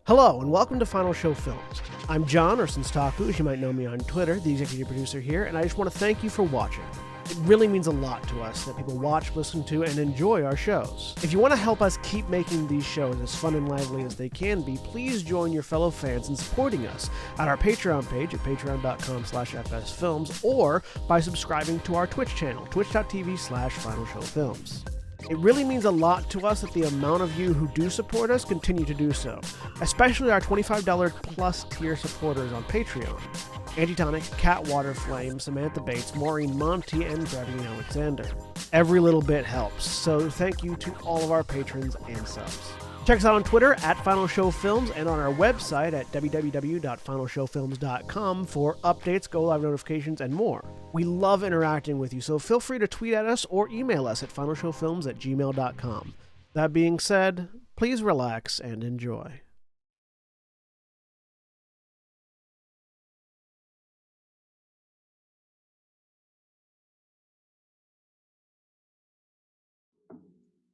Hello, and welcome to Final Show Films. I'm John, or Senstaku, as you might know me on Twitter, the executive producer here, and I just want to thank you for watching. It really means a lot to us that people watch, listen to, and enjoy our shows. If you want to help us keep making these shows as fun and lively as they can be, please join your fellow fans in supporting us at our Patreon page at patreon.com/fsfilms or by subscribing to our Twitch channel, twitch.tv/finalshowfilms. It really means a lot to us that the amount of you who do support us continue to do so, especially our $25 plus tier supporters on Patreon. Angie Tonic, Cat Waterflame, Samantha Bates, Maureen Monty, and Bradley Alexander. Every little bit helps, so thank you to all of our patrons and subs. Check us out on Twitter at Final Show Films and on our website at www.finalshowfilms.com for updates, go-live notifications, and more. We love interacting with you, so feel free to tweet at us or email us at finalshowfilms@gmail.com. That being said, please relax and enjoy.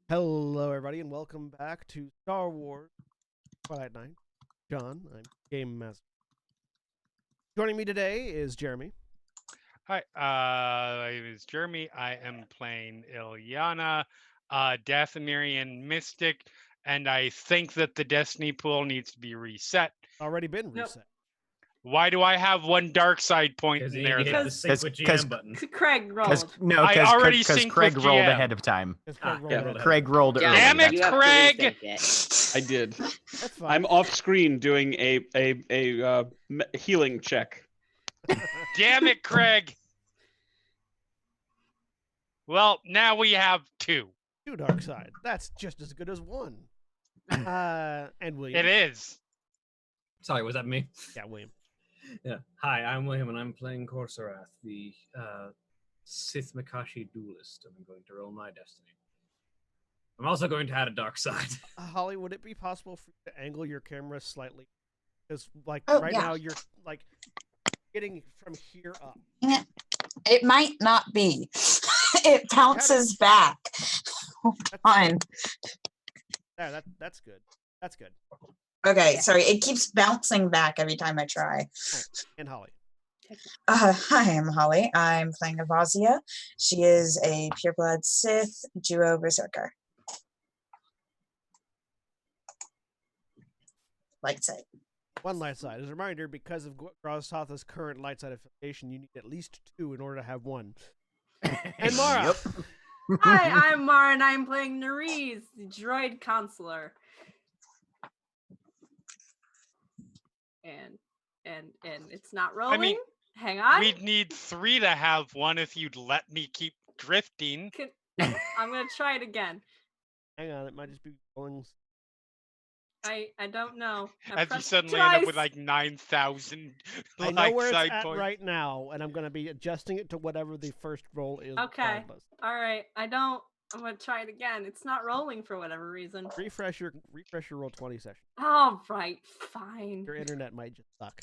Hello, everybody, and welcome back to Star Wars Twilight Night. John, I'm Game Master. Joining me today is Jeremy. Hi, my name is Jeremy. I am playing Ilyana, Dathomirian Mystic, and I think that the Destiny pool needs to be reset. Already been reset. Why do I have one dark side point in there? Because Craig rolled. I already because synced Craig with rolled GM. ahead of time. Craig rolled early. Damn it, Craig! I did. That's fine. I'm off screen doing a healing check. Damn it, Craig! Well, now we have two. Two dark side. That's just as good as one. And William. It is. Sorry, was that me? Yeah, William. Yeah. Hi, I'm William, and I'm playing Corsarath, the Sith Makashi duelist. I'm going to roll my destiny. I'm also going to add a dark side. Holly, would it be possible for you to angle your camera slightly? Because, like, now you're, like, getting from here up. It might not be. It bounces back. Fine. Yeah, that's good. That's good. Okay, sorry. It keeps bouncing back every time I try. Right. And Holly. Hi, I'm Holly. I'm playing Avazia. She is a pureblood Sith duo berserker. Light side. One light side. As a reminder, because of Groztatha's current light side affiliation, you need at least two in order to have one. And Mara. Yep. Hi, I'm Mara, and I'm playing Nerys, the droid consular. And it's not rolling. I mean, hang on. We'd need three to have one if you'd let me keep drifting. I'm gonna try it again. Hang on, it might just be rolling. I don't know. As you suddenly end up with like 9,000 I know where it's side at points. right now, and I'm going to be adjusting it to whatever the first roll is. Okay. regardless. All right. I'm gonna try it again. It's not rolling for whatever reason. Refresh your roll 20 session. All right, fine. Your internet might just suck.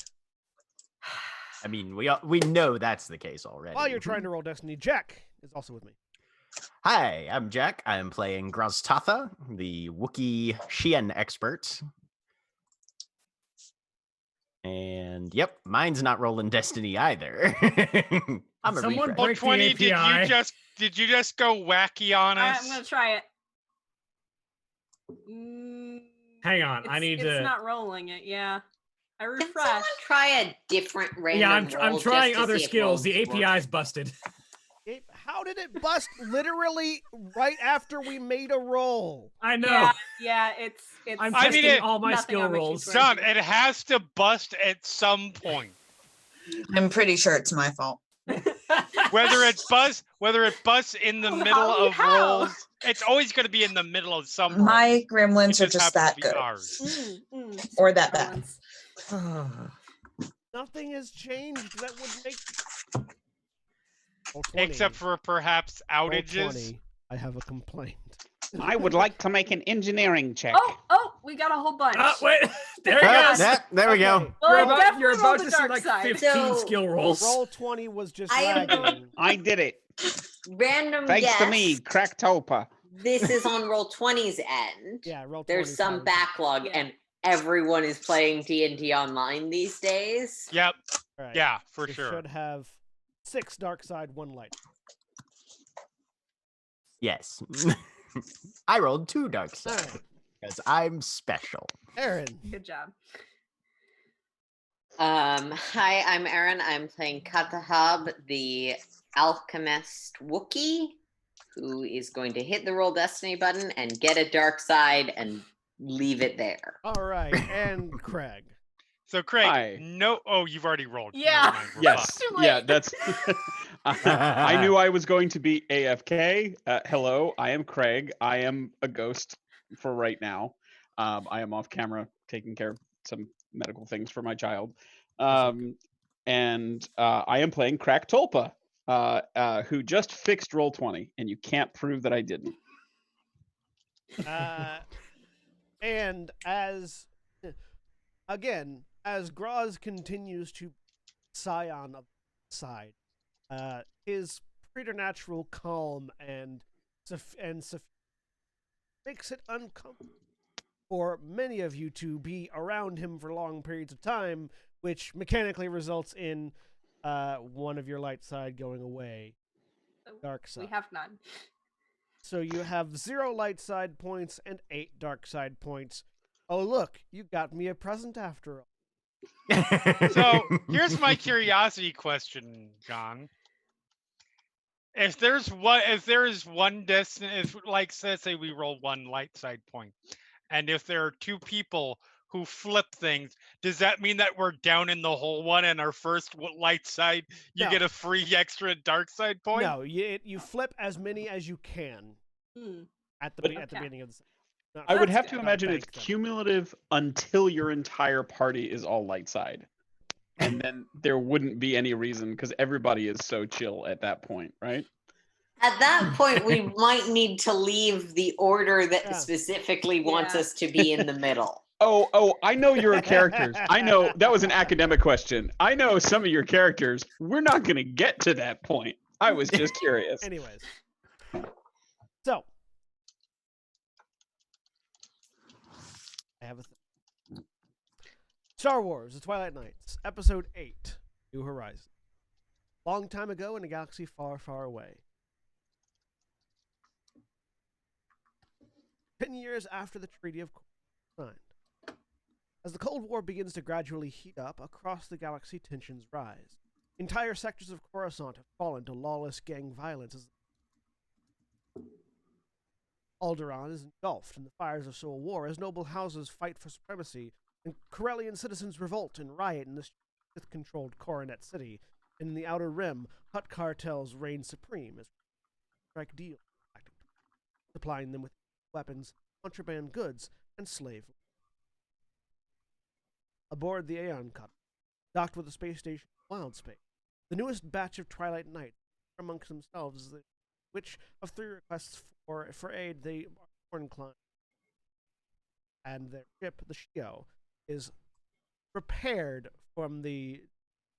I mean, we know that's the case already. While you're trying to roll Destiny, Jack is also with me. Hi, I'm Jack. I'm playing Groztatha, the Wookiee Xian expert. And yep, mine's not rolling Destiny either. I'm a Someone refresh. break the 20, API. did you just go wacky on All right, us? I'm gonna try it. Hang on, I need It's to. not rolling it. Yeah, I Can refreshed. someone try a different random Yeah, I'm roll trying just to other see if skills. The rolls work? API's busted. How did it bust literally right after we made a roll? I know. Yeah, it's. I'm I testing mean, all my nothing skill on machine rolls. tool. Son, it has to bust at some point. I'm pretty sure it's my fault. Whether it busts in the Well, middle Holly, of how? rolls, it's always going to be in the middle of some roll. My gremlins It are just happens that to be good. ours. Or that bad. Nothing has changed that would make. Roll 20. Except for perhaps Roll outages. 20. I have a complaint. I would like to make an engineering check. Oh, we got a whole bunch. Wait, there it Oh, goes. There we go. Okay. Well, I You're definitely about rolled to the see dark like side. 15 So- skill rolls. Roll 20 was just I am- lagging. I did it. Random Thanks guess. to me, Cracktopa. This is on roll 20's end. Yeah, roll 20. There's some sounds- backlog, Yeah. and everyone is playing D&D online these days. Yep. All right. Yeah, for You sure. should have 6 dark side, 1 light. Yes. I rolled 2 dark All side right. because I'm special. Aaron. Good job. Hi, I'm Erin. I'm playing Katahab, the alchemist Wookiee, who is going to hit the roll destiny button and get a dark side and leave it there. All right. And Craig. So Craig, Hi. no. Oh, you've already rolled. Yeah. Never mind, we're Yes. Too Yeah, late. that's. I knew I was going to be AFK. Hello, I am Craig. I am a ghost for right now. I am off camera taking care of some medical things for my child. And I am playing Crack Tolpa, who just fixed Roll20, and you can't prove that I didn't. And as again, as Graz continues to scion of the side, his preternatural calm and makes it uncomfortable for many of you to be around him for long periods of time, which mechanically results in one of your light side going away, dark side. We have none. So you have 0 light side points and 8 dark side points. Oh, look, you got me a present after all. So here's my curiosity question, John. If there is one destiny, if like let's say we roll 1 light side point, and if there are 2 people who flip things, does that mean that we're down in the hole one and our first light side, you No. get a free extra dark side point? No, you flip as many as you can at the But- beginning of the. Not I would first, have to not imagine it's banked them. cumulative until your entire party is all light side. And then there wouldn't be any reason because everybody is so chill at that point, right? At that point, we might need to leave the order that Yeah. specifically wants Yeah. us to be in the middle. Oh, I know your characters. I know that was an academic question. I know some of your characters. We're not going to get to that point. I was just curious. Anyways, so I have a Star Wars: The Twilight Nights, Episode 8, New Horizons. Long time ago in a galaxy far, far away. 10 years after the Treaty of Coruscant was signed. As the Cold War begins to gradually heat up, across the galaxy tensions rise. Entire sectors of Coruscant have fallen to lawless gang violence as Alderaan is engulfed in the fires of civil war as noble houses fight for supremacy and Corellian citizens revolt and riot in the Sith-controlled Coronet City. And in the Outer Rim, Hutt cartels reign supreme as strike deals, supplying them with weapons, contraband goods, and slave labor. Aboard the Aeon Cutter, docked with the space station Wild Space, the newest batch of Twilight Knights amongst themselves is which of 3 requests for aid they are inclined. And their ship, the Shio, is repaired from to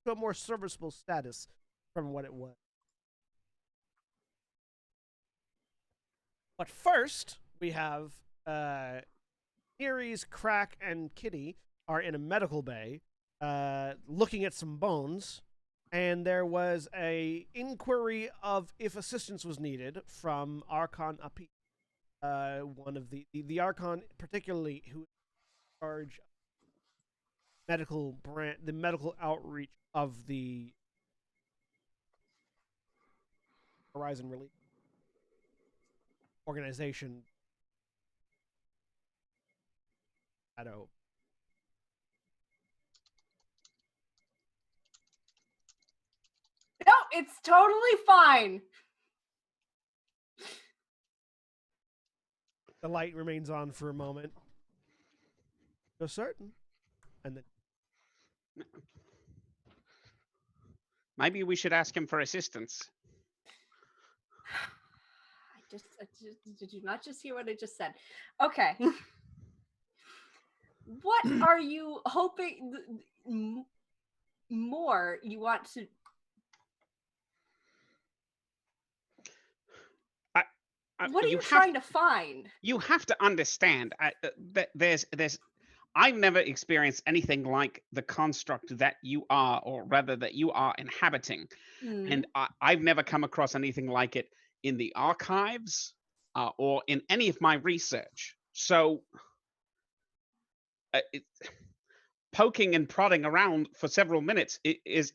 a more serviceable status from what it was. But first, we have Nere's, Crack, and Kitty are in a medical bay looking at some bones. And there was a inquiry of if assistance was needed from Archon Api, one of the Archon, particularly who is in charge of the medical outreach of the Horizon Relief organization. Shadow. No, it's totally fine. The light remains on for a moment. So certain. And then Maybe we should ask him for assistance. Did you not just hear what I just said? Okay. What are you hoping more you want to? What are you trying to find? You have to understand that there's I've never experienced anything like the construct that you are, or rather that you are inhabiting. And I've never come across anything like it in the archives or in any of my research. So poking and prodding around for several minutes is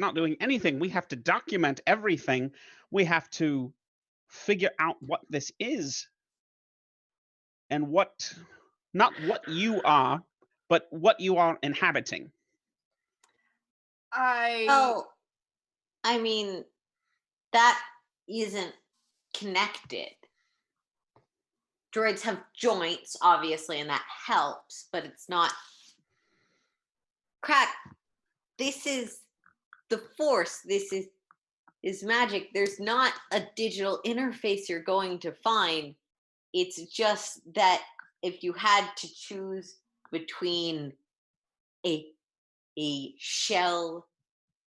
not doing anything. We have to document everything. We have to figure out what this is and not what you are, but what you are inhabiting. Well, I mean, that isn't connected. Droids have joints, obviously, and that helps, but it's not. Crack, this is the Force. This is magic. There's not a digital interface you're going to find. It's just that if you had to choose between a shell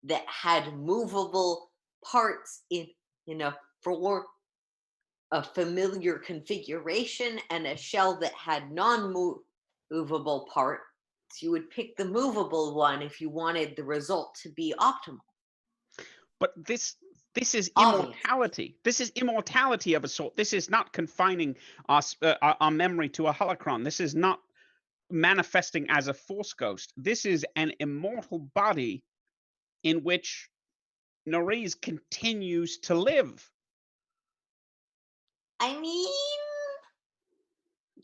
that had movable parts in a familiar configuration and a shell that had non-movable parts, you would pick the movable one if you wanted the result to be optimal. But this is Obvious. immortality. This is immortality of a sort. This is not confining our memory to a holocron. This is not manifesting as a Force ghost. This is an immortal body in which Nerys continues to live. I mean,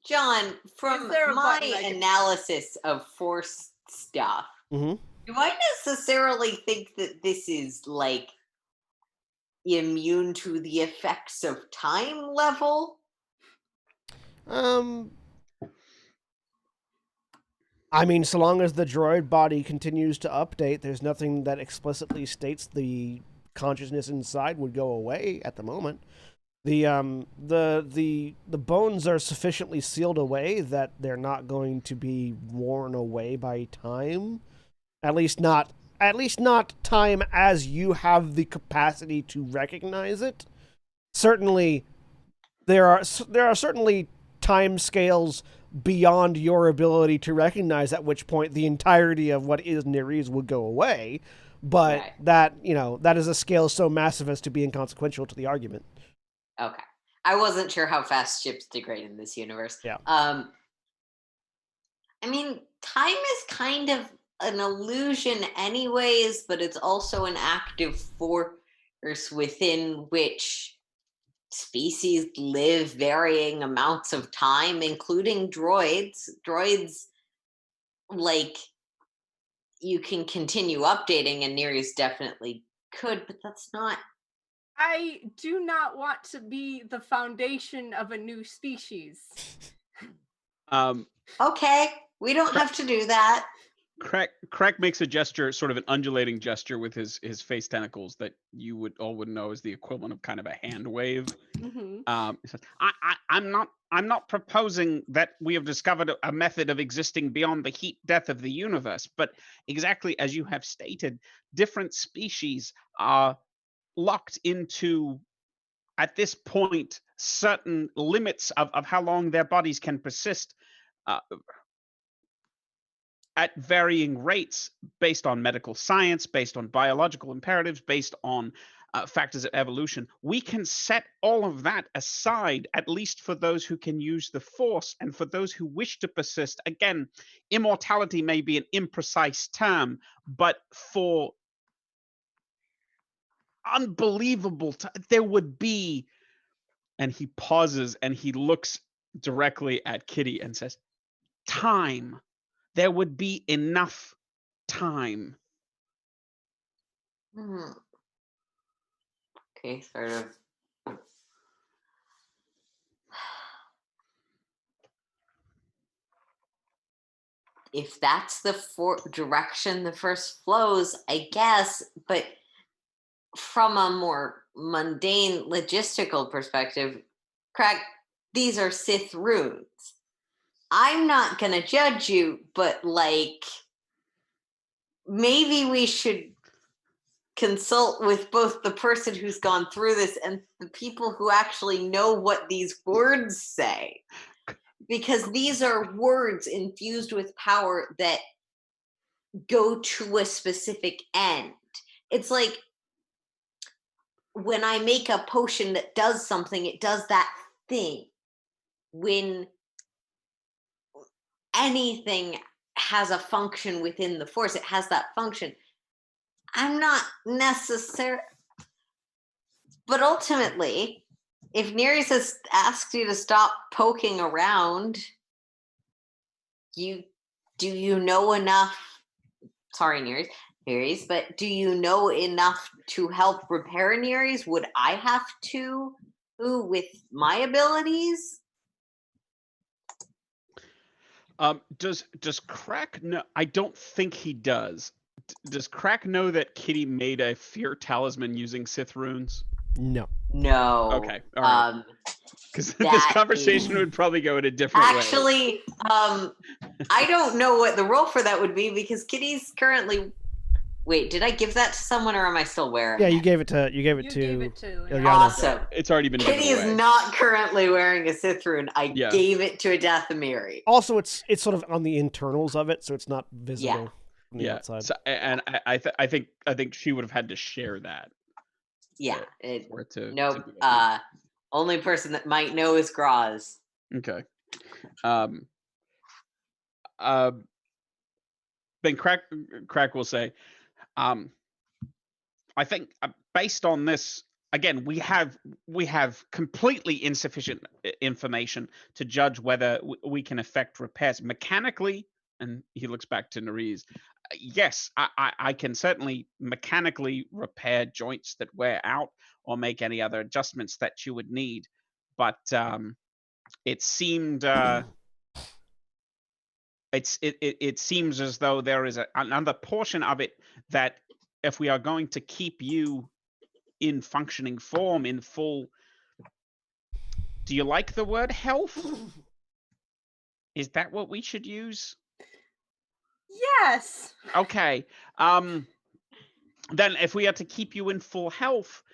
John, from there a my button I can- analysis of Force stuff, Mm-hmm. do I necessarily think that this is like immune to the effects of time level? I mean, so long as the droid body continues to update, there's nothing that explicitly states the consciousness inside would go away at the moment. The bones are sufficiently sealed away that they're not going to be worn away by time. At least not time as you have the capacity to recognize it. Certainly, there are certainly time scales beyond your ability to recognize, at which point the entirety of what is Nerys would go away. But Right. that is a scale so massive as to be inconsequential to the argument. Okay. I wasn't sure how fast ships degrade in this universe. Yeah. I mean, time is kind of an illusion anyways, but it's also an active force within which species live varying amounts of time, including droids. Droids, like, you can continue updating, and Nerys definitely could, but that's not. I do not want to be the foundation of a new species. Okay, we don't have to do that. Crack makes a gesture, sort of an undulating gesture with his face tentacles that you would know as the equivalent of kind of a hand wave. Mm-hmm. He says, I'm not proposing that we have discovered a method of existing beyond the heat death of the universe, but exactly as you have stated, different species are locked into, at this point, certain limits of how long their bodies can persist at varying rates based on medical science, based on biological imperatives, based on factors of evolution. We can set all of that aside, at least for those who can use the Force, and for those who wish to persist. Again, immortality may be an imprecise term, but for unbelievable there would be, and he pauses and he looks directly at Kitty and says, time. There would be enough time. Okay, sort of. If that's the direction the Force flows, I guess, but from a more mundane logistical perspective, Craig, these are Sith runes. I'm not going to judge you, but like, maybe we should consult with both the person who's gone through this and the people who actually know what these words say. because these are words infused with power that go to a specific end. It's like when I make a potion that does something, it does that thing. When anything has a function within the Force, it has that function. I'm not necessarily, but ultimately, if Nereus has asked you to stop poking around, do you know enough? Sorry, Nereus, but do you know enough to help repair Nereus? Would I have to with my abilities? Does Crack know? I don't think he does. Does Crack know that Kitty made a fear talisman using Sith runes? No. No. Okay, all right. Because this that conversation is- would probably go in a different way. Actually, I don't know what the role for that would be because Kitty's currently. Wait, did I give that to someone or am I still wearing Yeah, it? you gave it to You gave it to Ilyana. Awesome. It's already been Kitty given is away. not currently wearing a Sith rune. I Yeah. gave it to a Dathomiri. Also, it's sort of on the internals of it, so it's not visible from the Yeah. outside. So, and I think she would have had to share that. Yeah. For it to Nope. be open. Only person that might know is Graz. Okay. Then Crack will say, I think based on this, again, we have completely insufficient information to judge whether we can effect repairs mechanically. And he looks back to Nerys. Yes, I can certainly mechanically repair joints that wear out or make any other adjustments that you would need. But it seemed it seems as though there is another portion of it that if we are going to keep you in functioning form, in full, do you like the word health? Is that what we should use? Yes. Okay. Then if we are to keep you in full health,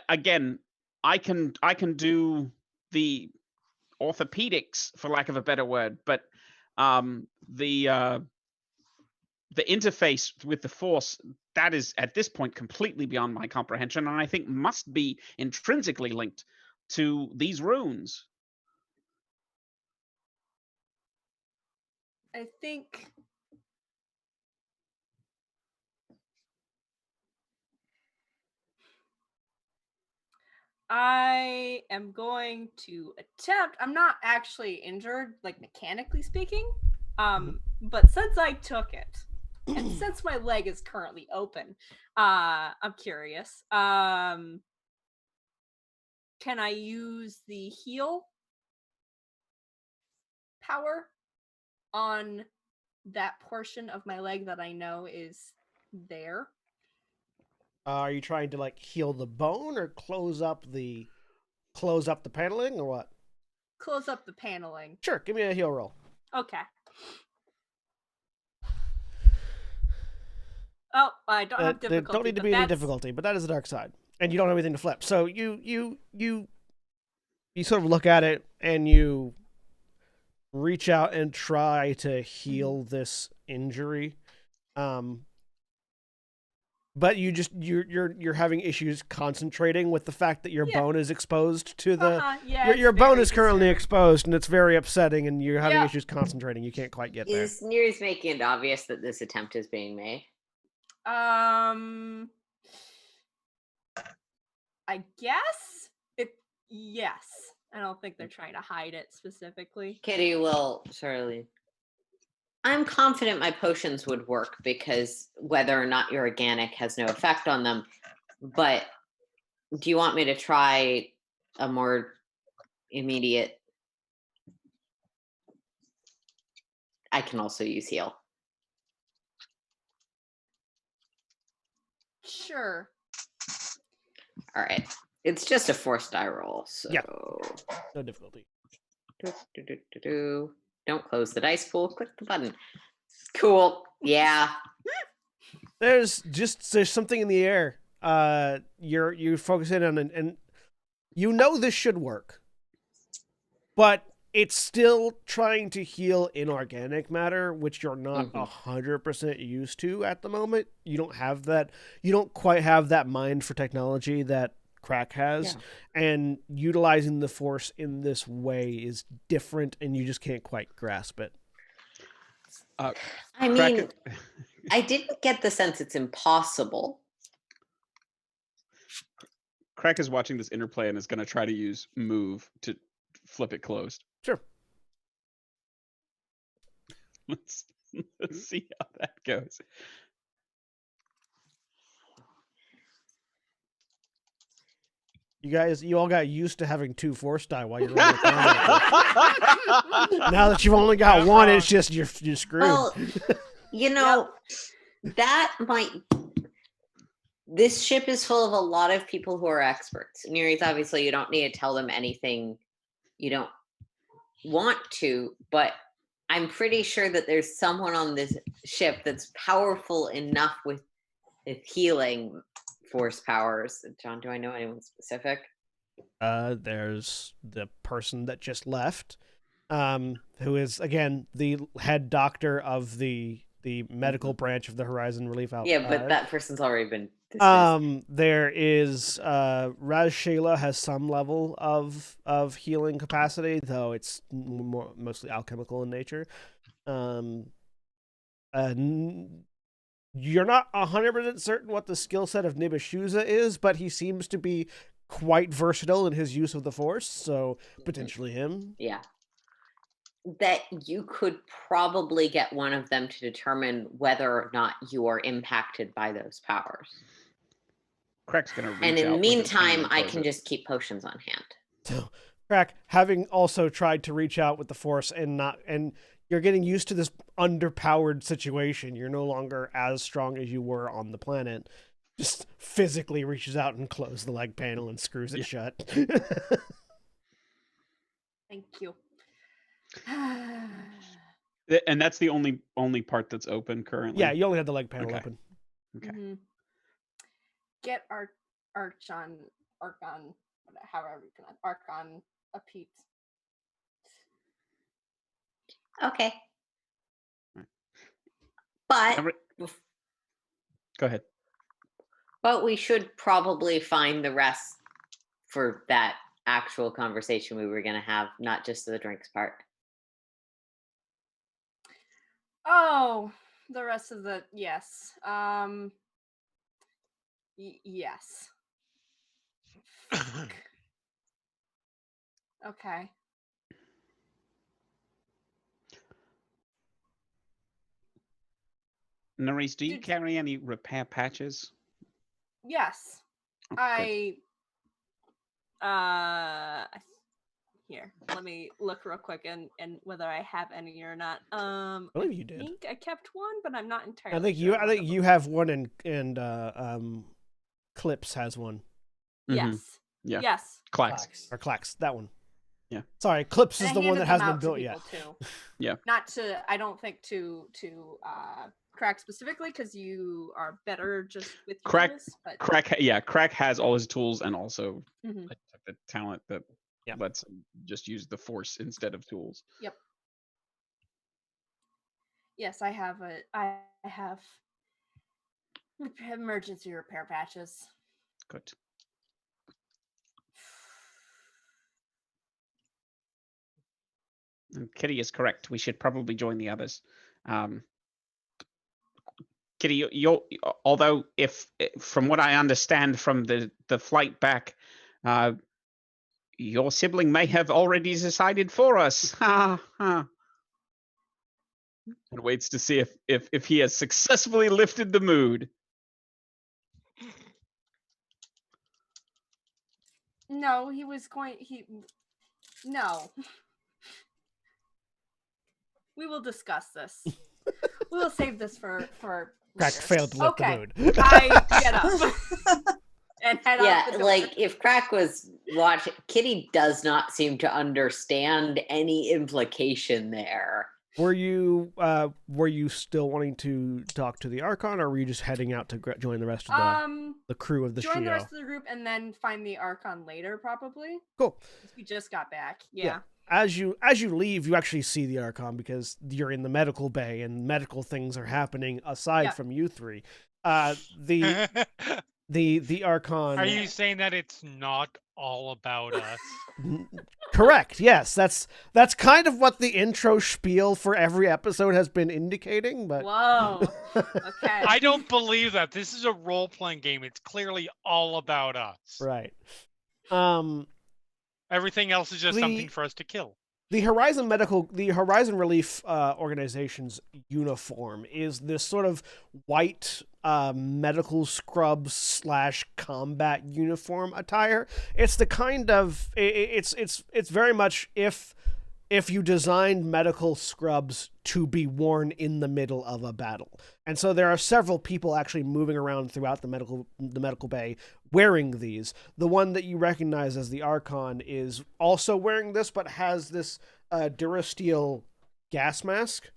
again, I can do the orthopedics, for lack of a better word, but the interface with the Force, that is at this point completely beyond my comprehension, and I think must be intrinsically linked to these runes. I think I am going to attempt. I'm not actually injured, like mechanically speaking. But since I took it, and since my leg is currently open, I'm curious. Can I use the heal power on that portion of my leg that I know is there? Are you trying to like heal the bone or close up the paneling or what? Close up the paneling. Sure, give me a heal roll. Okay. Oh, I don't have There difficulty. don't need to but be any that's- difficulty, but that is the dark side, and you don't have anything to flip. So you sort of look at it and you reach out and try to heal this injury, but you're having issues concentrating with the fact that your bone is exposed to the your bone is currently exposed, and it's very upsetting, and you're having issues concentrating. You can't quite get there. Is Nereus making it obvious that this attempt is being made? I guess yes. I don't think they're trying to hide it specifically. Kitty will surely. I'm confident my potions would work because whether or not you're organic has no effect on them. But do you want me to try a more immediate? I can also use heal. Sure. All right. It's just a forced die roll. So Yeah. No difficulty. Don't close the dice pool. Click the button. Cool. Yeah. There's something in the air. You focus in on and you know this should work. but it's still trying to heal inorganic matter, which you're not 100% used to at the moment. You don't have that. You don't quite have that mind for technology that Crack has, and utilizing the Force in this way is different, and you just can't quite grasp it. I mean, I didn't get the sense it's impossible. Crack is watching this interplay and is going to try to use move to flip it closed. Sure. Let's see how that goes. You all got used to having 2 Force die while you're rolling the Now that you've only got 1, it's just you're screwed. Well, you know, that might. This ship is full of a lot of people who are experts. Nereith, obviously, you don't need to tell them anything you don't want to, but I'm pretty sure that there's someone on this ship that's powerful enough with healing Force powers. John, do I know anyone specific? There's the person that just left, who is, again, the head doctor of the medical branch of the Horizon Relief Outfit. Yeah, but that person's already been dismissed. There is Raz Shayla has some level of healing capacity, though it's mostly alchemical in nature. You're not 100% certain what the skill set of Nibishuza is, but he seems to be quite versatile in his use of the Force, so potentially him. Yeah. That you could probably get one of them to determine whether or not you are impacted by those powers. Crack's gonna reach and in out the with his hand meantime, and I close can it. just keep potions on hand. So, Crack, having also tried to reach out with the Force and you're getting used to this underpowered situation. You're no longer as strong as you were on the planet. Just physically reaches out and closes the leg panel and screws it shut. Thank you. And that's the only part that's open currently. Yeah, you only have the leg panel open. Okay. Mm-hmm. Get Archon, however you pronounce Archon a peep. Okay. But Go ahead. But we should probably find the rest for that actual conversation we were going to have, not just the drinks part. Oh, the rest of the yes. Yes. Okay. Nerys, do you carry any repair patches? Yes. Oh, Here, let me look real quick and whether I have any or not. I believe you did. I think I kept one, but I'm not entirely I think sure. I think you have one, and Clips has one. Yes. Yeah. Yes. Clax. Or Clax, that one. Yeah. Sorry, Clips is And I the one that handed hasn't them been out to built yet. people, too. Yeah. Not to, I don't think to Crack specifically, because you are better just with Crack. tools, but Crack has all his tools and also Mhm. the talent that lets him just use the Force instead of tools. Yep. Yes, I have emergency repair patches. Good. And Kitty is correct. We should probably join the others. Kitty, although if from what I understand from the flight back, your sibling may have already decided for us. Ha ha. And waits to see if he has successfully lifted the mood. No, he was going. No. We will discuss this. We will save this for. Crack later. failed to lift Okay. the mood. I get up and head out Yeah, the door. like if Crack was watching, Kitty does not seem to understand any implication there. Were you still wanting to talk to the Archon, or were you just heading out to join the rest of the crew of the join the Shio? rest of the group and then find the Archon later, probably. Cool. We just got back. Yeah. as you leave, you actually see the Archon because you're in the medical bay and medical things are happening aside Yeah. from you three. The Archon. Are you saying that it's not all about us? Correct. Yes, that's kind of what the intro spiel for every episode has been indicating. But Whoa. Okay. I don't believe that. This is a role-playing game. It's clearly all about us. right. Everything else is just The- something for us to kill. The Horizon Relief organization's uniform is this sort of white medical scrub / combat uniform attire. It's the kind of it's very much if you designed medical scrubs to be worn in the middle of a battle. And so there are several people actually moving around throughout the medical bay wearing these. The one that you recognize as the Archon is also wearing this, but has this Durasteel gas mask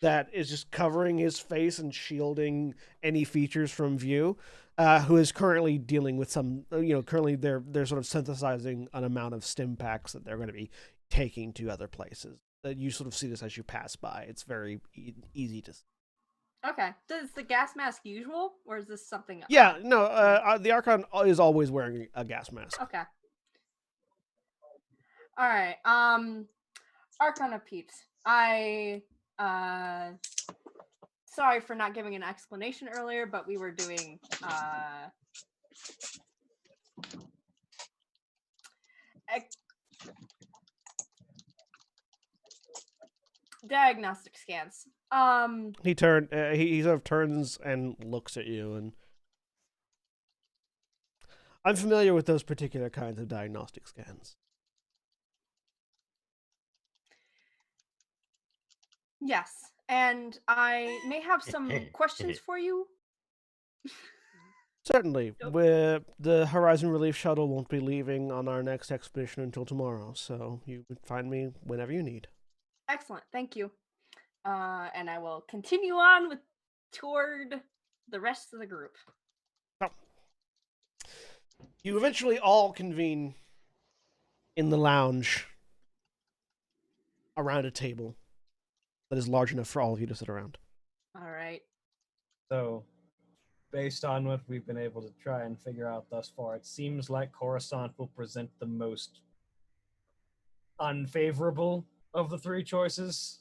that is just covering his face and shielding any features from view. Who is currently dealing with some, currently they're sort of synthesizing an amount of stim packs that they're going to be taking to other places. You sort of see this as you pass by. It's very easy to see. Okay. Is the gas mask usual, or is this something? Yeah, no, the Archon is always wearing a gas mask. Okay. All right. Archon of Peeps. Sorry for not giving an explanation earlier, but we were doing diagnostic scans. He sort of turns and looks at you, and I'm familiar with those particular kinds of diagnostic scans. Yes, and I may have some questions for you. Certainly. Nope. The Horizon Relief Shuttle won't be leaving on our next expedition until tomorrow, so you can find me whenever you need. Excellent, thank you. And I will continue on toward the rest of the group. Oh. You eventually all convene in the lounge around a table that is large enough for all of you to sit around. All right. So, based on what we've been able to try and figure out thus far, it seems like Coruscant will present the most unfavorable of the three choices.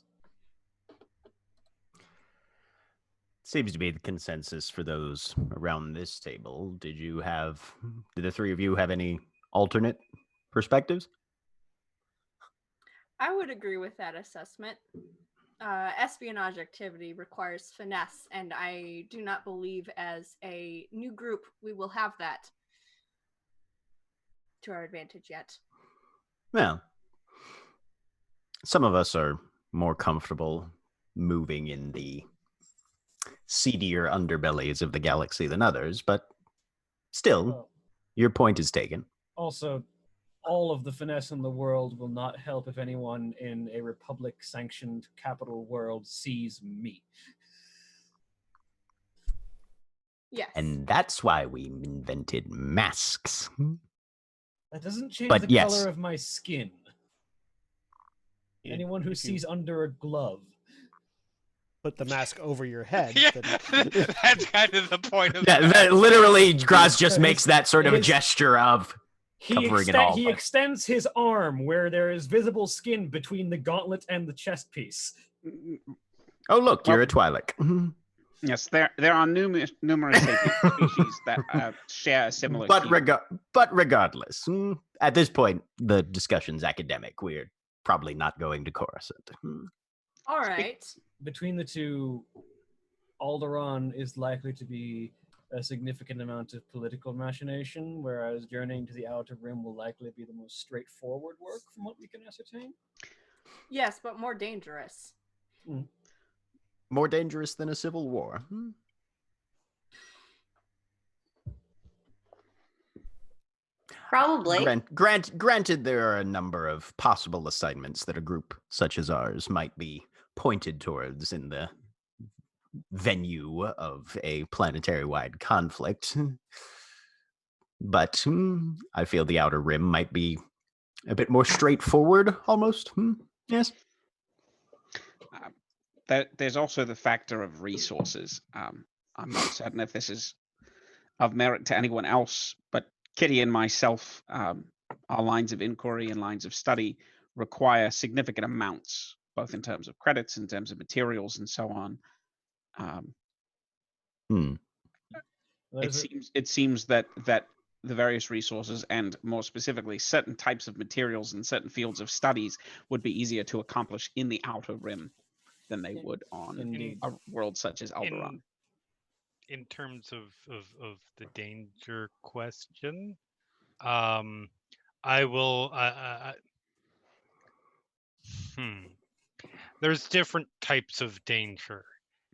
Seems to be the consensus for those around this table. Did the three of you have any alternate perspectives? I would agree with that assessment. Espionage activity requires finesse, and I do not believe as a new group we will have that to our advantage yet. Well, some of us are more comfortable moving in the seedier underbellies of the galaxy than others, but still, your point is taken. Also, all of the finesse in the world will not help if anyone in a Republic-sanctioned capital world sees me. Yes. And that's why we invented masks. That doesn't change But the yes. color of my skin. Anyone who If you sees under a glove. put the mask over your head. Yeah, then- that's kind of the point of Yeah, that. literally, Graz just makes that sort of a His- gesture of covering it all. He extends his arm where there is visible skin between the gauntlet and the chest piece. Oh, look, you're Well- a Twilight. Yes, there are numerous sapient species that share a similar. But hue. regardless, at this point, the discussion's academic. We're probably not going to Coruscant. All right. Between the two, Alderaan is likely to be a significant amount of political machination, whereas journeying to the Outer Rim will likely be the most straightforward work from what we can ascertain. Yes, but more dangerous. More dangerous than a civil war. Probably. Granted, there are a number of possible assignments that a group such as ours might be pointed towards in the venue of a planetary-wide conflict. But I feel the Outer Rim might be A bit more straightforward, almost. Yes. There's also the factor of resources. I'm not certain if this is of merit to anyone else, but Kitty and myself, our lines of inquiry and lines of study require significant amounts, both in terms of credits, in terms of materials, and so on. It seems that the various resources, and more specifically certain types of materials and certain fields of studies, would be easier to accomplish in the Outer Rim than they would on a world such as Alderaan. In terms of the danger question, I will. There's different types of danger,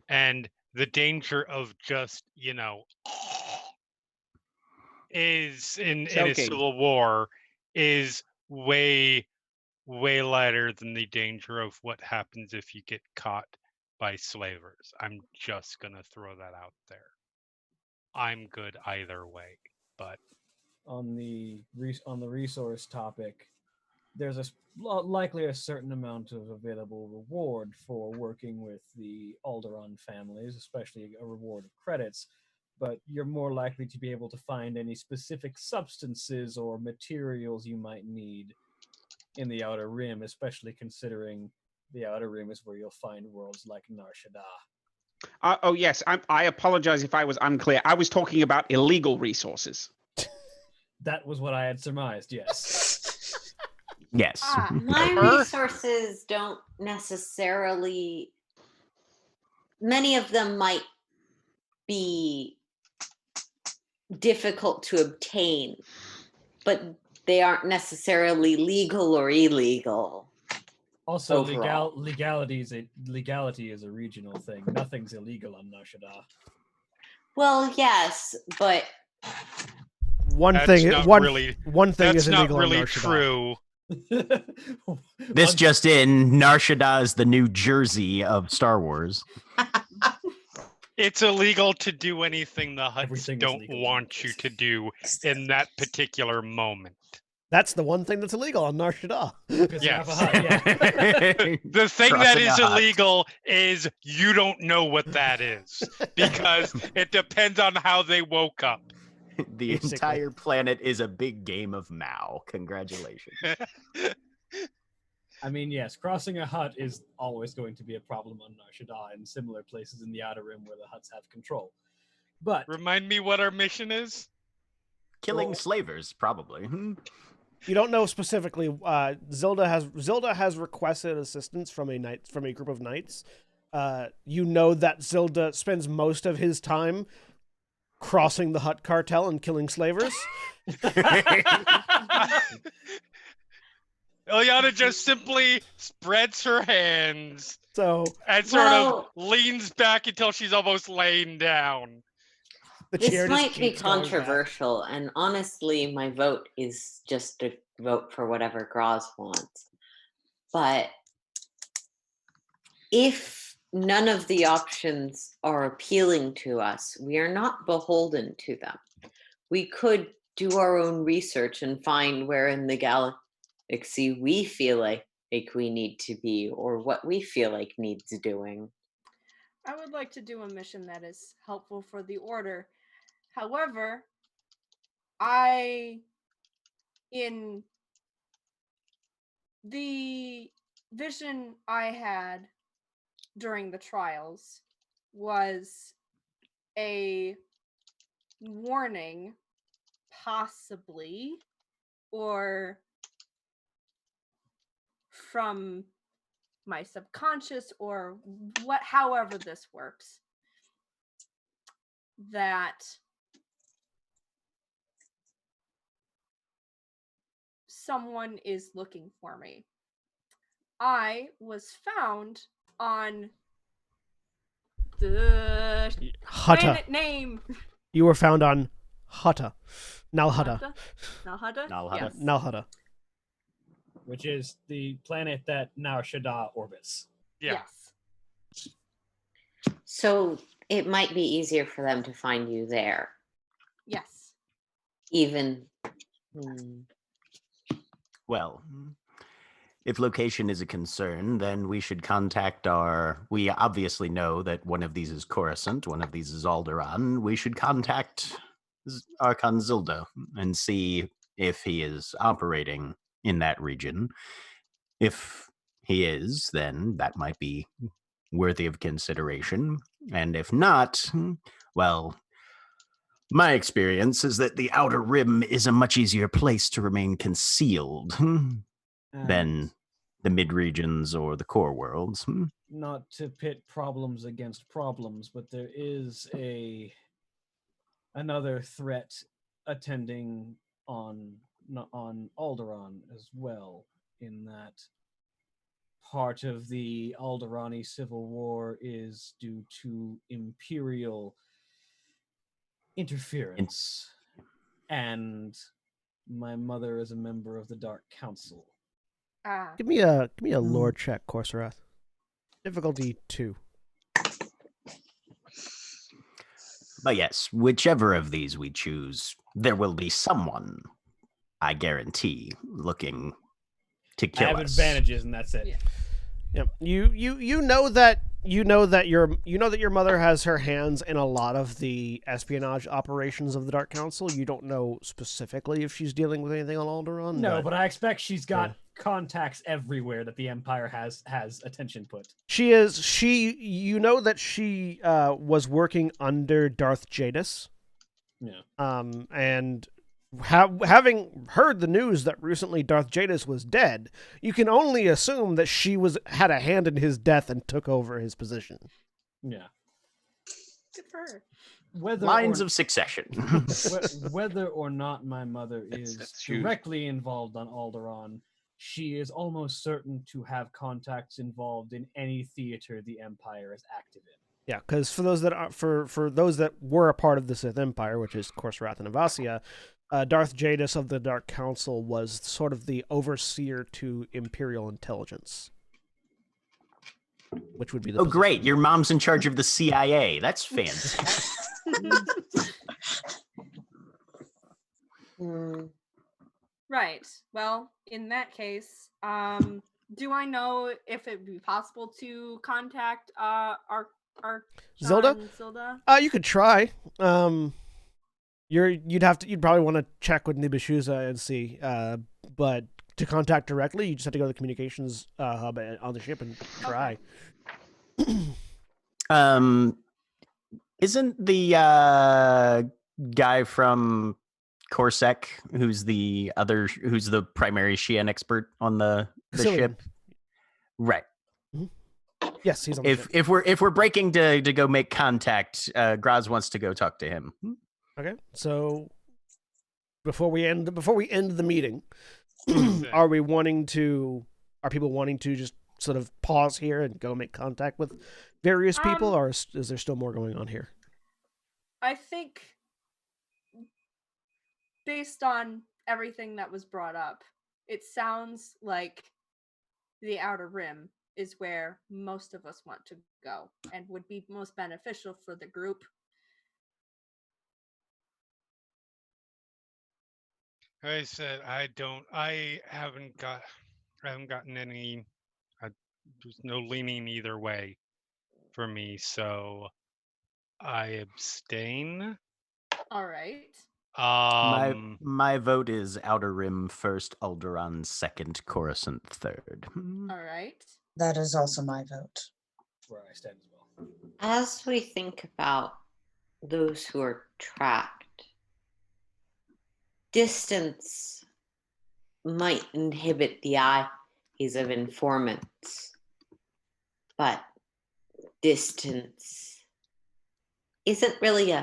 and the danger of just is in a civil war is way lighter than the danger of what happens if you get caught by slavers. I'm just gonna throw that out there. I'm good either way, but on the resource topic, there's likely a certain amount of available reward for working with the Alderaan families, especially a reward of credits, but you're more likely to be able to find any specific substances or materials you might need in the Outer Rim, especially considering the Outer Rim is where you'll find worlds like Nar Shaddaa. Oh yes, I apologize if I was unclear. I was talking about illegal resources. That was what I had surmised, yes. Yes. My resources don't necessarily... Many of them might be difficult to obtain, but they aren't necessarily legal or illegal. Also, legality is a regional thing. Nothing's illegal on Nar Shaddaa. Well, yes, but one thing is illegal not really on Nar Shaddaa. true. This just in, Nar Shaddaa is the New Jersey of Star Wars. It's illegal to do anything the Hutts don't want you to do in that particular moment. That's the one thing that's illegal on Nar Shaddaa. Yes. The thing that is illegal is you don't know what that is because it depends on how they woke up. The entire planet is a big game of Mao. Congratulations. I mean, yes, crossing a Hutt is always going to be a problem on Nar Shaddaa and similar places in the Outer Rim where the Hutts have control. But remind me what our mission is? Killing slavers, probably. You don't know specifically. Zilda has requested assistance from a group of knights. You know that Zilda spends most of his time crossing the Hutt cartel and killing slavers. Ilyana just simply spreads her hands and sort of leans back until she's almost laying down. This might be controversial, and honestly, my vote is just to vote for whatever Graz wants. But if none of the options are appealing to us, we are not beholden to them. We could do our own research and find where in the galaxy we feel like we need to be, or what we feel like needs doing. I would like to do a mission that is helpful for the Order. However, in the vision I had during the trials was a warning, possibly, or from my subconscious, or however this works, that someone is looking for me. I was found on the planet name. You were found on Hutta. Nalhutta. Yes. Nalhutta. Which is the planet that Nar Shaddaa orbits. Yeah. Yes. So it might be easier for them to find you there. Yes. Even... Well, if location is a concern, then we should contact our. We obviously know that one of these is Coruscant, one of these is Alderaan. We should contact Archon Zilda and see if he is operating in that region. If he is, then that might be worthy of consideration. And if not, well, my experience is that the Outer Rim is a much easier place to remain concealed than And the mid regions or the core worlds. not to pit problems against problems, but there is another threat attending on Alderaan as well, in that part of the Alderani civil war is due to Imperial interference, and my mother is a member of the Dark Council. Ah, Give me a lore check, Corserath. Difficulty 2. But yes, whichever of these we choose, there will be someone, I guarantee, looking to I kill have us. advantages, and that's it. Yeah. Yep. You know that your mother has her hands in a lot of the espionage operations of the Dark Council. You don't know specifically if she's dealing with anything on Alderaan. No, but I expect she's got Yeah. contacts everywhere that the Empire has attention put. she is. You know that she was working under Darth Jadis. Yeah. And having heard the news that recently Darth Jadis was dead, you can only assume that she had a hand in his death and took over his position. Yeah. good for her. Whether Lines or, of succession. whether or not my mother is that's huge. directly involved on Alderaan, she is almost certain to have contacts involved in any theater the Empire is active in. Yeah, because for those that are for those that were a part of the Sith Empire, which is Corserath and Avasia, Darth Jadis of the Dark Council was sort of the overseer to Imperial intelligence, which would be the Oh, position. great. Your mom's in charge of the CIA. That's fantastic. Right. Well, in that case, do I know if it'd be possible to contact our Zilda? Zilda? You could try. You'd probably want to check with Nibishuza and see. But to contact directly, you just have to go to the communications hub on the ship and try. Isn't the guy from Corsac, who's the primary Shian expert on the Cillian. ship? Right. Yes, he's on the ship. If we're breaking to go make contact, Graz wants to go talk to him. Okay, so before we end the meeting, are people wanting to just sort of pause here and go make contact with various people, or is there still more going on here? I think, based on everything that was brought up, it sounds like the Outer Rim is where most of us want to go and would be most beneficial for the group. I said I haven't gotten any. There's no leaning either way for me, so I abstain. All right. My vote is Outer Rim first, Alderaan second, Coruscant third. All right. That is also my vote. Where I stand as well. As we think about those who are trapped, distance might inhibit the eyes of informants, but distance isn't really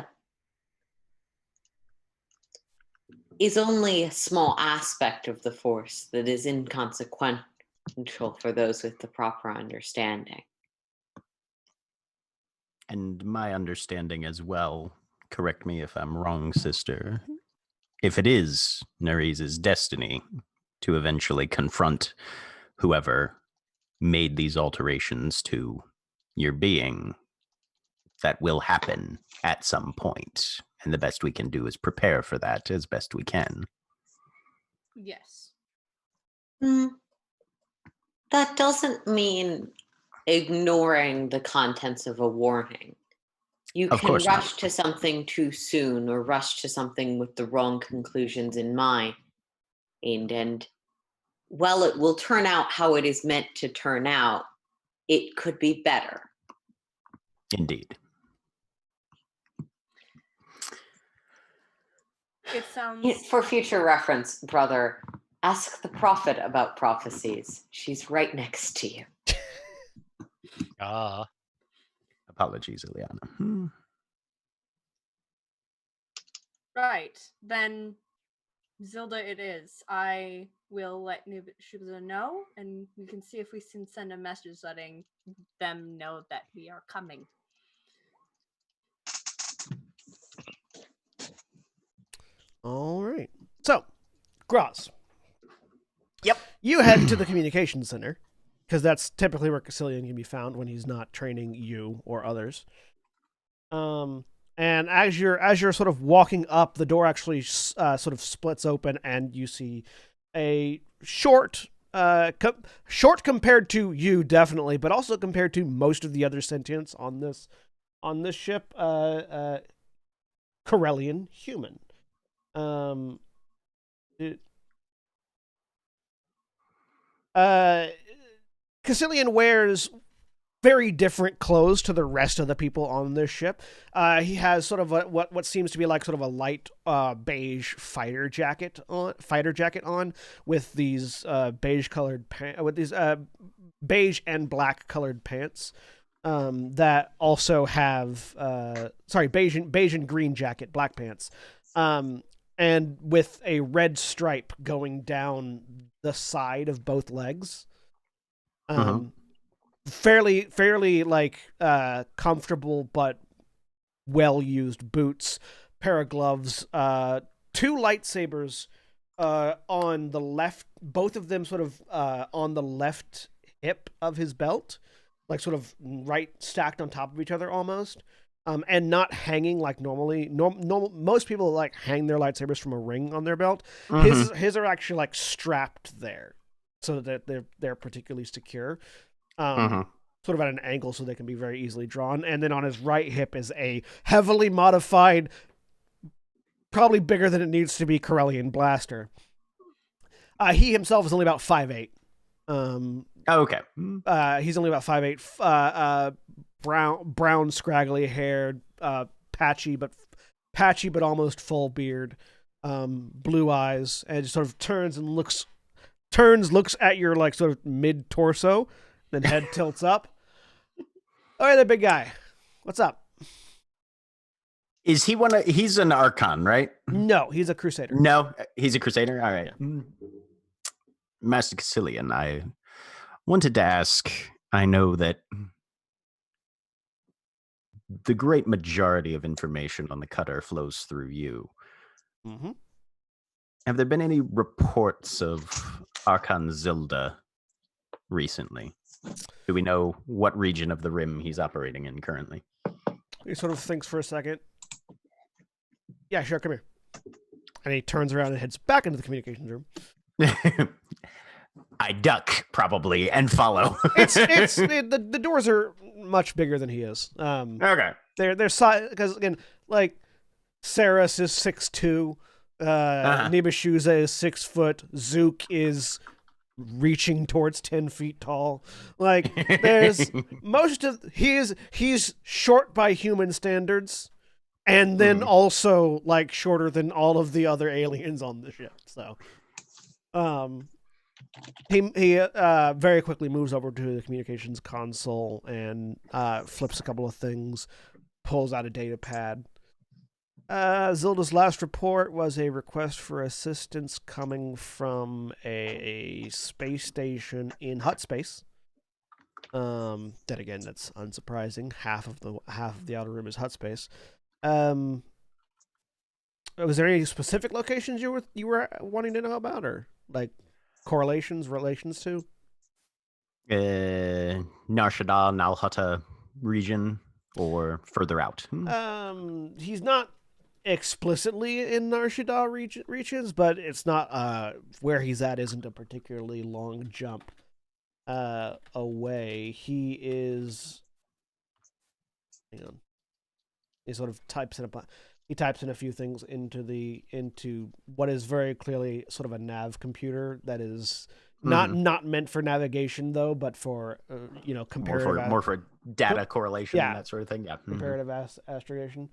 is only a small aspect of the force that is inconsequential for those with the proper understanding. And my understanding as well, correct me if I'm wrong, sister, if it is Nerez's destiny to eventually confront whoever made these alterations to your being, that will happen at some point. And the best we can do is prepare for that as best we can. Yes. That doesn't mean ignoring the contents of a warning. You Of can course not. rush to something too soon or rush to something with the wrong conclusions in mind. And while it will turn out how it is meant to turn out, it could be better. Indeed. It sounds. For future reference, brother, ask the prophet about prophecies. She's right next to you. Apologies, Ileana. Right. Then, Zilda it is. I will let Shubza know, and we can see if we can send a message letting them know that we are coming. All right. So, Groz. Yep. You head to the communications center, because that's typically where Caecilian can be found when he's not training you or others. And as you're sort of walking up, the door actually sort of splits open, and you see a short compared to you, definitely, but also compared to most of the other sentients on this ship, Corellian human. Caecilian wears very different clothes to the rest of the people on this ship. He has sort of what seems to be like sort of a light beige fighter jacket on with these beige and black colored pants that also have beige and green jacket, black pants. And with a red stripe going down the side of both legs. Fairly like comfortable but well used boots, pair of gloves, two lightsabers on the left, both of them sort of on the left hip of his belt, like sort of right stacked on top of each other almost. And not hanging like normally. Most people like hang their lightsabers from a ring on their belt. His are actually like strapped there, so that they're particularly secure. Sort of at an angle so they can be very easily drawn. And then on his right hip is a heavily modified, probably bigger than it needs to be, Corellian blaster. He himself is only about 5'8". Okay. He's only about 5'8". Brown, scraggly haired, patchy but almost full beard, blue eyes, and just sort of turns, looks at your like sort of mid torso, then head tilts up. All right, there, big guy. What's up? Is he he's an Archon, right? No, he's a Crusader. No, he's a Crusader? All right. Yeah. Master Caecilian, I wanted to ask, I know that the great majority of information on the cutter flows through you. Mm-hmm. Have there been any reports of Archon Zilda recently? Do we know what region of the Rim he's operating in currently? He sort of thinks for a second. Yeah, sure, come here. And he turns around and heads back into the communications room. I duck, probably, and follow. The doors are much bigger than he is. Okay. They're size, because again, like Saris is 6'2", Nibashuza is 6 foot, Zook is reaching towards 10 feet tall. Like there's he's short by human standards, and then also like shorter than all of the other aliens on the ship. So, he very quickly moves over to the communications console and flips a couple of things, pulls out a data pad. Zilda's last report was a request for assistance coming from a space station in Hut Space. Then again, that's unsurprising. Half of the outer rim is Hut Space. Was there any specific locations you were wanting to know about, or like relations to? Nar Shaddaa, Nal Hutta region, or further out? He's not explicitly in Nar Shaddaa regions, but it's not where he's at isn't a particularly long jump away. He is. Hang on. He sort of types in a few things into what is very clearly sort of a nav computer that is not meant for navigation though, but for comparative more for data correlation yeah, and that sort of thing. Yeah, comparative astrogation.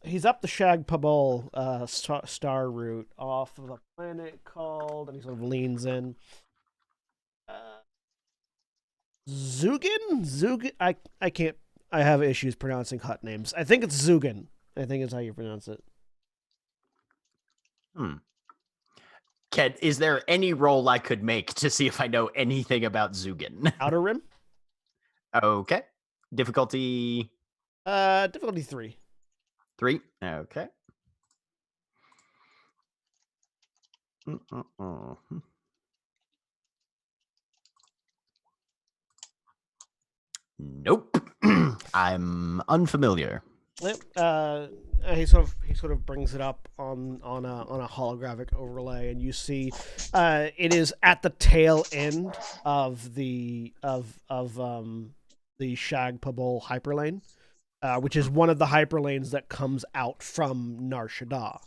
He's up the Shag Pabul star route off of a planet called, and he sort of leans in. Zugin? I can't. I have issues pronouncing hut names. I think it's Zugin. I think it's how you pronounce it. Ken, is there any roll I could make to see if I know anything about Zugin? Outer Rim? Okay. Difficulty? Difficulty 3. 3? Okay. Nope. I'm unfamiliar. Yep. He sort of brings it up on a holographic overlay, and you see it is at the tail end of the Shag Pabul hyperlane, which is one of the hyperlanes that comes out from Nar Shaddaa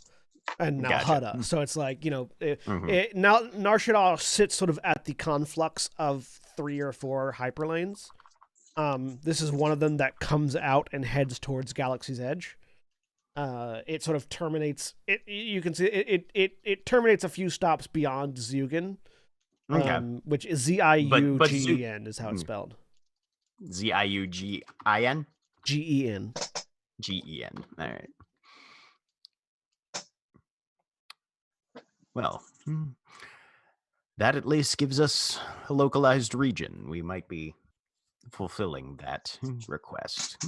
and now Hutta. So it's like, now Nar Shaddaa sits sort of at the conflux of 3 or 4 hyperlanes. This is one of them that comes out and heads towards Galaxy's Edge. It sort of terminates. You can see it terminates a few stops beyond Zugin, which is Ziugen is how it's spelled. Ziugin? Gen. Gen. All right. Well, that at least gives us a localized region. We might be fulfilling that request.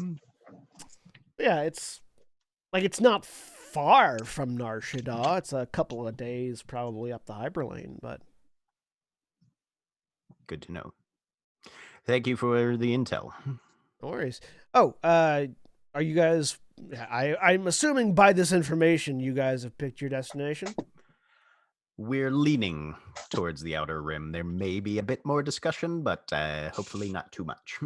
Yeah, it's not far from Nar Shaddaa. It's a couple of days probably up the hyperlane, but good to know. Thank you for the intel. No worries. Oh, are you guys? I'm assuming by this information, you guys have picked your destination. We're leaning towards the Outer Rim. There may be a bit more discussion, but hopefully not too much.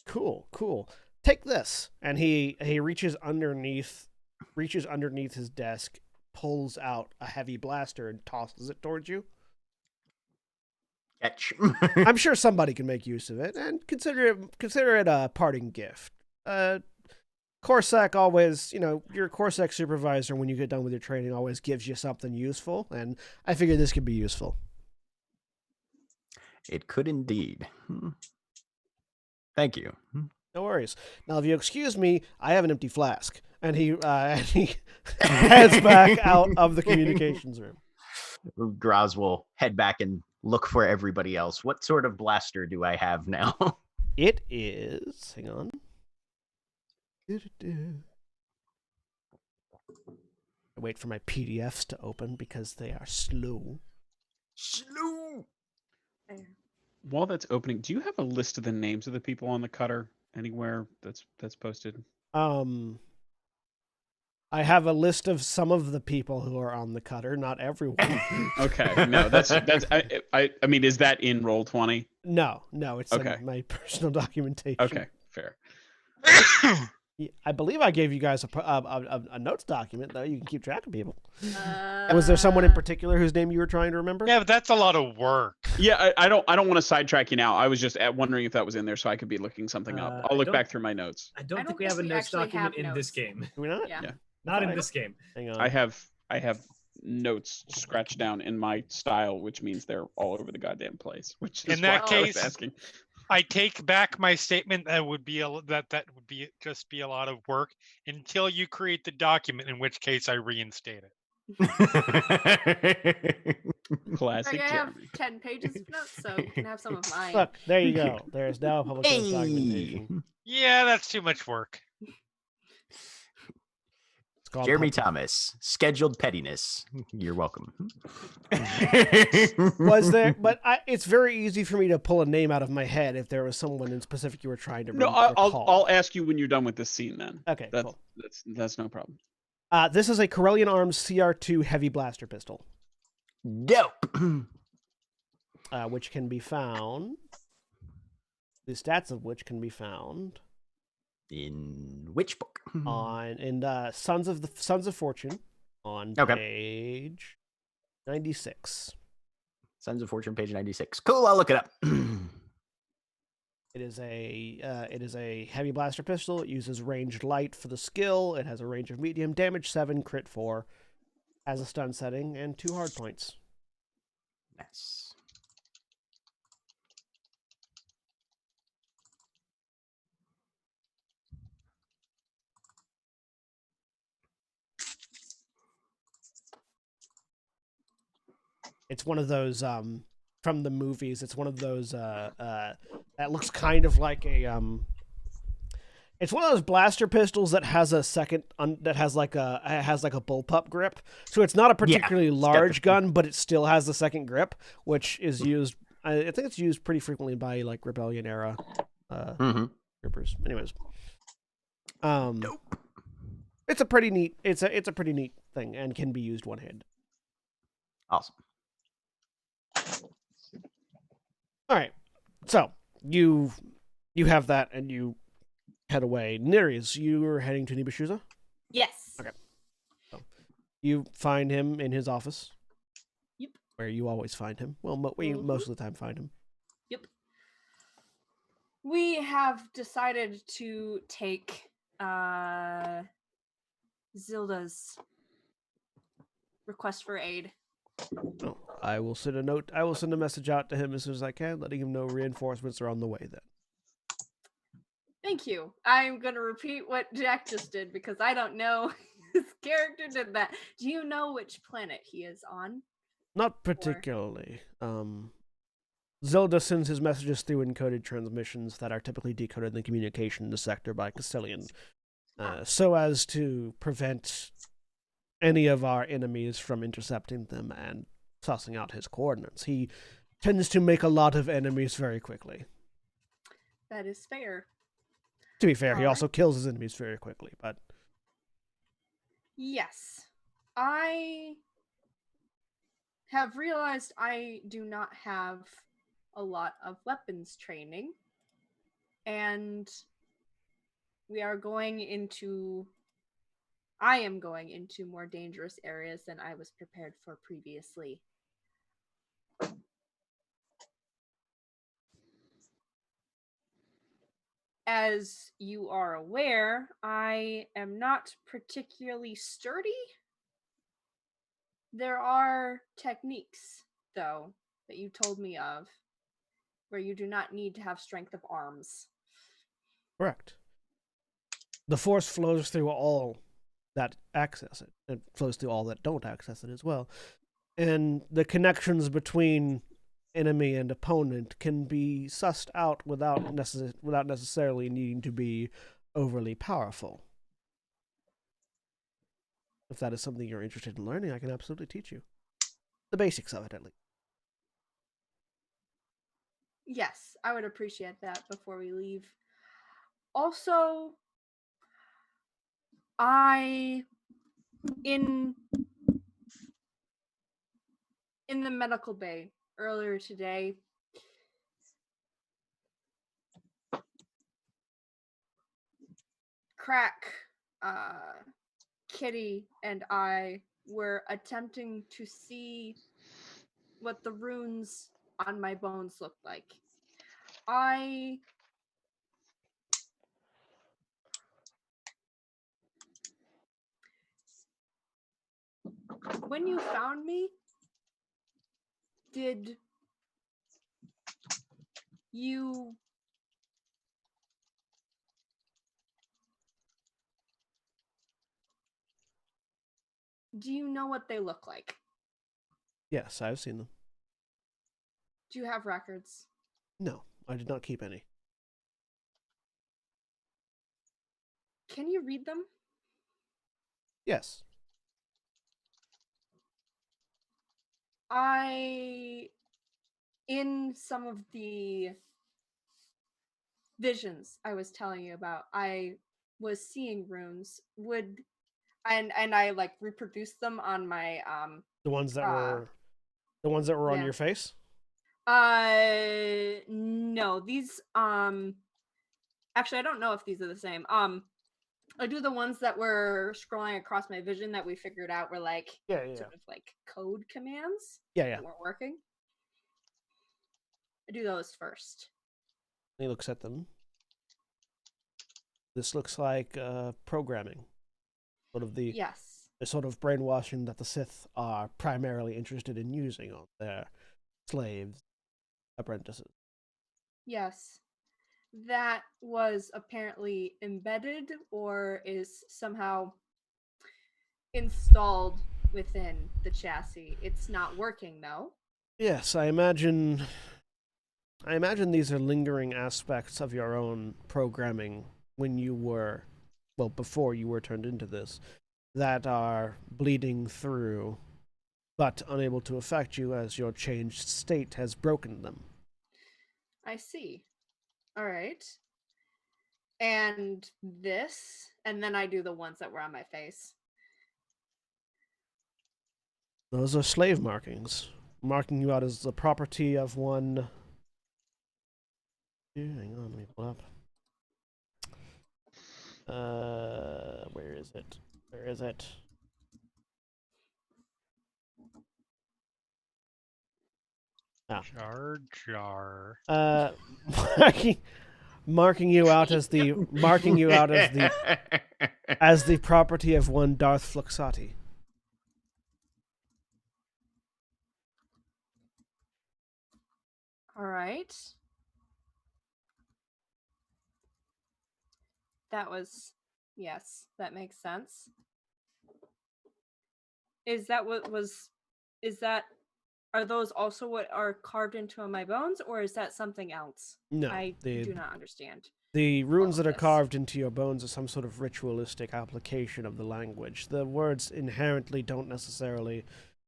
Cool. Take this, and he reaches underneath his desk, pulls out a heavy blaster, and tosses it towards you. Catch. I'm sure somebody can make use of it, and consider it a parting gift. Corsac always, your Corsac supervisor, when you get done with your training, always gives you something useful, and I figured this could be useful. It could indeed. Thank you. No worries. Now, if you excuse me, I have an empty flask, and he heads back out of the communications room. Graz will head back and look for everybody else. What sort of blaster do I have now? It is. Hang on. I wait for my PDFs to open because they are slow. While that's opening, do you have a list of the names of the people on the cutter anywhere that's posted? I have a list of some of the people who are on the cutter, not everyone. Okay, no, that's. I mean, is that in Roll20? No, it's in my personal documentation. Okay, fair. I believe I gave you guys a notes document, though. You can keep track of people. Was there someone in particular whose name you were trying to remember? Yeah, but that's a lot of work. Yeah, I don't want to sidetrack you now. I was just wondering if that was in there so I could be looking something up. I'll look back through my notes. I don't think we have a notes document in this game. Do we not? Yeah. Not in this game. Hang on. I have notes scratched down in my style, which means they're all over the goddamn place. Which is in that why I was case, asking. I take back my statement that would be just be a lot of work until you create the document, in which case I reinstate it. Classic I have Jeremy. 10 pages of notes, so you can have some of mine. Look, there you go. There is now a public notes documentation. Yeah, that's too much work. It's called Jeremy Puppy. Thomas, scheduled pettiness. You're welcome. Was there? But it's very easy for me to pull a name out of my head if there was someone in specific you were trying to No, recall. I'll ask you when you're done with this scene. Then. Okay, That's cool. that's no problem. This is a Corellian Arms CR2 heavy blaster pistol, Dope. which can be found. The stats of which can be found In which book? in Sons of Fortune on page 96. Sons of Fortune, page 96. Cool, I'll look it up. It is a heavy blaster pistol. It uses ranged light for the skill. It has a range of medium, damage 7, crit 4, has a stun setting, and 2 hard points. Nice. It's one of those from the movies. It's one of those that looks kind of like a it's one of those blaster pistols that has a second that has like a bullpup grip. So it's not a particularly large gun, but it still has the second grip, which is used. I think it's used pretty frequently by like Rebellion era grippers. Anyways, Nope. it's a pretty neat. It's a pretty neat thing and can be used one handed. Awesome. All right, so you have that and you head away. Nereus, you are heading to Nibashuza? Yes. Okay. So you find him in his office. Yep. Where you always find him. Well, we most of the time find him. Yep. We have decided to take Zilda's request for aid. Oh, I will send a message out to him as soon as I can, letting him know reinforcements are on the way then. Thank you. I'm going to repeat what Jack just did because I don't know his character did that. Do you know which planet he is on? Not particularly. Zelda sends his messages through encoded transmissions that are typically decoded in the communication in the sector by Castilian, so as to prevent any of our enemies from intercepting them and sussing out his coordinates. He tends to make a lot of enemies very quickly. That is fair. To be fair, he also kills his enemies very quickly, but... Yes. I have realized I do not have a lot of weapons training, and I am going into more dangerous areas than I was prepared for previously. As you are aware, I am not particularly sturdy. There are techniques, though, that you told me of, where you do not need to have strength of arms. Correct. The Force flows through all that access it. It flows through all that don't access it as well. And the connections between enemy and opponent can be sussed out without necessarily needing to be overly powerful. If that is something you're interested in learning, I can absolutely teach you. The basics of it, at least. Yes, I would appreciate that before we leave. Also, in the medical bay earlier today, Crack, Kitty, and I were attempting to see what the runes on my bones looked like. When you found me, do you know what they look like? Yes, I've seen them. Do you have records? No, I did not keep any. Can you read them? Yes. In some of the visions I was telling you about, I was seeing runes. And I like reproduced them on my The ones that uh were on yeah. your face? No, these actually I don't know if these are the same. I do the ones that were scrolling across my vision that we figured out were like Yeah, yeah. sort of like code commands Yeah. that weren't working. I do those first. He looks at them. This looks like programming. Sort of the Yes. sort of brainwashing that the Sith are primarily interested in using on their slaves, apprentices. Yes. That was apparently embedded or is somehow installed within the chassis. It's not working though. Yes, I imagine these are lingering aspects of your own programming when you were, well, before you were turned into this, that are bleeding through, but unable to affect you as your changed state has broken them. I see. All right. And this, and then I do the ones that were on my face. Those are slave markings, marking you out as the property of one. Hang on, let me pull up. Where is it? Where is it? Ah. Jar Jar. Marking, marking you out as the as the property of one Darth Fluxati. All right. That was, yes, that makes sense. Is that what was, is that, are those also what are carved into my bones, or is that something else? No, I do not understand. The runes of that are this. carved into your bones are some sort of ritualistic application of the language. The words inherently don't necessarily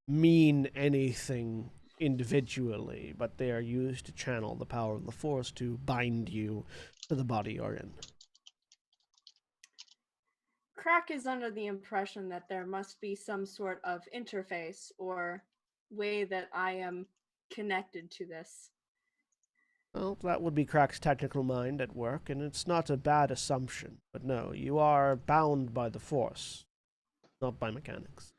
mean anything individually, but they are used to channel the power of the Force to bind you to the body you're in. Crack is under the impression that there must be some sort of interface or way that I am connected to this. Well, that would be Crack's technical mind at work, and it's not a bad assumption. But no, you are bound by the Force, not by mechanics.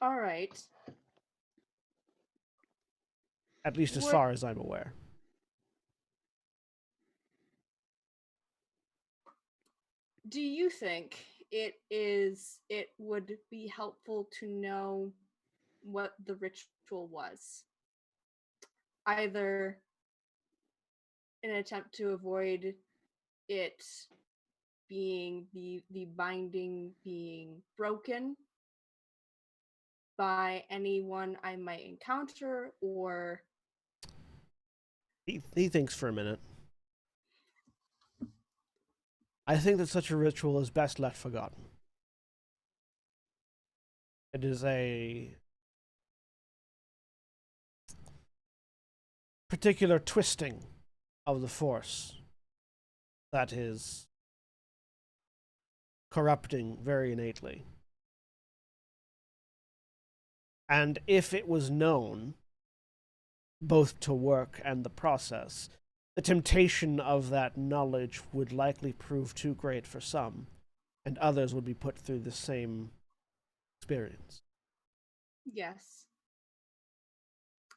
All right. At least as far as I'm aware. Do you think it would be helpful to know what the ritual was? Either in an attempt to avoid it being the binding being broken by anyone I might encounter, or He thinks for a minute. I think that such a ritual is best left forgotten. It is a particular twisting of the Force that is corrupting very innately. And if it was known, both to work and the process, the temptation of that knowledge would likely prove too great for some, and others would be put through the same experience. yes.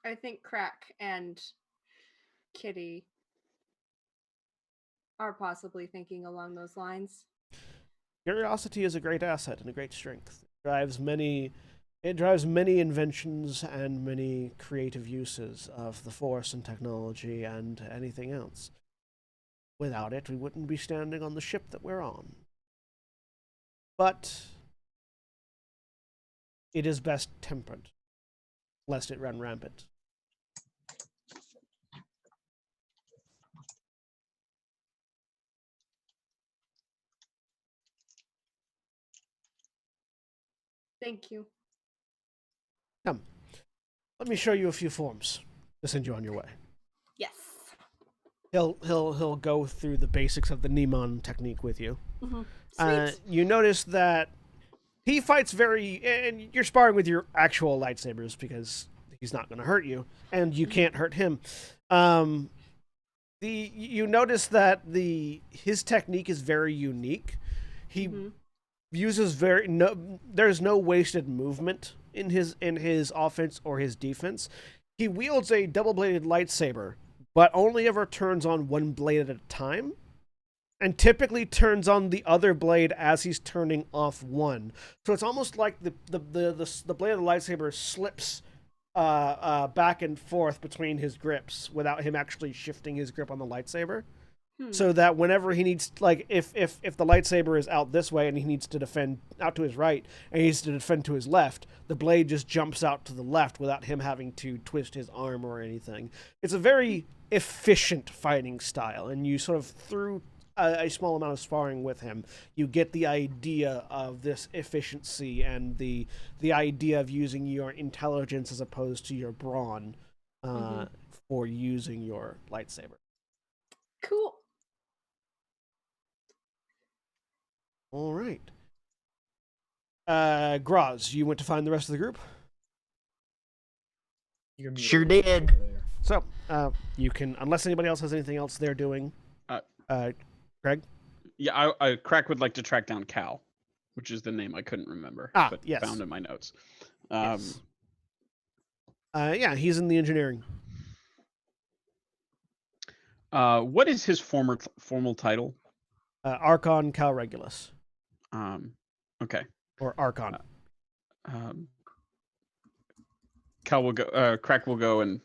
I think Crack and Kitty are possibly thinking along those lines. Curiosity is a great asset and a great strength. It drives many inventions and many creative uses of the Force and technology and anything else. Without it, we wouldn't be standing on the ship that we're on. But it is best tempered, lest it run rampant. Thank you. Come, let me show you a few forms to send you on your way. Yes. He'll go through the basics of the Nemon technique with you. Mm-hmm. Sweet. You notice that he fights and you're sparring with your actual lightsabers because he's not going to hurt you, and you can't hurt him. You notice that his technique is very unique. He uses there's no wasted movement in his offense or his defense. He wields a double-bladed lightsaber, but only ever turns on one blade at a time, and typically turns on the other blade as he's turning off one. So it's almost like the blade of the lightsaber slips back and forth between his grips without him actually shifting his grip on the lightsaber. So that whenever he needs, like, if the lightsaber is out this way and he needs to defend out to his right and he needs to defend to his left, the blade just jumps out to the left without him having to twist his arm or anything. It's a very efficient fighting style, and you sort of, through a small amount of sparring with him, you get the idea of this efficiency and the idea of using your intelligence as opposed to your brawn for using your lightsaber. Cool. All right. Graz, you went to find the rest of the group? Sure did. So, you can, unless anybody else has anything else they're doing. Craig? Yeah, Crack would like to track down Cal, which is the name I couldn't remember, but yes. found in my notes. Yes. Yeah, he's in the engineering. What is his formal title? Archon Cal Regulus. Okay. Or Archon. Cal will go. Crack will go and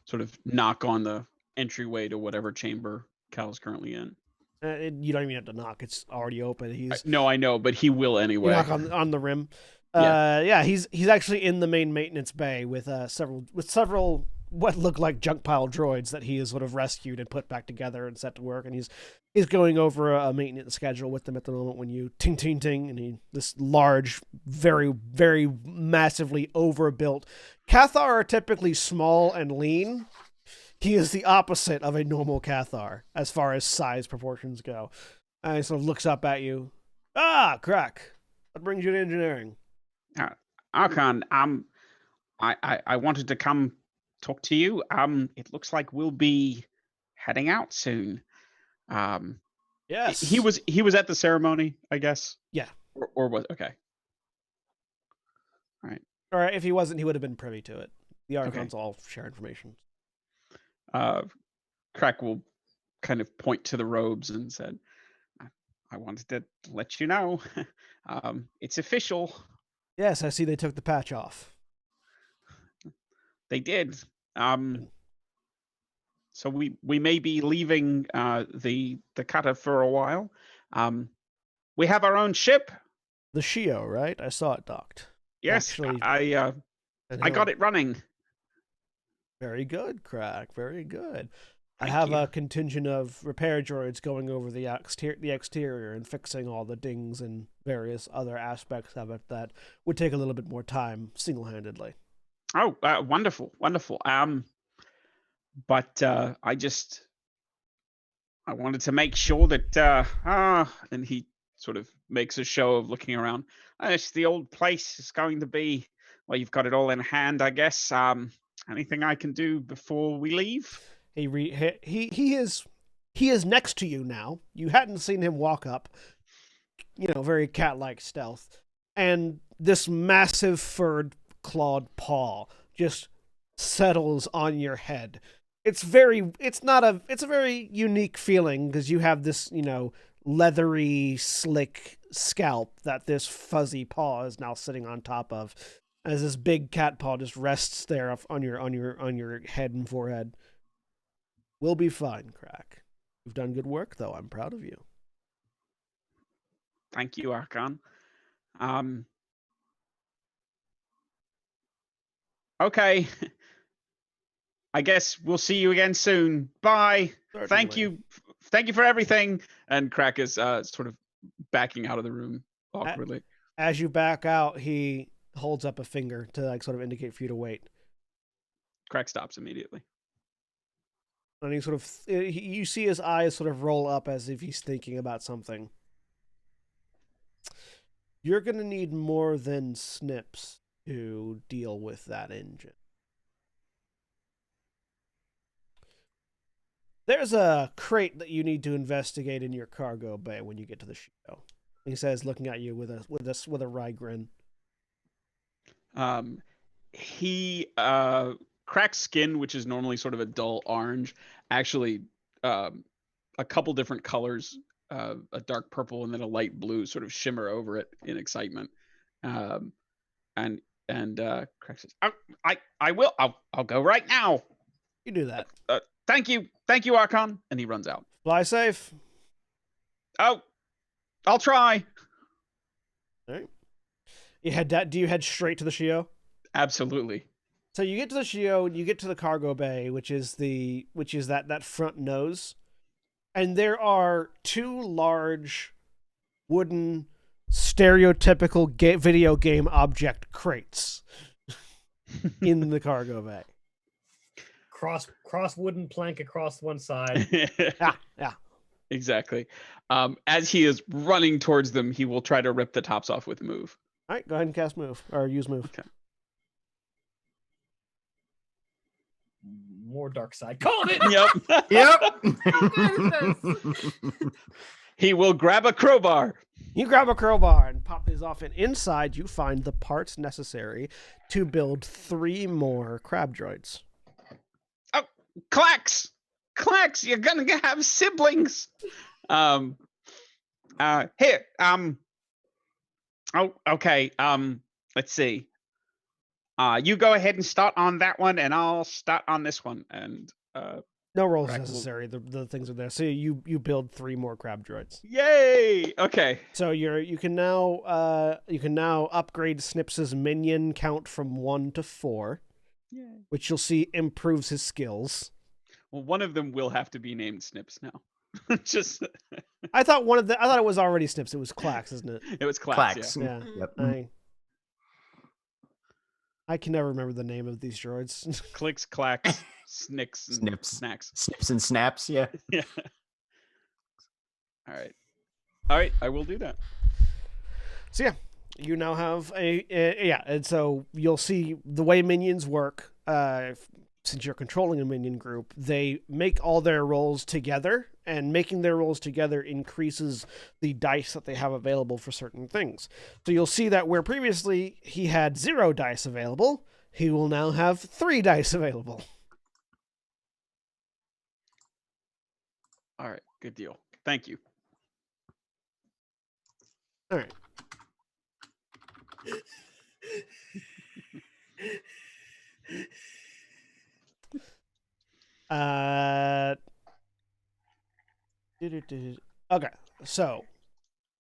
sort of knock on the entryway to whatever chamber Cal is currently in. You don't even have to knock; it's already open. No, I know, but he will anyway. You knock on the rim. Yeah, he's actually in the main maintenance bay with several what look like junk pile droids that he has sort of rescued and put back together and set to work, and he's going over a maintenance schedule with them at the moment when you ting ting ting, and this large, very very massively overbuilt. Cathar are typically small and lean. He is the opposite of a normal Cathar as far as size proportions go. And he sort of looks up at you. Crack. What brings you to engineering? Archon, I wanted to come talk to you. It looks like we'll be heading out soon. Yes. He was at the ceremony, I guess. Yeah. Or was okay. All right. Or if he wasn't, he would have been privy to it. The Archons all share information. Crack will kind of point to the robes and said, I wanted to let you know. It's official. Yes, I see they took the patch off. They did. So we may be leaving the cutter for a while. We have our own ship. The Shio, right? I saw it docked. Yes, actually, I got it running. Very good, Crack. Very good. Thank I have you. a contingent of repair droids going over the exterior and fixing all the dings and various other aspects of it that would take a little bit more time single-handedly. Oh, wonderful, wonderful. But I wanted to make sure that and he sort of makes a show of looking around. It's the old place. It's going to be, well, you've got it all in hand, I guess. Anything I can do before we leave? He is next to you now. You hadn't seen him walk up. Very cat-like stealth, and this massive furred clawed paw just settles on your head. It's a very unique feeling because you have this, leathery, slick scalp that this fuzzy paw is now sitting on top of, as this big cat paw just rests there on your head and forehead. We'll be fine, Crack. You've done good work, though. I'm proud of you. Thank you, Archon. Okay. I guess we'll see you again soon. Bye. Certainly. Thank you for everything. And Crack is sort of backing out of the room awkwardly. As you back out, he holds up a finger to like sort of indicate for you to wait. Crack stops immediately. And he sort of, you see his eyes sort of roll up as if he's thinking about something. You're going to need more than snips to deal with that engine. There's a crate that you need to investigate in your cargo bay when you get to the show. He says, looking at you with a wry grin. He Crack's skin, which is normally sort of a dull orange, actually a couple different colors, a dark purple and then a light blue, sort of shimmer over it in excitement. And Crack says, "I will. I'll go right now. You do that. Thank you, Archon." And he runs out. Fly safe. Oh, I'll try. All right. Do you head straight to the Shio? Absolutely. So you get to the Shio and you get to the cargo bay, which is that front nose, and there are two large wooden stereotypical video game object crates in the cargo bay. Cross wooden plank across one side. Yeah. Exactly. As he is running towards them, he will try to rip the tops off with move. All right, go ahead and cast move or use move. Okay. More dark side. Called it. Yep. He will grab a crowbar. You grab a crowbar and pop these off, and inside you find the parts necessary to build 3 more crab droids. Oh, Clax, you're gonna have siblings. Here. Oh, okay. Let's see. You go ahead and start on that one, and I'll start on this one. And no rolls Crack necessary. The things are there. So you build 3 more crab droids. Yay! Okay. So you can now upgrade Snips's minion count from 1 to 4, which you'll see improves his skills. Well, one of them will have to be named Snips now. Just I thought it was already Snips. It was Clax, isn't it? it was Clax. Clax. Yeah. Yeah. Yep. I can never remember the name of these droids. Clicks, clacks, snicks, and Snips. snacks. Snips and snaps, yeah. Yeah. All right. I will do that. So yeah, you now have and so you'll see the way minions work. Since you're controlling a minion group, they make all their rolls together, and making their rolls together increases the dice that they have available for certain things. So you'll see that where previously he had 0 dice available, he will now have 3 dice available. All right. Good deal. Thank you. All right. Okay, so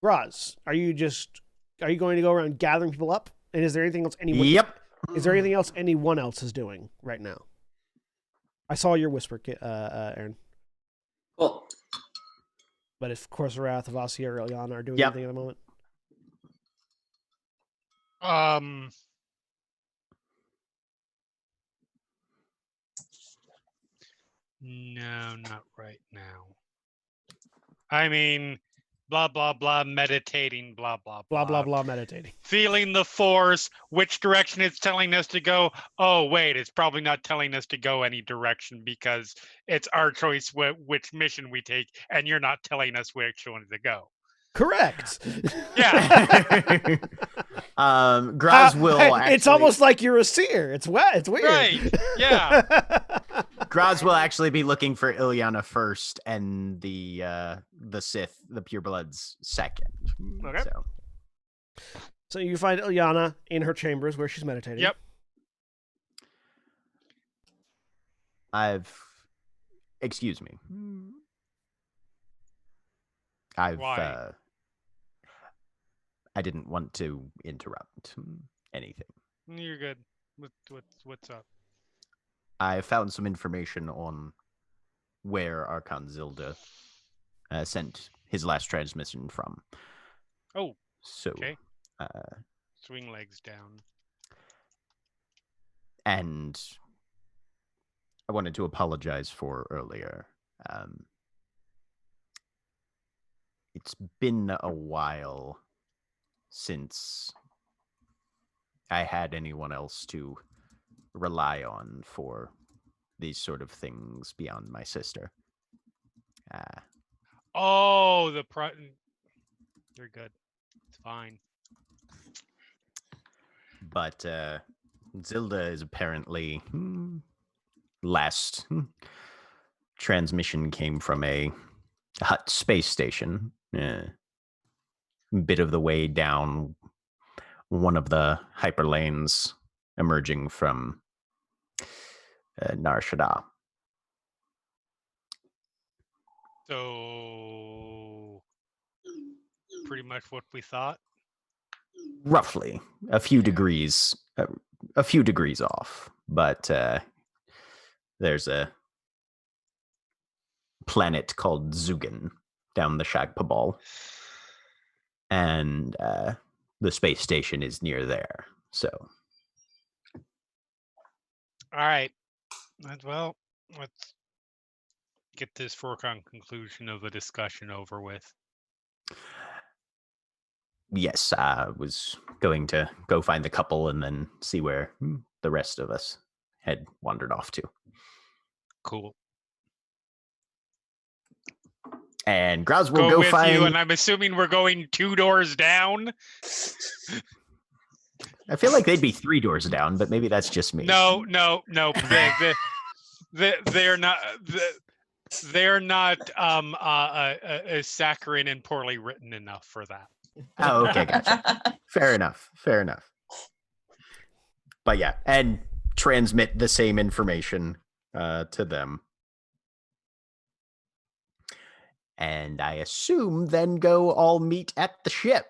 Roz, are you going to go around gathering people up? And is there anything else Yep. Is there anything else anyone else is doing right now? I saw your whisper, Aaron. Cool. But if Corserath, Vasia, or Ilyana are doing Yep. anything at the moment? No, not right now. I mean, blah, blah, blah, meditating, blah, blah, Blah, blah, blah, meditating. Feeling the force, which direction it's telling us to go. Oh, wait, it's probably not telling us to go any direction because it's our choice which mission we take, and you're not telling us which one to go. Correct. Yeah. Graz will actually... It's almost like you're a seer. It's weird. Right. Yeah. Graz will actually be looking for Ilyana first, and the Sith, the purebloods, second. Okay. So you find Ilyana in her chambers where she's meditating. Yep. Excuse me. Why? I didn't want to interrupt anything. You're good. What's up? I found some information on where Archon Zilda sent his last transmission from. Oh, so okay. Swing legs down. And I wanted to apologize for earlier. It's been a while since I had anyone else to rely on for these sort of things beyond my sister. Oh, you're good. It's fine. But Zilda is apparently last transmission came from a Hut space station. Bit of the way down one of the hyperlanes emerging from Nar Shaddaa. So, pretty much what we thought. Roughly a few degrees off, but there's a planet called Zugan down the Shagpabal, and the space station is near there. So, All right. Well, let's get this foregone conclusion of the discussion over with. yes, I was going to go find the couple and then see where the rest of us had wandered off to. Cool. And Graz will go with find you, and I'm assuming we're going 2 doors down. I feel like they'd be 3 doors down, but maybe that's just me. No. They're not. They're not saccharine and poorly written enough for that. Oh, okay, gotcha. Fair enough. But yeah, and transmit the same information to them. And I assume then go all meet at the ship.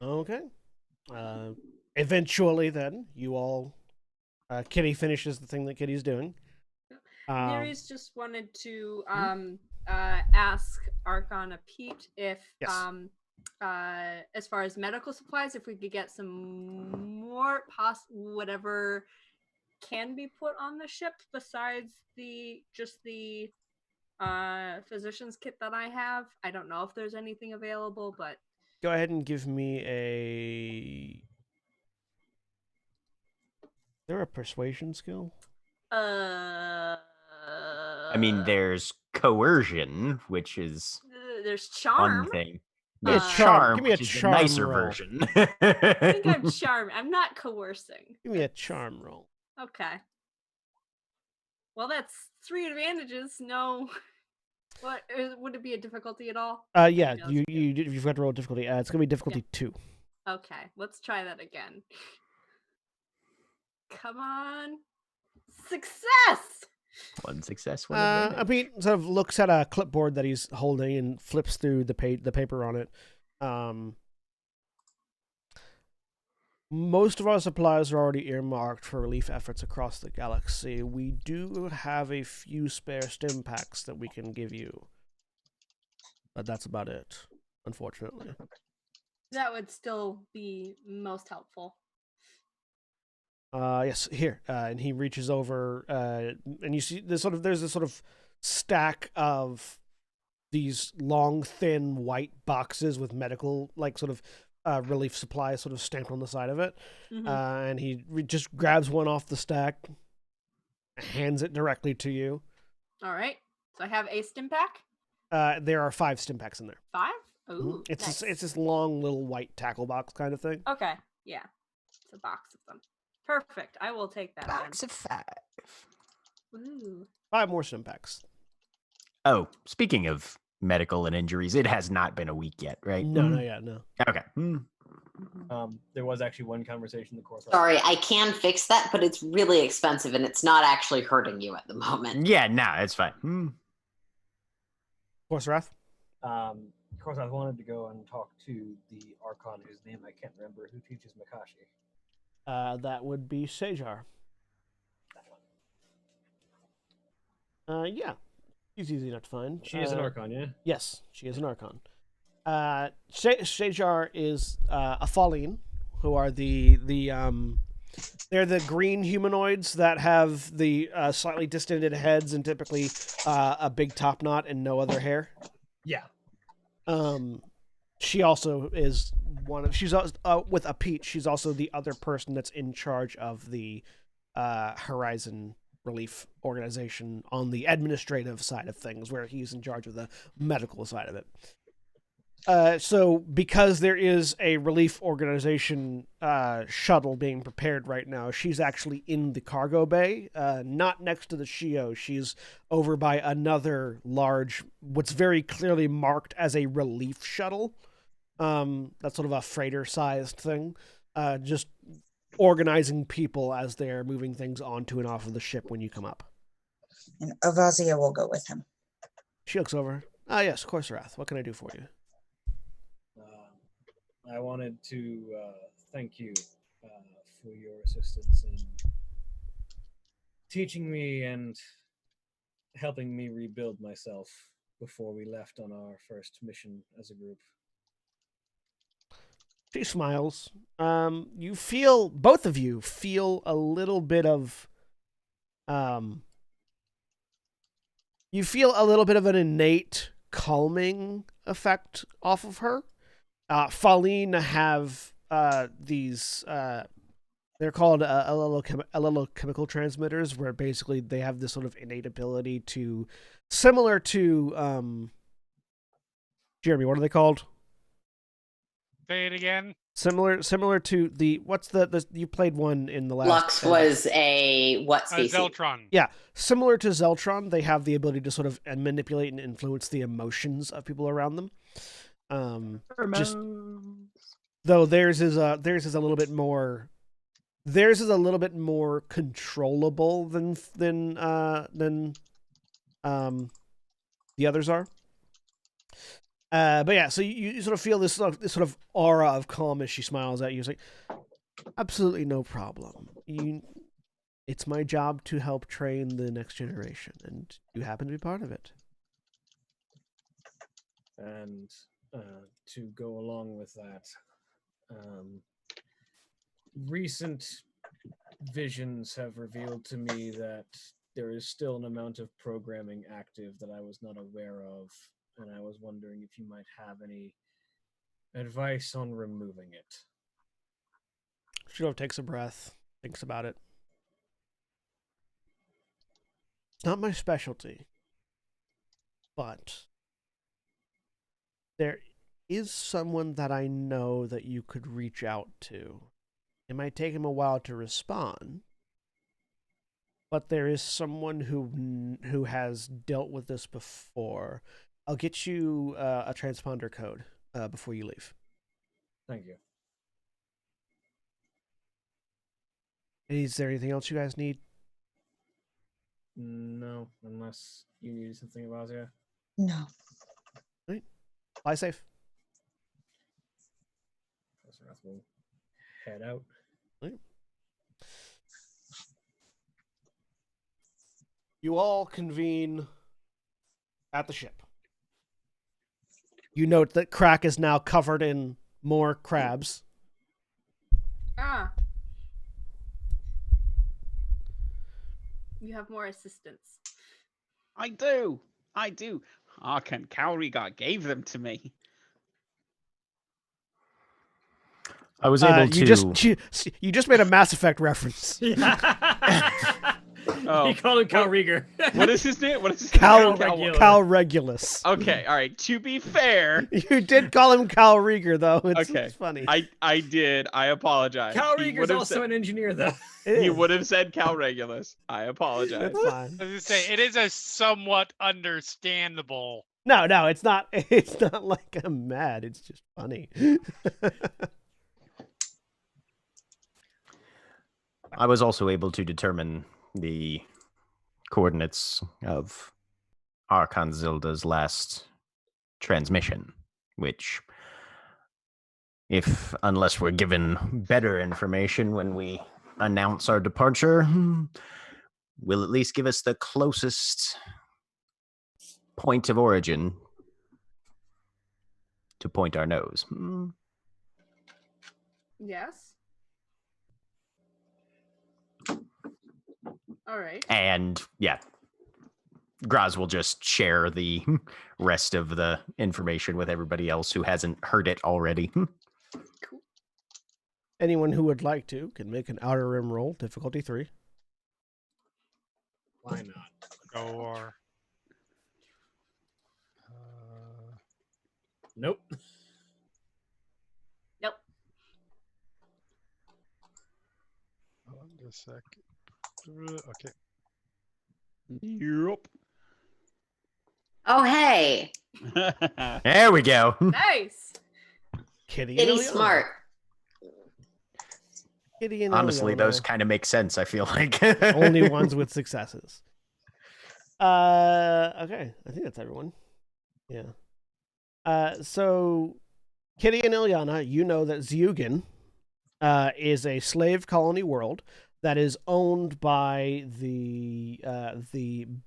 Okay. Eventually, then, you all... Kitty finishes the thing that Kitty's doing. Nereus just wanted to ask Archon Pete if, Yes. as far as medical supplies, if we could get some more whatever can be put on the ship besides the physician's kit that I have. I don't know if there's anything available, but Go ahead and give me a... Is there a persuasion skill? I mean, there's coercion, which is there's charm. one thing. Give me a There's charm. Give me a which is the charm nicer roll. version. I think I'm charmed. I'm not coercing. Give me a charm roll. Okay. Well, that's 3 advantages. No. What would it be a difficulty at all? Yeah, you've got to roll difficulty. It's gonna be difficulty 2. Okay, let's try that again. Come on, success! One success, one advantage. I mean, sort of looks at a clipboard that he's holding and flips through the paper on it. Most of our supplies are already earmarked for relief efforts across the galaxy. We do have a few spare stim packs that we can give you, but that's about it, unfortunately. That would still be most helpful. Yes, here. And he reaches over, and you see there's this sort of stack of these long, thin white boxes with medical, like, sort of relief supplies sort of stamped on the side of it. Mm-hmm. And he just grabs one off the stack, hands it directly to you. All right. So I have a stim pack. There are 5 stim packs in there. 5? Ooh, It's nice. it's this long little white tackle box kind of thing. Okay. Yeah. It's a box of them. Perfect. I will take that. Box of 5. Ooh. 5 more stim packs. Oh, speaking of medical and injuries, it has not been a week yet, right? No, not yet. No. Okay. There was actually one conversation in the course. Sorry, I can fix that, but it's really expensive and it's not actually hurting you at the moment. Yeah, nah, it's fine. Corserath? Of course, I wanted to go and talk to the Archon whose name I can't remember, who teaches Makashi. That would be Sejar. Yeah. She's easy enough to find. She is an Archon, yeah? Yes, she is an Archon. Shajar is a Falleen, who are they're the green humanoids that have the slightly distended heads and typically a big top knot and no other hair. Yeah. She also is she's with a Pete. She's also the other person that's in charge of the Horizon Relief Organization on the administrative side of things, where he's in charge of the medical side of it. So because there is a relief organization shuttle being prepared right now, she's actually in the cargo bay, not next to the Shio. She's over by another large, what's very clearly marked as a relief shuttle. That's sort of a freighter-sized thing. Just organizing people as they're moving things onto and off of the ship when you come up. And Avazia will go with him. She looks over. Ah, yes, of course, Wrath. What can I do for you? I wanted to thank you for your assistance in teaching me and helping me rebuild myself before we left on our first mission as a group. She smiles. Both of you feel a little bit of, you feel a little bit of an innate calming effect off of her. Falleen have these, they're called allochemical transmitters, where basically they have this sort of innate ability to, similar to, Jeremy, what are they called? Say it again. Similar to the what's the you played one in the last. Lux was a what species? Zeltron. Yeah, similar to Zeltron, they have the ability to sort of manipulate and influence the emotions of people around them. Just though theirs is a little bit more controllable than the others are. But yeah, so you sort of feel this sort of aura of calm as she smiles at you. It's like, absolutely no problem. It's my job to help train the next generation, and you happen to be part of it. And to go along with that, recent visions have revealed to me that there is still an amount of programming active that I was not aware of, and I was wondering if you might have any advice on removing it. She takes a breath, thinks about it. It's not my specialty, but there is someone that I know that you could reach out to. It might take him a while to respond, but there is someone who has dealt with this before. I'll get you a transponder code before you leave. Thank you. Is there anything else you guys need? No, unless you need something, Avazia. No. Right. Fly safe. We'll head out. Right. You all convene at the ship. You note that Crack is now covered in more crabs. Ah. You have more assistants. I do. Arkan Kalrigar gave them to me. I was able to. You just made a Mass Effect reference. Oh, he called him Cal Rieger. What is his name? Cal Regulus. Okay, all right. To be fair, you did call him Cal Rieger, though. It's funny. I did. I apologize. Cal Rieger's also an engineer, though. He would have said Cal Regulus. I apologize. That's fine. I was gonna say it is a somewhat understandable. No, it's not. It's not like I'm mad. It's just funny. I was also able to determine the coordinates of Archon Zilda's last transmission, which, unless we're given better information when we announce our departure, will at least give us the closest point of origin to to point our nose. Yes. All right. And yeah, Graz will just share the rest of the information with everybody else who hasn't heard it already. Cool. Anyone who would like to can make an Outer Rim roll, difficulty 3. Why not? Or Nope. Nope. hold on just a second. Okay. Yep. Oh, hey. There we go. Nice. Kitty and Kitty Ileana. smart. Kitty and Honestly, Ileana. those kind of make sense, I feel like. Only ones with successes. Okay. I think that's everyone. Yeah. So Kitty and Ileana, you know that Zeugin is a slave colony world that is owned by the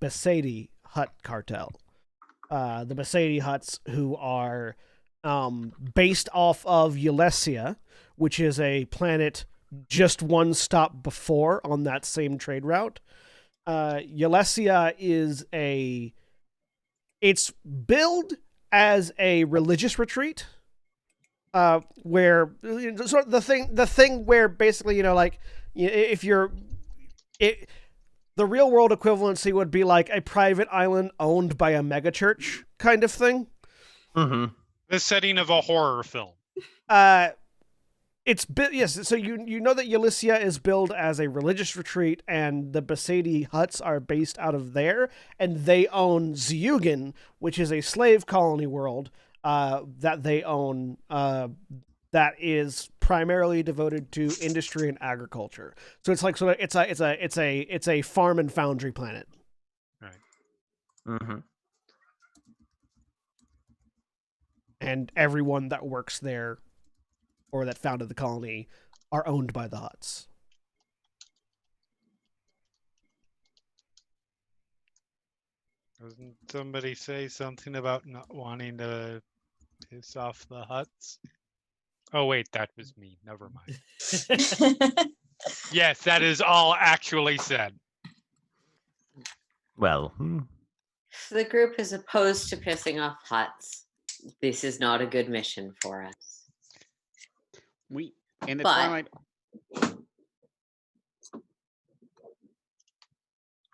Besedi Hut cartel. The Besedi Huts, who are based off of Eulesia, which is a planet just one stop before on that same trade route. Eulesia is it's billed as a religious retreat, where sort of the thing where basically, if you're the real world equivalency would be like a private island owned by a megachurch kind of thing. Mm-hmm. The setting of a horror film. Yes. So you know that Eulesia is billed as a religious retreat, and the Besedi huts are based out of there, and they own Zeugin, which is a slave colony world that they own. That is primarily devoted to industry and agriculture. So it's like it's a farm and foundry planet. Right. Mm-hmm. And everyone that works there or that founded the colony are owned by the huts. Doesn't somebody say something about not wanting to piss off the huts? Oh, wait, that was me. Never mind. Yes, that is all actually said. Well, If the group is opposed to pissing off huts, this is not a good mission for us. We in the But- Twilight.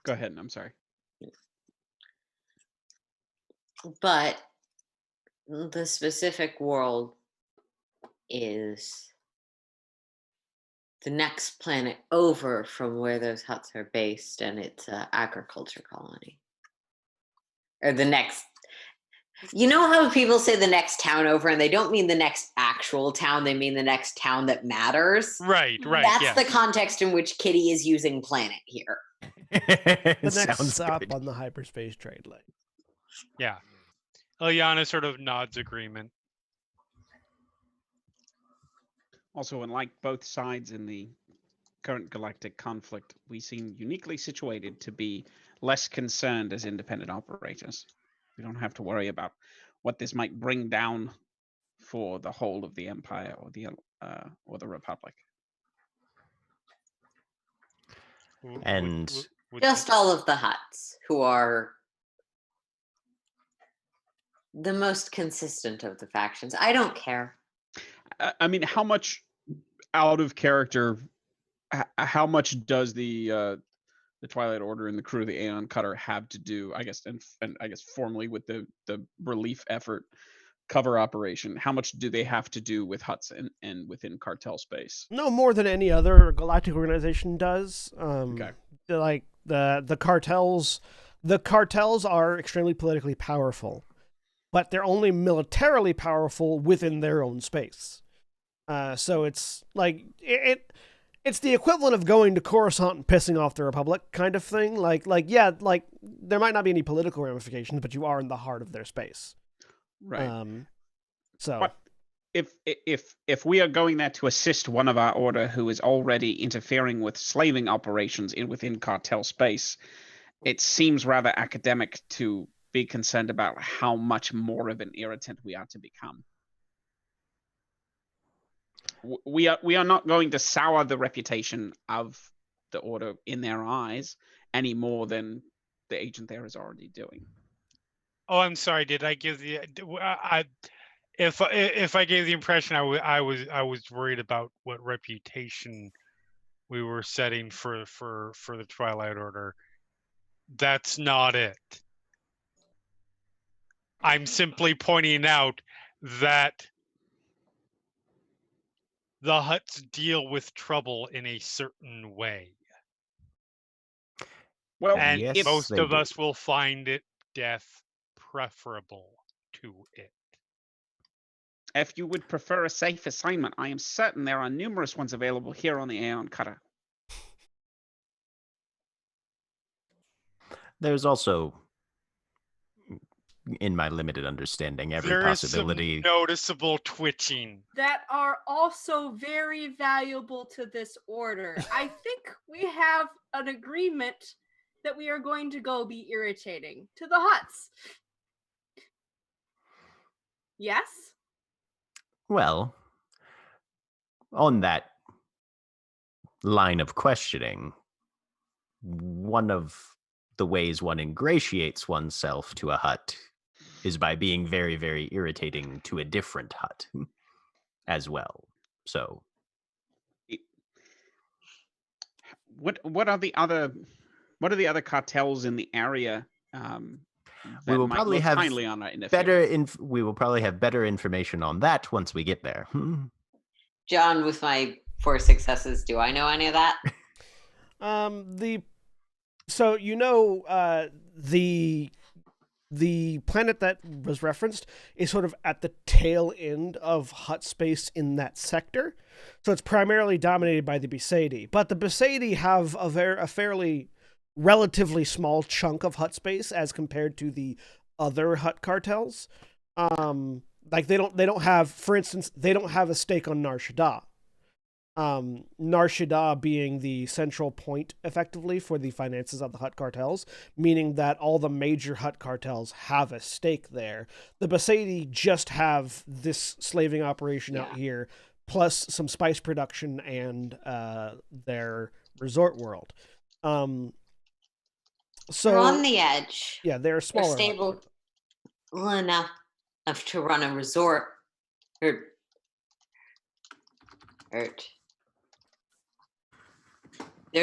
Go ahead. I'm sorry. But the specific world is the next planet over from where those huts are based, and it's an agriculture colony. Or the next. You know how people say the next town over, and they don't mean the next actual town, they mean the next town that matters? Right. That's Yeah. the context in which Kitty is using planet here. The next sounds stop good. on the hyperspace trade lane. Yeah. Ileana sort of nods agreement. Also, unlike both sides in the current galactic conflict, we seem uniquely situated to be less concerned as independent operators. We don't have to worry about what this might bring down for the whole of the Empire or the Republic. And Just all of the huts who are the most consistent of the factions. I don't care. I mean, how much out of character? How much does the Twilight Order and the crew of the Aeon Cutter have to do? I guess, and I guess formally with the relief effort cover operation. How much do they have to do with huts and within cartel space? No more than any other galactic organization does. Okay. Like the cartels are extremely politically powerful, but they're only militarily powerful within their own space. So it's like it's the equivalent of going to Coruscant and pissing off the Republic kind of thing. Like there might not be any political ramifications, but you are in the heart of their space. Right. So But if we are going there to assist one of our order who is already interfering with slaving operations within cartel space, it seems rather academic to be concerned about how much more of an irritant we are to become. we are not going to sour the reputation of the order in their eyes any more than the agent there is already doing. Oh, I'm sorry. Did I give the? If I gave the impression I was worried about what reputation we were setting for the Twilight Order, that's not it. I'm simply pointing out that the Hutts deal with trouble in a certain way. Well, And yes, most they of do. us will find death preferable to it. if you would prefer a safe assignment, I am certain there are numerous ones available here on the Aeon Cutter. There's also, in my limited understanding, every There is possibility. some noticeable twitching. That are also very valuable to this order. I think we have an agreement that we are going to go be irritating to the Hutts. Yes? Well, on that line of questioning, one of the ways one ingratiates oneself to a Hutt is by being very, very irritating to a different Hutt as well. So, What are the other cartels in the area? we will might probably look have kindly on our interference? we will probably have better information on that once we get there. John, with my 4 successes, do I know any of that? So the planet that was referenced is sort of at the tail end of Hutt space in that sector. So it's primarily dominated by the Besaidi. But the Besaidi have a fairly relatively small chunk of Hutt space as compared to the other Hutt cartels. Like they don't have, for instance, they don't have a stake on Nar Shaddaa. Nar Shaddaa being the central point, effectively, for the finances of the Hutt cartels, meaning that all the major Hutt cartels have a stake there. The Besaidi just have this slaving operation out here, plus some spice production and their resort world. So they're on the edge. Yeah, they're smaller. They're stable enough to run a resort. They're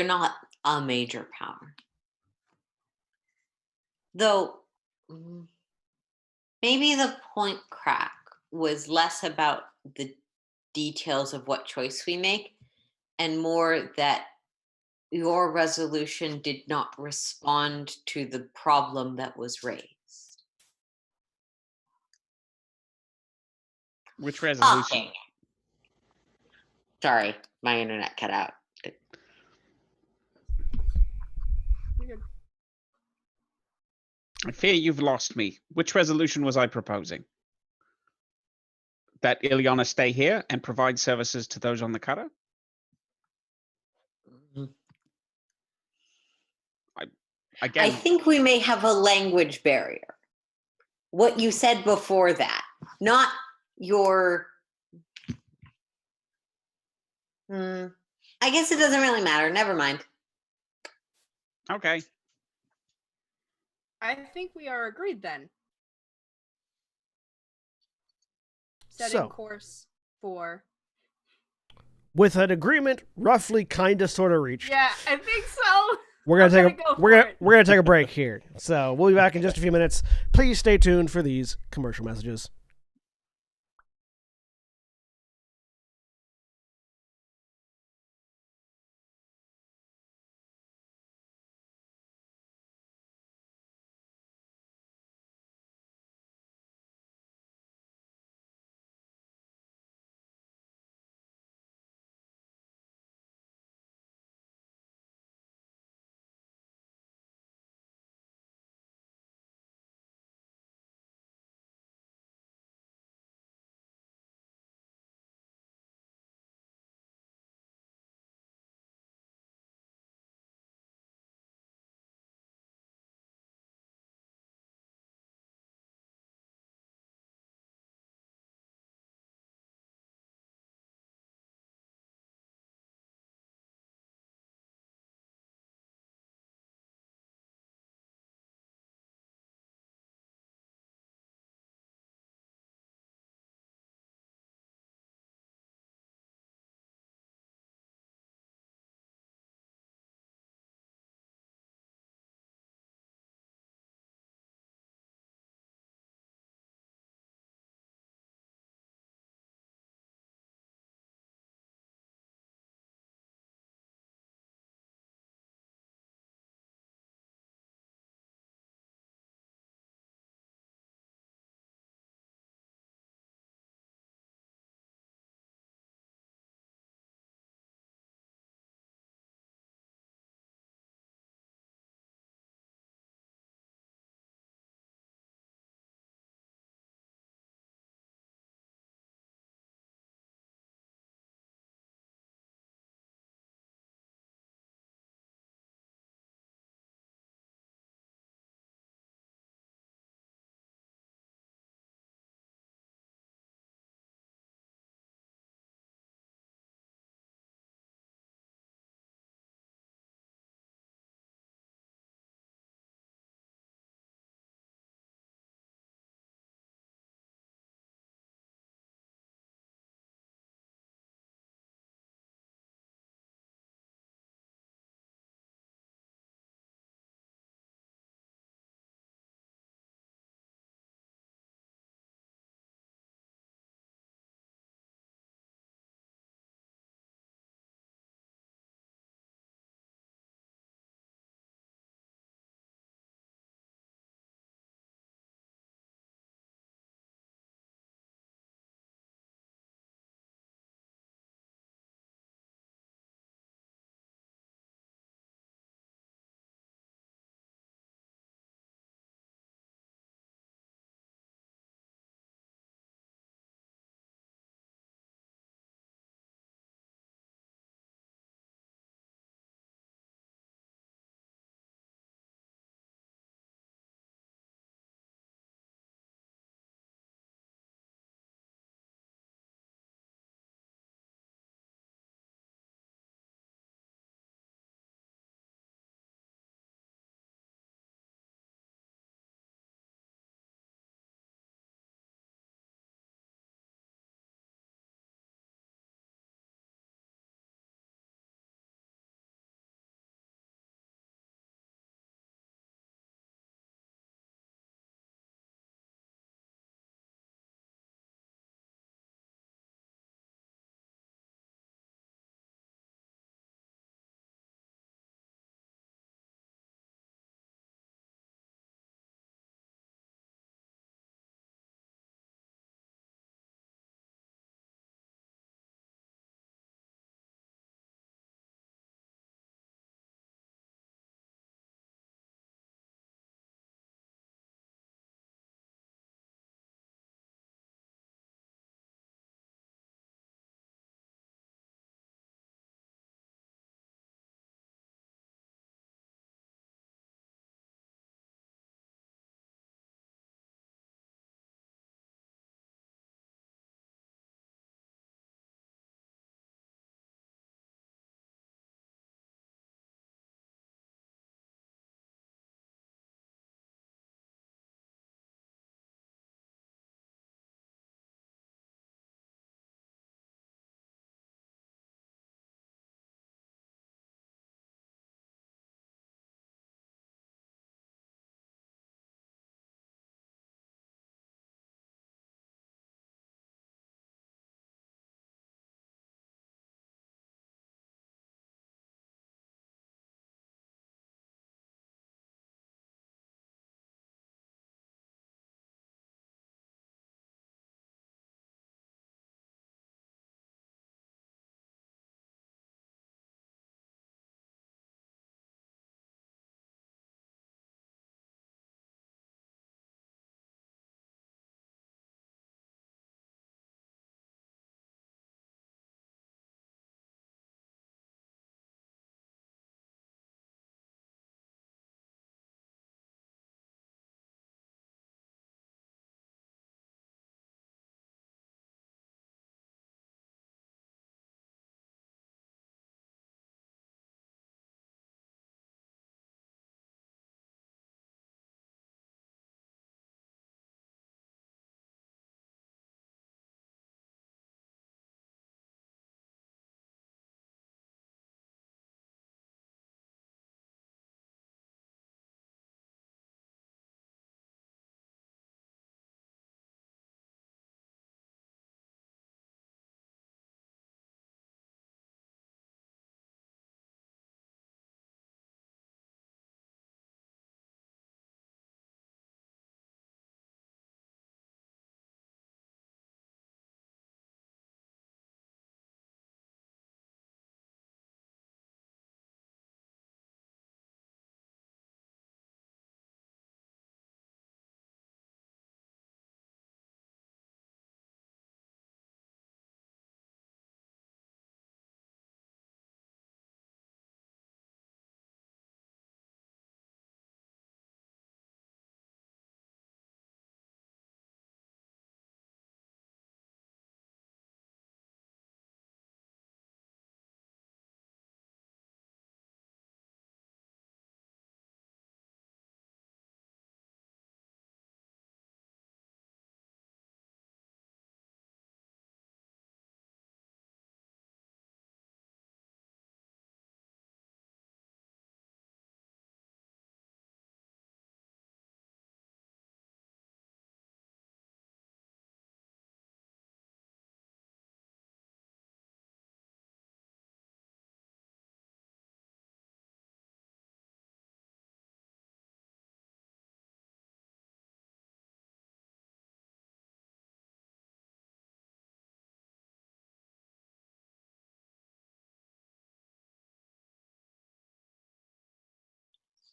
not a major power. Though, maybe the point crack was less about the details of what choice we make and more that your resolution did not respond to the problem that was raised. Which resolution? Okay. Sorry, my internet cut out. I fear you've lost me. Which resolution was I proposing? That Ilyana stay here and provide services to those on the cutter? I think we may have a language barrier. What you said before that, not your... I guess it doesn't really matter. Never mind. Okay. I think we are agreed then. Setting So, course for... with an agreement roughly kind of sort of reached. Yeah, I think so. We're gonna take a break here. So we'll be back in just a few minutes. Please stay tuned for these commercial messages.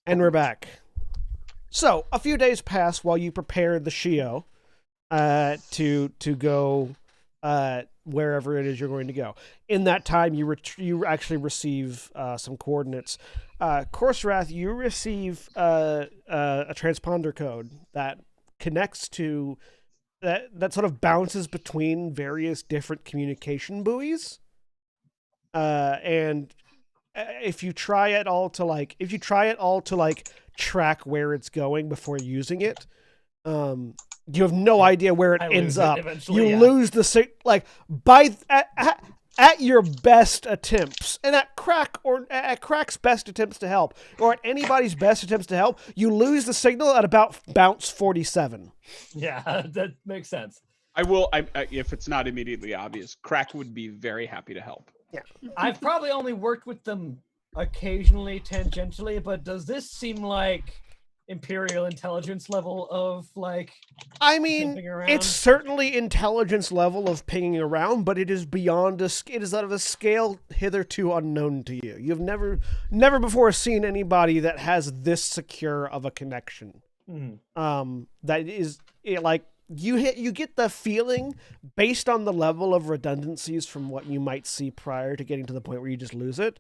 And we're back. So, a few days pass while you prepare the Shio to go wherever it is you're going to go. In that time, you actually receive some coordinates. Corserath, you receive a transponder code that connects to that sort of bounces between various different communication buoys. And if you try at all to track where it's going before using it, you have no idea where it ends up. You lose the at your best attempts, and at Crack's best attempts to help, or at anybody's best attempts to help, you lose the signal at about bounce 47. Yeah, that makes sense. I will. If it's not immediately obvious, Crack would be very happy to help. Yeah, I've probably only worked with them occasionally, tangentially, but does this seem like Imperial intelligence level of I mean, it's certainly intelligence level of pinging around, but it is beyond it is out of a scale hitherto unknown to you. You've never before seen anybody that has this secure of a connection. That is you get the feeling based on the level of redundancies from what you might see prior to getting to the point where you just lose it.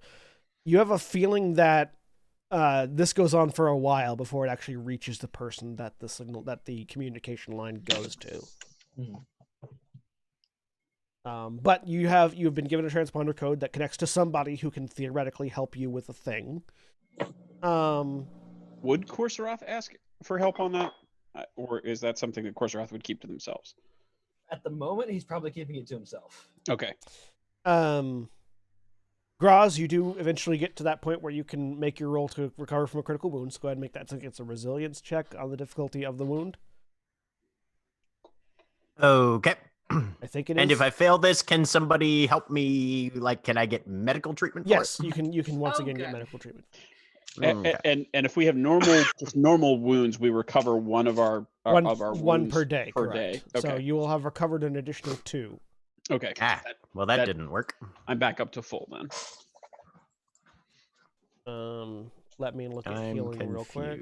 You have a feeling that this goes on for a while before it actually reaches the person that the communication line goes to. But you've been given a transponder code that connects to somebody who can theoretically help you with a thing. Would Corserath ask for help on that, or is that something that Corserath would keep to themselves? At the moment, he's probably keeping it to himself. Okay. Graz, you do eventually get to that point where you can make your roll to recover from a critical wound. So go ahead and make that. I think it's a resilience check on the difficulty of the wound. Okay. I think it is. And if I fail this, can somebody help me? Can I get medical treatment? Yes, you can. You can once again get medical treatment. Okay. And if we have normal wounds, we recover one of our one per wounds day. Per correct. day. Okay. So you will have recovered an additional 2. Okay. Well, that didn't work. I'm back up to full then. Let me look at healing real quick.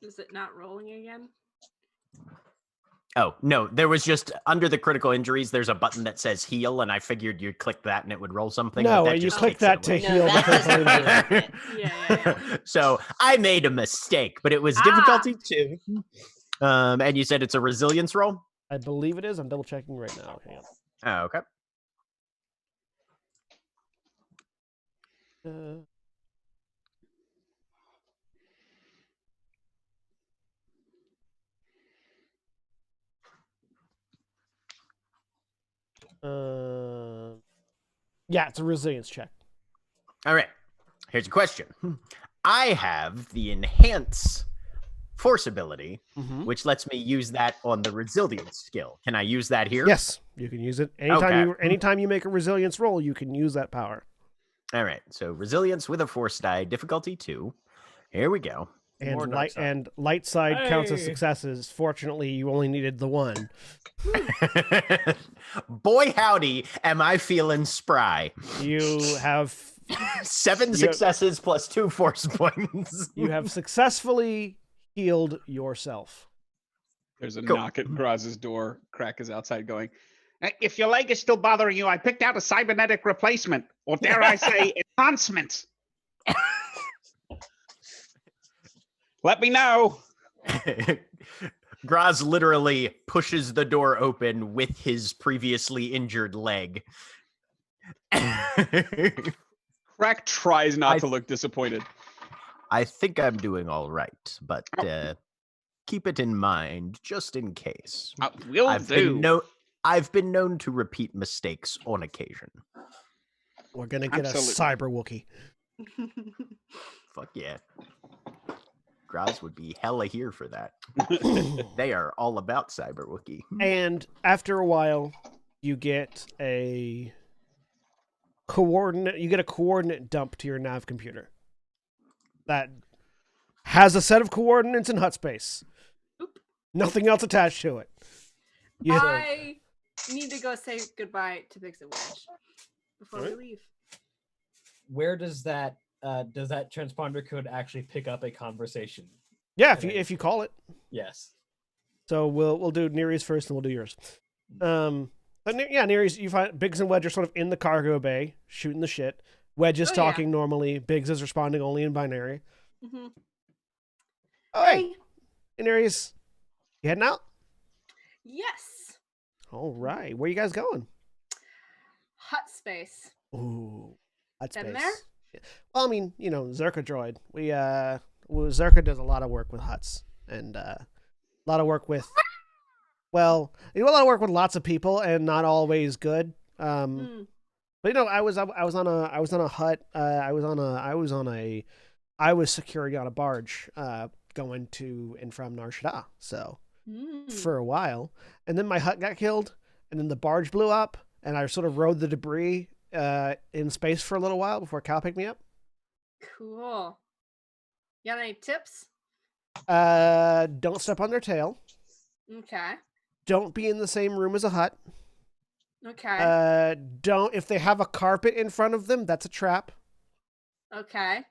Is it not rolling again? Oh, no, there was just under the critical injuries, there's a button that says heal, and I figured you'd click that and it would roll something. No, you click that to heal the critical injury. Yeah. So I made a mistake, but it was difficulty 2. And you said it's a resilience roll? I believe it is. I'm double checking right now. Hang on. Oh, okay. Yeah, it's a resilience check. All right. Here's a question. I have the enhance force ability, which lets me use that on the resilience skill. Can I use that here? Yes, you can use it anytime you make a resilience roll. You can use that power. All right. So resilience with a force die, difficulty 2. Here we go. And light side counts as successes. Fortunately, you only needed the 1. Boy, howdy, am I feeling spry. You have 7 successes plus 2 force points. You have successfully healed yourself. There's a knock at Graz's door. Crack is outside going, if your leg is still bothering you, I picked out a cybernetic replacement, or dare I say, enhancement. Let me know. Graz literally pushes the door open with his previously injured leg. Crack tries not to look disappointed. I think I'm doing all right, but keep it in mind just in case. I've been known to repeat mistakes on occasion. We're gonna get a cyber Wookiee. Fuck yeah. Graz would be hella here for that. They are all about cyber Wookiee. And after a while, you get a coordinate dump to your nav computer that has a set of coordinates in hut space. Nothing else attached to it. I need to go say goodbye to Biggs and Wedge before we leave. Where does that does that transponder code actually pick up a conversation? Yeah, Okay. if you call it. Yes. So we'll do Nere's first, and we'll do yours. But Nere's, you find Biggs and Wedge are sort of in the cargo bay shooting the shit. Wedge is Oh, yeah. talking normally. Biggs is responding only in binary. Mm-hmm. Oh, hey, Nere's, you heading out? Yes. All right, where you guys going? Hut space. Ooh, hut space. Been there? Yeah. Well, I mean, Zerka droid. Zerka does a lot of work with huts and a lot of work with. Well, you do a lot of work with lots of people and not always good. But I was on a hut. I was security on a barge going to and from Nar Shaddaa. So for a while, and then my hut got killed, and then the barge blew up, and I sort of rode the debris in space for a little while before Cal picked me up. Cool. You got any tips? Don't step on their tail. Okay. Don't be in the same room as a hut. Okay. Don't, if they have a carpet in front of them, that's a trap. Okay.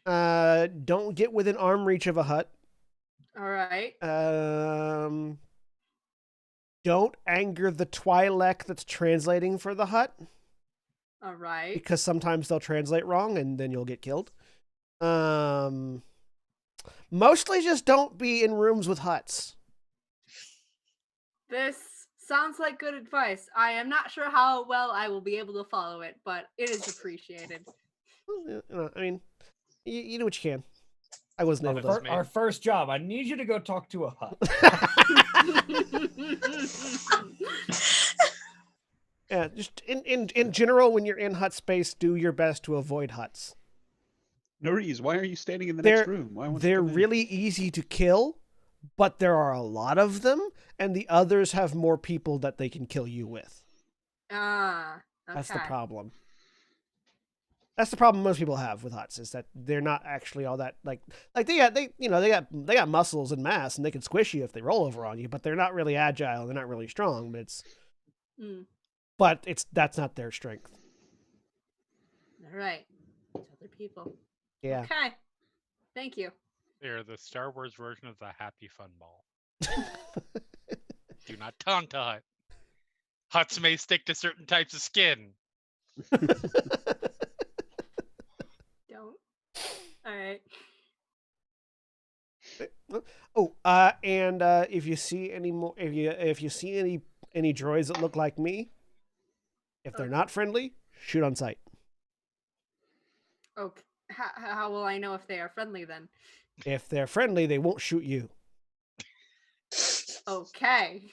Don't get within arm reach of a hut. All right. Don't anger the Twilight that's translating for the hut. All right. Because sometimes they'll translate wrong and then you'll get killed. Mostly just don't be in rooms with huts. This sounds like good advice. I am not sure how well I will be able to follow it, but it is appreciated. I mean, you do what you can. I wasn't able to. Our first job. I need you to go talk to a hut. Yeah, just in general, when you're in hut space, do your best to avoid huts. Noriz, why are you standing in the next room? Why won't you they're come in? really easy to kill, but there are a lot of them, and the others have more people that they can kill you with. Okay. That's the problem. That's the problem most people have with huts, is that they're not actually all that like they got muscles and mass, and they can squish you if they roll over on you, but they're not really agile. They're not really strong. But that's not their strength. All right. It's other people. Yeah. Okay. Thank you. They're the Star Wars version of the Happy Fun Ball. Do not taunt a hut. Huts may stick to certain types of skin. Don't. All right. Oh, and if you see any more, if you see any droids that look like me, if they're not friendly, shoot on sight. Okay. How will I know if they are friendly then? If they're friendly, they won't shoot you. Okay.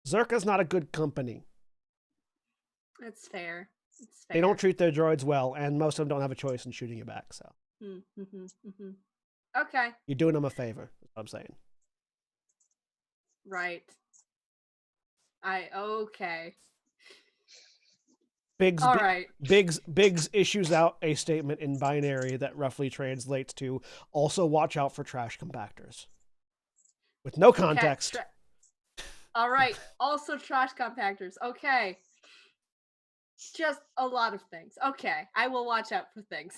Zerka's not a good company. That's fair. It's fair. They don't treat their droids well, and most of them don't have a choice in shooting you back. So. Okay. You're doing them a favor. That's what I'm saying. Right. Okay. Biggs issues out a statement in binary that roughly translates to also watch out for trash compactors. With no context. Okay. All right. Also trash compactors. Okay. Just a lot of things. Okay. I will watch out for things.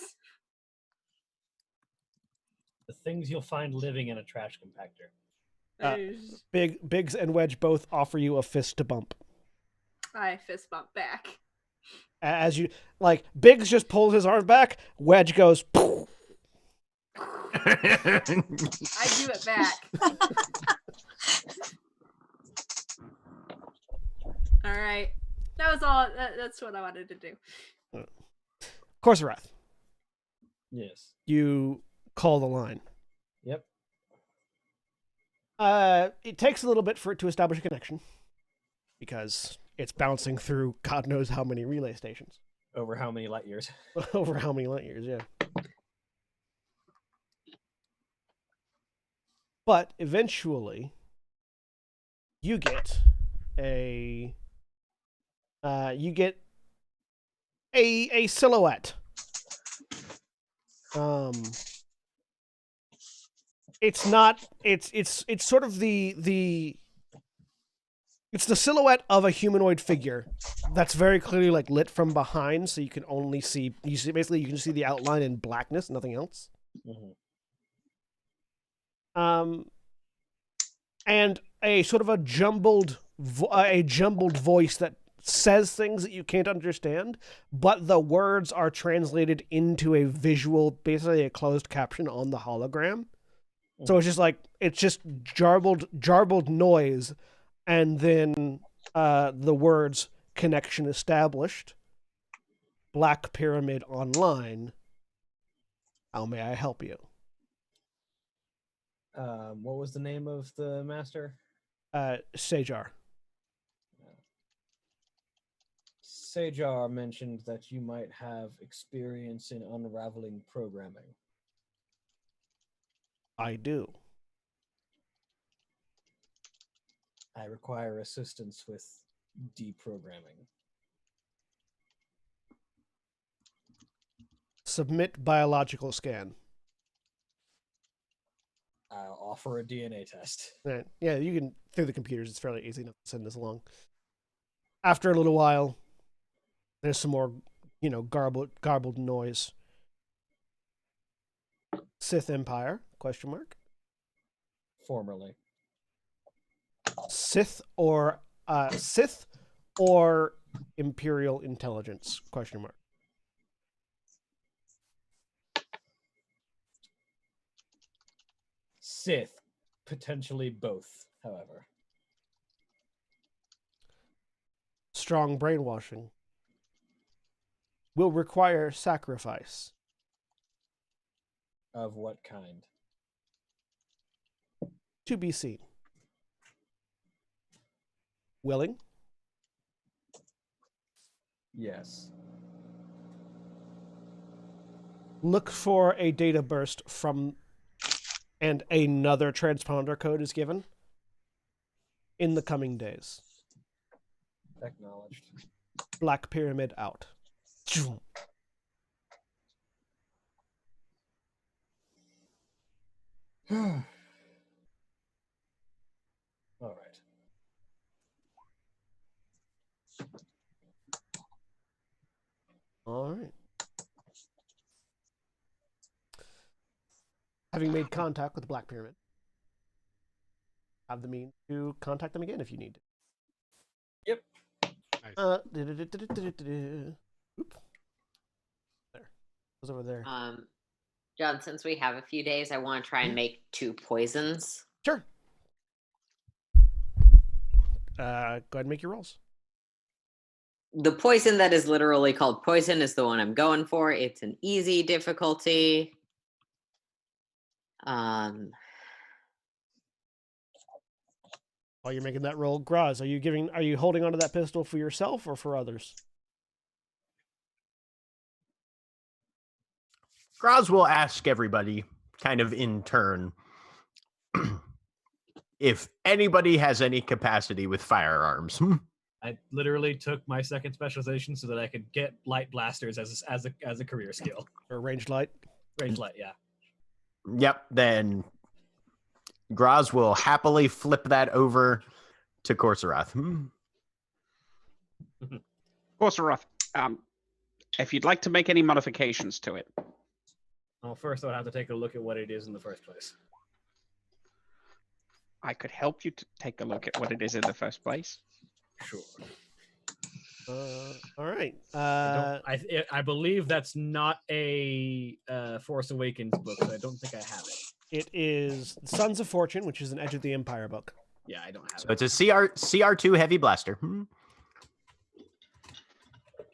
The things you'll find living in a trash compactor. Biggs and Wedge both offer you a fist to bump. I fist bump back. As you Biggs just pulls his arm back, Wedge goes. I do it back. All right, that was all. That's what I wanted to do. Course of Wrath. Yes. You call the line. Yep. It takes a little bit for it to establish a connection because it's bouncing through God knows how many relay stations. Over how many light years? Over how many light years, yeah. But eventually, you get a silhouette. It's not. It's sort of the It's the silhouette of a humanoid figure that's very clearly like lit from behind, so you can only see basically you can see the outline in blackness, nothing else. And a sort of a jumbled voice that says things that you can't understand, but the words are translated into a visual, basically a closed caption on the hologram. So it's just jarbled noise, and then the words "connection established," Black Pyramid Online. How may I help you? What was the name of the master? Sejar. Sejar mentioned that you might have experience in unraveling programming. I do. I require assistance with deprogramming. Submit biological scan. I'll offer a DNA test. Right. Yeah, you can through the computers. It's fairly easy enough to send this along. After a little while, there's some more, garbled noise. Sith Empire? Question mark. Formerly. Sith or Imperial Intelligence? Question mark. Sith, potentially both, however. Strong brainwashing. Will require sacrifice. Of what kind? To be seen. Willing? Yes. Look for a data burst from, and another transponder code is given in the coming days. Acknowledged. Black Pyramid out. All right. All right. Having made contact with the Black Pyramid, have the means to contact them again if you need to. Yep. Nice. Oop. There. It was over there. John, since we have a few days, I want to try and make 2 poisons. Sure. Go ahead and make your rolls. The poison that is literally called poison is the one I'm going for. It's an easy difficulty. While you're making that roll, Graz, are you holding onto that pistol for yourself or for others? Graz will ask everybody, kind of in turn, if anybody has any capacity with firearms. I literally took my second specialization so that I could get light blasters as a career skill. Or ranged light? Range light, yeah. Yep, then Graz will happily flip that over to Corsorath. Corsorath, if you'd like to make any modifications to it. Well, first I'll have to take a look at what it is in the first place. I could help you to take a look at what it is in the first place. Sure. All right. I believe that's not a Force Awakens book, so I don't think I have it. It is Sons of Fortune, which is an Edge of the Empire book. Yeah, I don't have So it's a CR2 heavy blaster.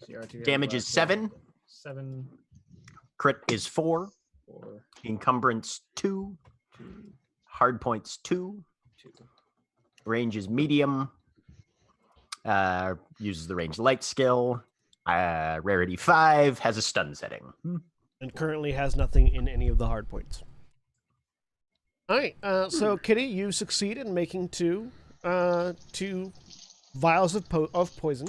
CR2 Damage is 7. 7. Crit is 4. 4. Encumbrance 2. 2. Hard points 2. 2. Range is medium. Uses the range light skill. Rarity 5. Has a stun setting. And currently has nothing in any of the hard points. All right. So, Kitty, you succeed in making two vials of poison.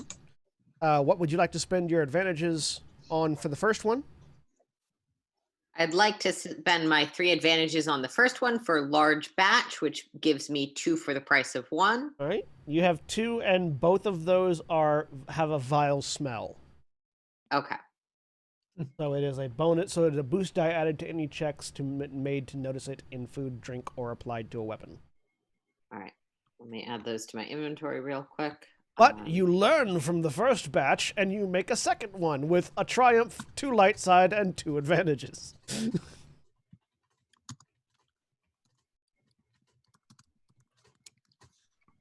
What would you like to spend your advantages on for the first one? I'd like to spend my 3 advantages on the first one for large batch, which gives me 2 for the price of 1. All right. You have 2, and both of those have a vile smell. Okay. So it is a bonus. So it's a boost die added to any checks made to notice it in food, drink, or applied to a weapon. All right. Let me add those to my inventory real quick. But you learn from the first batch, and you make a second one with a triumph, 2 light side, and 2 advantages.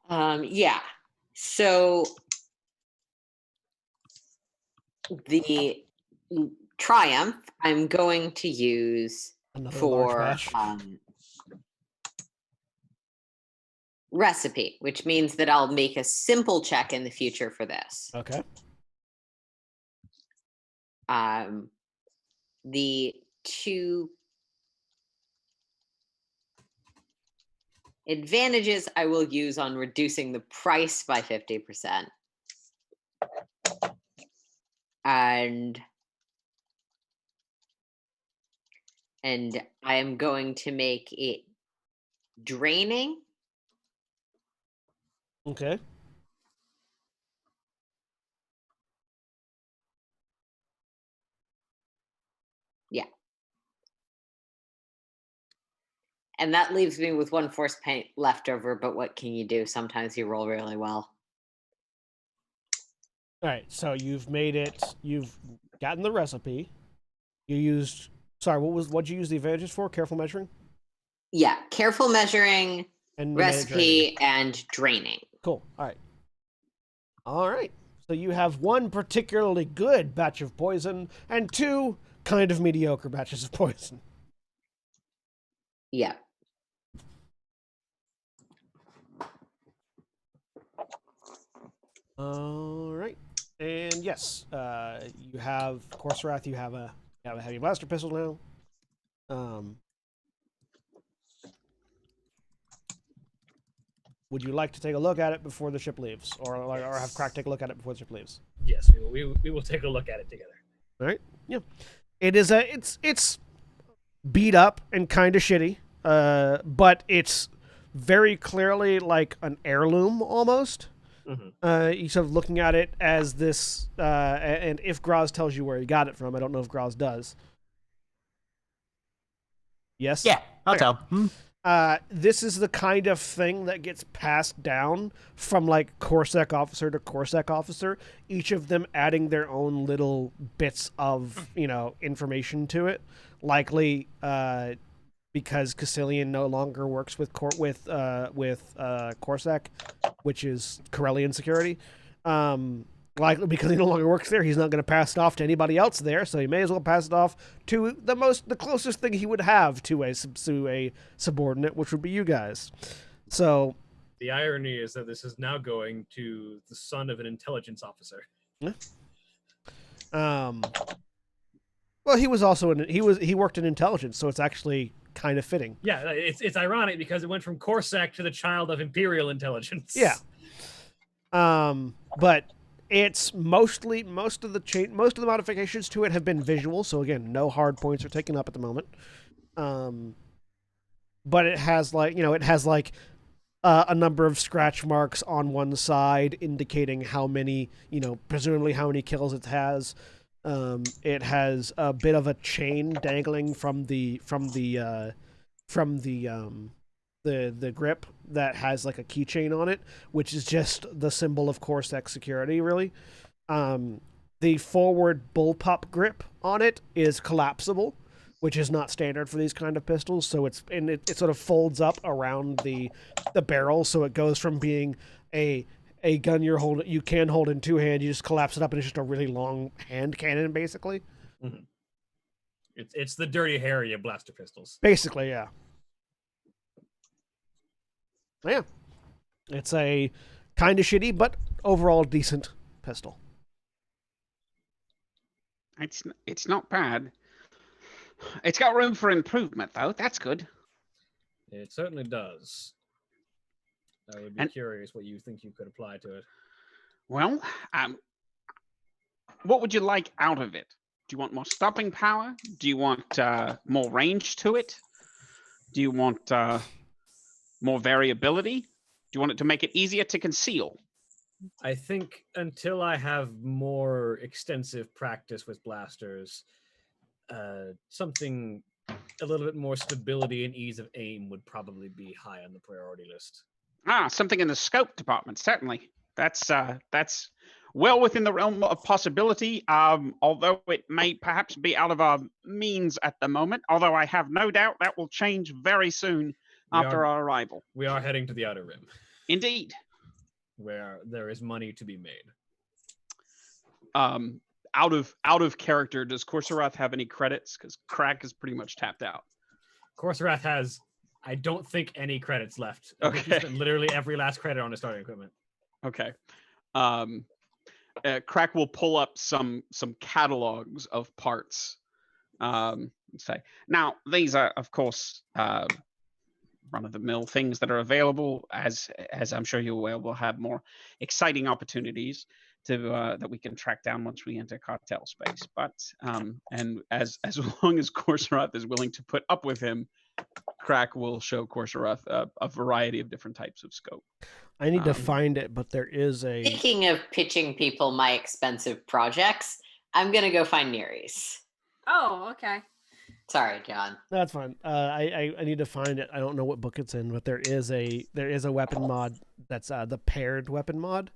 Yeah. So the triumph I'm going to use Another for large batch. Recipe, which means that I'll make a simple check in the future for this. Okay. The 2 advantages I will use on reducing the price by 50%. And I am going to make it draining. Okay. Yeah. And that leaves me with 1 force paint left over, but what can you do? Sometimes you roll really well. All right. So you've made it. You've gotten the recipe. You used. Sorry. What'd you use the advantages for? Careful measuring. Yeah. Careful measuring, And you made it recipe, and draining. Cool. All right. All right. So you have 1 particularly good batch of poison and 2 kind of mediocre batches of poison. Yeah. All right. And yes, you have Corserath. You have a heavy blaster pistol now. Would you like to take a look at it before the ship leaves, or have Crack take a look at it before the ship leaves? Yes, we will take a look at it together. All right. Yeah. It is it's beat up and kind of shitty, but it's very clearly like an heirloom almost. Mm-hmm. You sort of looking at it as this, and if Graz tells you where he got it from, I don't know if Graz does. Yes? Yeah, I'll Okay. tell. This is the kind of thing that gets passed down from like Corsec officer to Corsec officer, each of them adding their own little bits of, information to it. Likely because Cassilian no longer works with Corsec, which is Corellian security. Likely because he no longer works there, he's not going to pass it off to anybody else there, so he may as well pass it off to the closest thing he would have to a subordinate, which would be you guys. So the irony is that this is now going to the son of an intelligence officer. Yeah. Well, he was also he worked in intelligence, so it's actually kind of fitting. Yeah, it's ironic because it went from Corsac to the child of Imperial intelligence. Yeah. But it's most of the modifications to it have been visual, so again, no hard points are taken up at the moment. But it has a number of scratch marks on one side indicating how many, presumably how many kills it has. It has a bit of a chain dangling from the grip that has like a keychain on it, which is just the symbol of Corsec security, really. The forward bullpup grip on it is collapsible, which is not standard for these kind of pistols. So it sort of folds up around the barrel, so it goes from being a gun you can hold in 2 hands, you just collapse it up, and it's just a really long hand cannon, basically. Mm-hmm. It's the Dirty Harry of blaster pistols. Basically, yeah. Yeah. It's a kind of shitty, but overall decent pistol. It's not bad. It's got room for improvement, though. That's good. It certainly does. I would be curious what you think you could apply to it. Well, what would you like out of it? Do you want more stopping power? Do you want more range to it? Do you want more variability? Do you want it to make it easier to conceal? I think until I have more extensive practice with blasters, something a little bit more stability and ease of aim would probably be high on the priority list. Something in the scope department, certainly. That's well within the realm of possibility, although it may perhaps be out of our means at the moment, although I have no doubt that will change very soon after our arrival. We are heading to the Outer Rim. Indeed. Where there is money to be made. Out of character, does Corsorath have any credits? Because Crack is pretty much tapped out. Corsorath has, I don't think, any credits left. I think he Okay. spent literally every last credit on his starting equipment. Okay. Crack will pull up some catalogs of parts. Say now these are, of course, run-of-the-mill things that are available. As I'm sure you're aware, we'll have more exciting opportunities to that we can track down once we enter cartel space. But and as long as Corsorath is willing to put up with him, Crack will show Corsorath a variety of different types of scope. I need to find it, but there is a... Speaking of pitching people my expensive projects, I'm going to go find Nereus. Oh, okay. Sorry, John. That's fine. I need to find it. I don't know what book it's in, but there is a weapon mod that's the paired weapon mod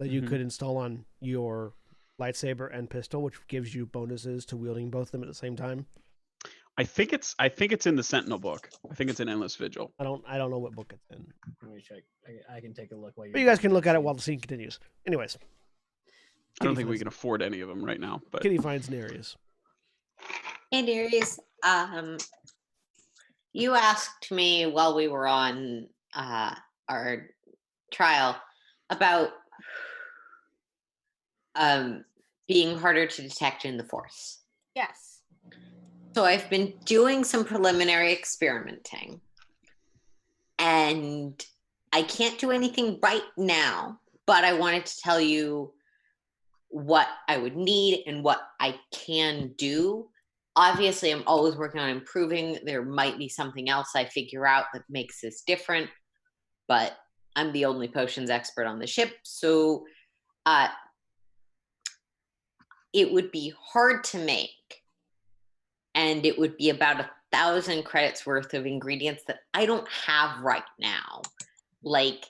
that you could install on your lightsaber and pistol, which gives you bonuses to wielding both of them at the same time. I think it's in the Sentinel book. I think it's in Endless Vigil. I don't know what book it's in. Let me check. I can take a look while But you guys can look at it while the scene continues. Anyways. I don't think we can afford any of them right now. But Kitty finds Nereus. Hey, Nereus. You asked me while we were on our trial about being harder to detect in the Force. Yes. So I've been doing some preliminary experimenting, and I can't do anything right now, but I wanted to tell you what I would need and what I can do. Obviously, I'm always working on improving. There might be something else I figure out that makes this different, but I'm the only potions expert on the ship, so it would be hard to make. And it would be about 1,000 credits worth of ingredients that I don't have right now. Like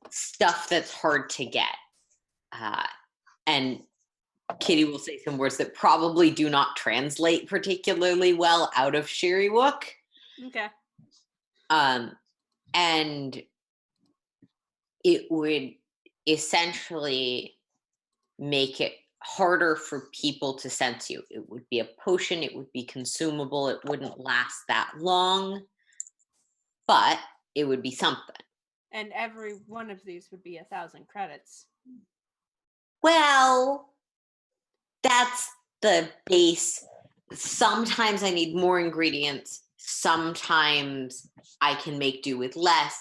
stuff that's hard to get. And Kitty will say some words that probably do not translate particularly well out of Shiriwook. Okay. And it would essentially make it harder for people to sense you. It would be a potion, it would be consumable, it wouldn't last that long, but it would be something. And every one of these would be 1,000 credits. Well, that's the base. Sometimes I need more ingredients, sometimes I can make do with less.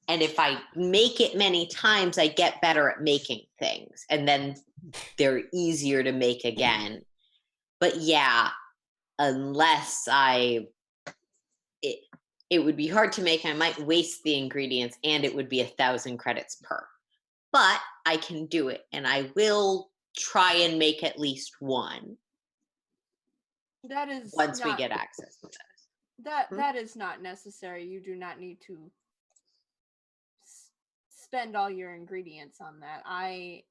And if I make it many times, I get better at making things. And then they're easier to make again. But yeah, unless it would be hard to make. I might waste the ingredients, and it would be 1,000 credits per. But I can do it, and I will try and make at least one. That is once we get access to this. That is not necessary. You do not need to spend all your ingredients on that. I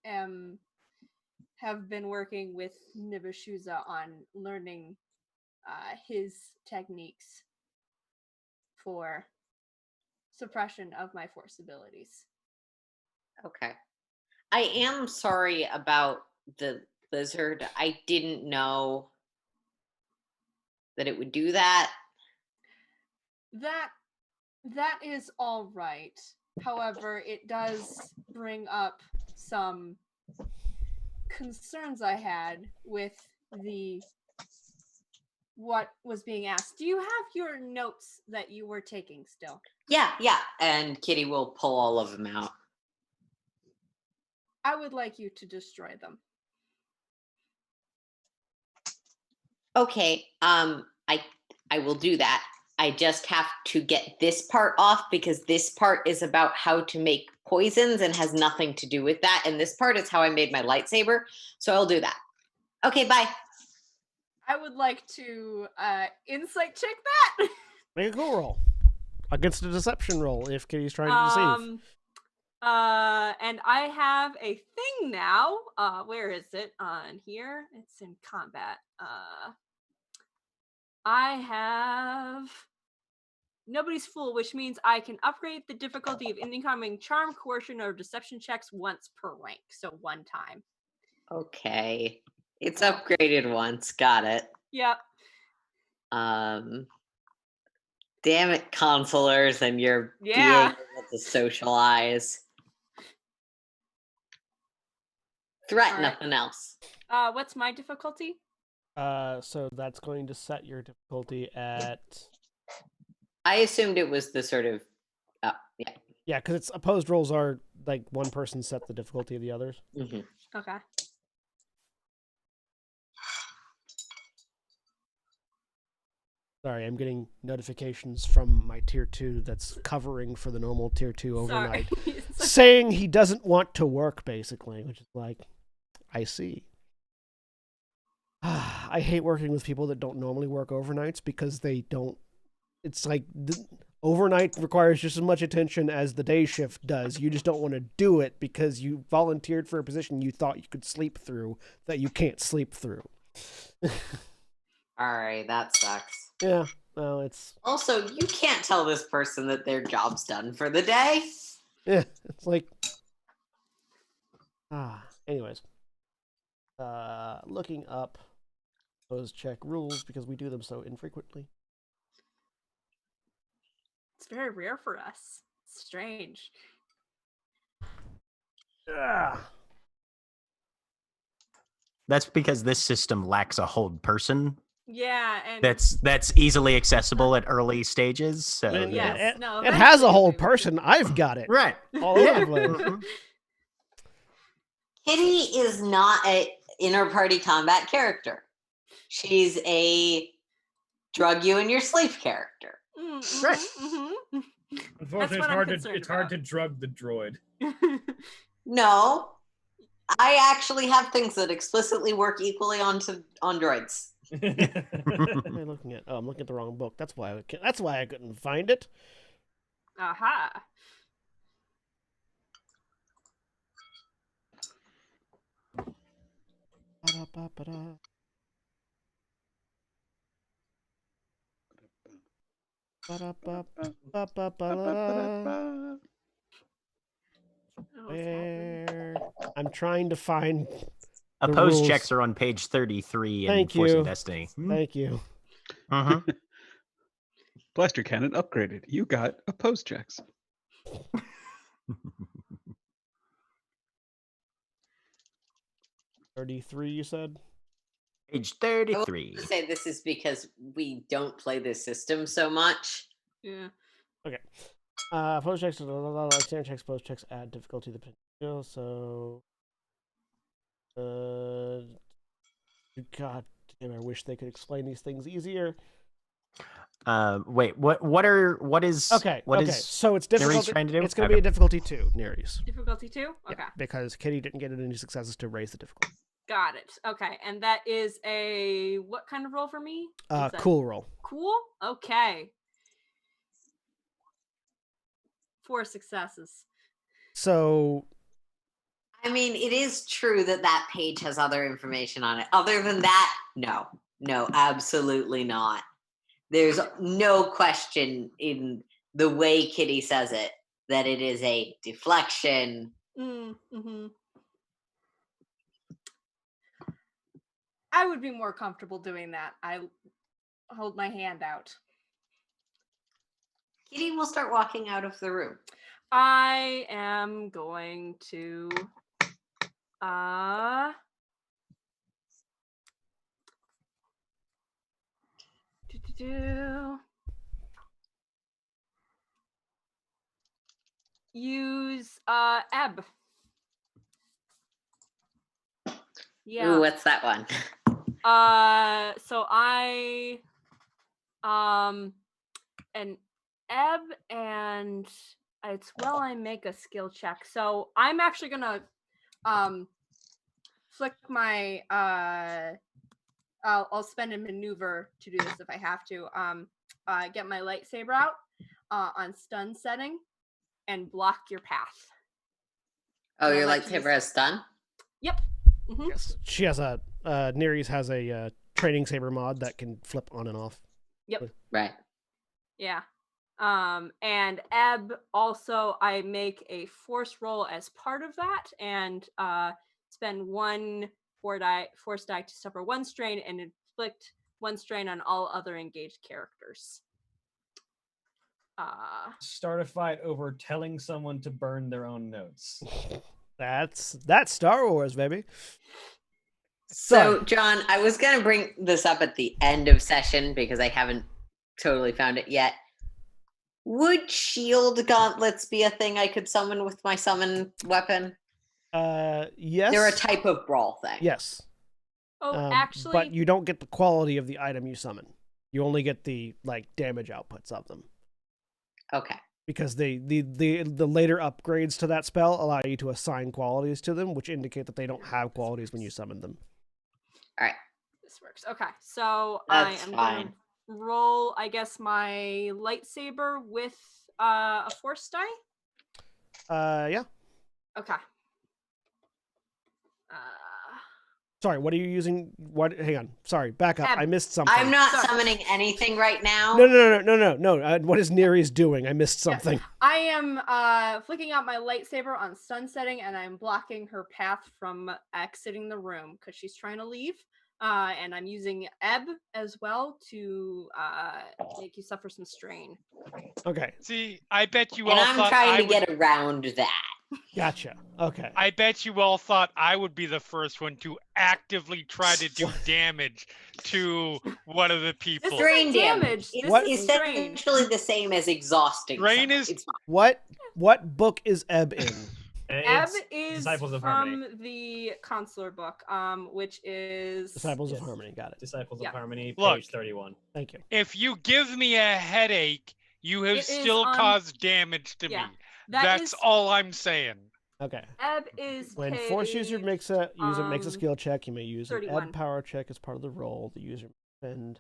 have been working with Nibashuza on learning his techniques for suppression of my force abilities. Okay. I am sorry about the lizard. I didn't know that it would do that. That is all right. However, it does bring up some concerns I had with what was being asked. Do you have your notes that you were taking still? Yeah. And Kitty will pull all of them out. I would like you to destroy them. Okay, I will do that. I just have to get this part off because this part is about how to make poisons and has nothing to do with that. And this part is how I made my lightsaber. So I'll do that. Okay, bye. I would like to insight check that. Make a cool roll against a deception roll if Kitty's trying to deceive. And I have a thing now. Where is it? On here. It's in combat. I have Nobody's Fool, which means I can upgrade the difficulty of incoming charm, coercion, or deception checks once per rank. So one time. Okay. It's upgraded once. Got it. Yep. Damn it, consulars, and your being Yeah. able to socialize. Threat, All right. nothing else. What's my difficulty? So that's going to set your difficulty at... I assumed it was the sort of, yeah. Yeah, because it's opposed rolls are like one person set the difficulty of the others. Mm-hmm. Okay. Sorry, I'm getting notifications from my tier 2 that's covering for the normal tier 2 overnight. Sorry. Saying he doesn't want to work, basically, which is like, I see. I hate working with people that don't normally work overnights because they don't. It's like overnight requires just as much attention as the day shift does. You just don't want to do it because you volunteered for a position you thought you could sleep through that you can't sleep through. All right, that sucks. Yeah, well, it's... Also, you can't tell this person that their job's done for the day. Yeah, it's like... Anyways. Looking up those check rules because we do them so infrequently. It's very rare for us. It's strange. That's because this system lacks a hold person. Yeah, and That's easily accessible at early stages. So And yes, no, it has a eventually whole we will. person. I've got it. right. All over the place. Kitty is not a inter-party combat character. She's a drug you in your sleep character. Right. Unfortunately, what I'm it's concerned hard about. to drug the droid. No, I actually have things that explicitly work equally on droids. What am I looking at? Oh, I'm looking at the wrong book. That's why I couldn't find it. Aha. Ba-da-ba-ba-da. Ba-da-ba-ba-ba-ba-da. Oh, it's happening. Where... I'm trying to find the Opposed rules. checks are on page 33 in Thank Force you. and Destiny. Thank you. Mhm. Blaster cannon upgraded. You got opposed checks. 33, you said? Page I will 33. say this is because we don't play this system so much. Yeah. Opposed checks, external checks, opposed checks add difficulty to the potential, so... God damn, I wish they could explain these things easier. Wait, what is Okay, so it's Nere's difficulty. trying to do? It's going to be a difficulty 2, Nere's. Difficulty 2? Okay. Yeah, because Kitty didn't get any successes to raise the difficulty. Got it. Okay. And that is a what kind of roll for me? Is that Cool roll. Cool? Okay. 4 successes. So, I mean, it is true that that page has other information on it. Other than that, no, absolutely not. There's no question in the way Kitty says it that it is a deflection. Mm-hmm. I would be more comfortable doing that. I hold my hand out. Kitty will start walking out of the room. I am going to use ebb. Yeah. Ooh, what's that one? So I, an ebb, and it's will I make a skill check. So I'm actually gonna, flick my, I'll spend a maneuver to do this if I have to. Get my lightsaber out, on stun setting, and block your path. Oh, And I your like to lightsaber use- has stun? Yep. Mhm. Yes, she has a Nereus has a training saber mod that can flip on and off. Right. Yeah. And ebb also, I make a force roll as part of that, and spend one force die to suffer one strain and inflict one strain on all other engaged characters. Start a fight over telling someone to burn their own notes. That's Star Wars, baby. So, Sorry. John, I was going to bring this up at the end of session because I haven't totally found it yet. Would shield gauntlets be a thing I could summon with my summon weapon? Yes. They're a type of brawl thing. Yes. Oh, actually, but you don't get the quality of the item you summon. You only get the damage outputs of them. Okay. Because the later upgrades to that spell allow you to assign qualities to them, which indicate that they don't have qualities when you summon them. All right. this works. Okay, so That's I am fine. gonna roll, I guess, my lightsaber with a force die. Yeah. Okay. Sorry, what are you using? What? Hang on. Sorry, back up. Ebb. I missed something. I'm not Sorry. summoning anything right now. No. What is Nereus doing? I missed something. I am flicking out my lightsaber on stun setting, and I'm blocking her path from exiting the room because she's trying to leave. And I'm using ebb as well to make you suffer some strain. Okay, See, I bet you And all I'm thought trying I to would, get around that. gotcha. Okay. I bet you all thought I would be the first one to actively try to do damage to one of the people. This Strain isn't damage. damage. This What? is strain. Essentially the same as exhausting. Strain someone. is- It's fine. What book is Ebb in? Ebb It's is Disciples of from Harmony. the consular book, which is Disciples Yes. of Harmony. Got it. Disciples Yeah. of Harmony, page Look. 31. Thank you. If you give me a headache, you have It is still on- caused damage to yeah, me. that That's is- all I'm saying. Okay. Ebb is When force user makes a makes a um, skill check, you may use an 31. Ebb power check as part of the roll. The user may spend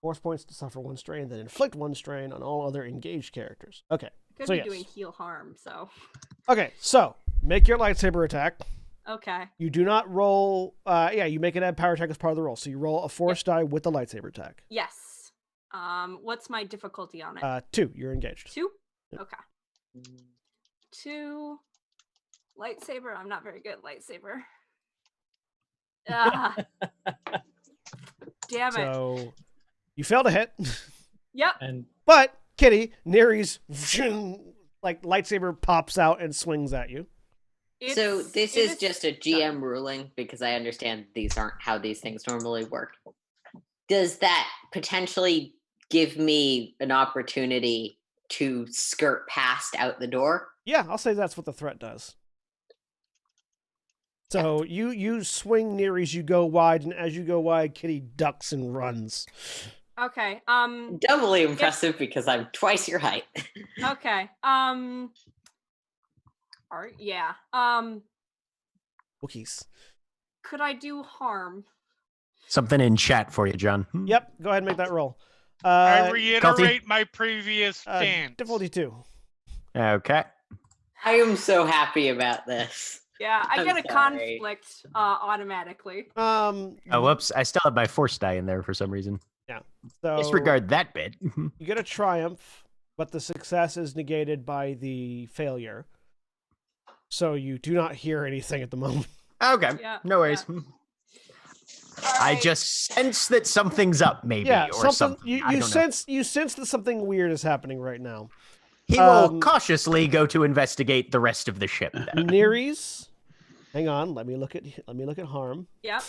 force points to suffer one strain, then inflict one strain on all other engaged characters. Okay. could so be yes. doing heal harm. So Okay. So make your lightsaber attack. okay, You do not roll. You make an Ebb power check as part of the roll. So you roll a force die with the lightsaber attack. yes. What's my difficulty on it? 2. You're engaged. 2. Yep. Okay. 2. Lightsaber. I'm not very good at lightsaber. Ah. Damn it. So you fail to hit, Yep. And but Kitty Nere's lightsaber pops out and swings at you. So It's- this it is just a GM ruling because I understand these aren't how these things normally work. Does that potentially give me an opportunity to skirt past out the door? Yeah, I'll say that's what the threat does. So you swing Nere's, you go wide, and as you go wide, Kitty ducks and runs. Okay. Doubly impressive because I'm twice your height. Okay. Alright, yeah. Wookiees. Could I do harm? Something in chat for you, John. Yep, go ahead and make that roll. I reiterate my previous stance. Difficulty 2. Okay. I am so happy about this. Yeah, I I'm get a sorry. conflict automatically. Oh, whoops. I still have my force die in there for some reason. So Disregard that bit. you get a triumph, but the success is negated by the failure. So you do not hear anything at the moment. Okay. Yeah, No worries. I Alright. just sense that something's up, maybe, Yeah, or something. You, I you don't know. sense that something weird is happening right now. He will cautiously go to investigate the rest of the ship. Then. Nere's. Hang on, let me look at harm. Yep.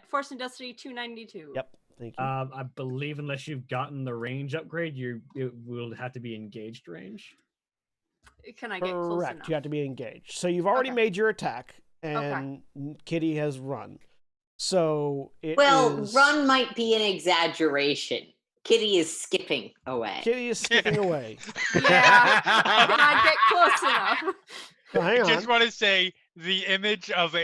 Force and Destiny 292. Yep, thank you. I believe unless you've gotten the range upgrade, it will have to be engaged range. Can I get close Correct. enough? You have to be engaged. So you've already Okay. made your attack, and Kitty has run. So Well, is- run might be an exaggeration. Kitty is skipping away. Kitty is skipping away. Yeah. Can I get close enough? So hang I on. just want to say the image of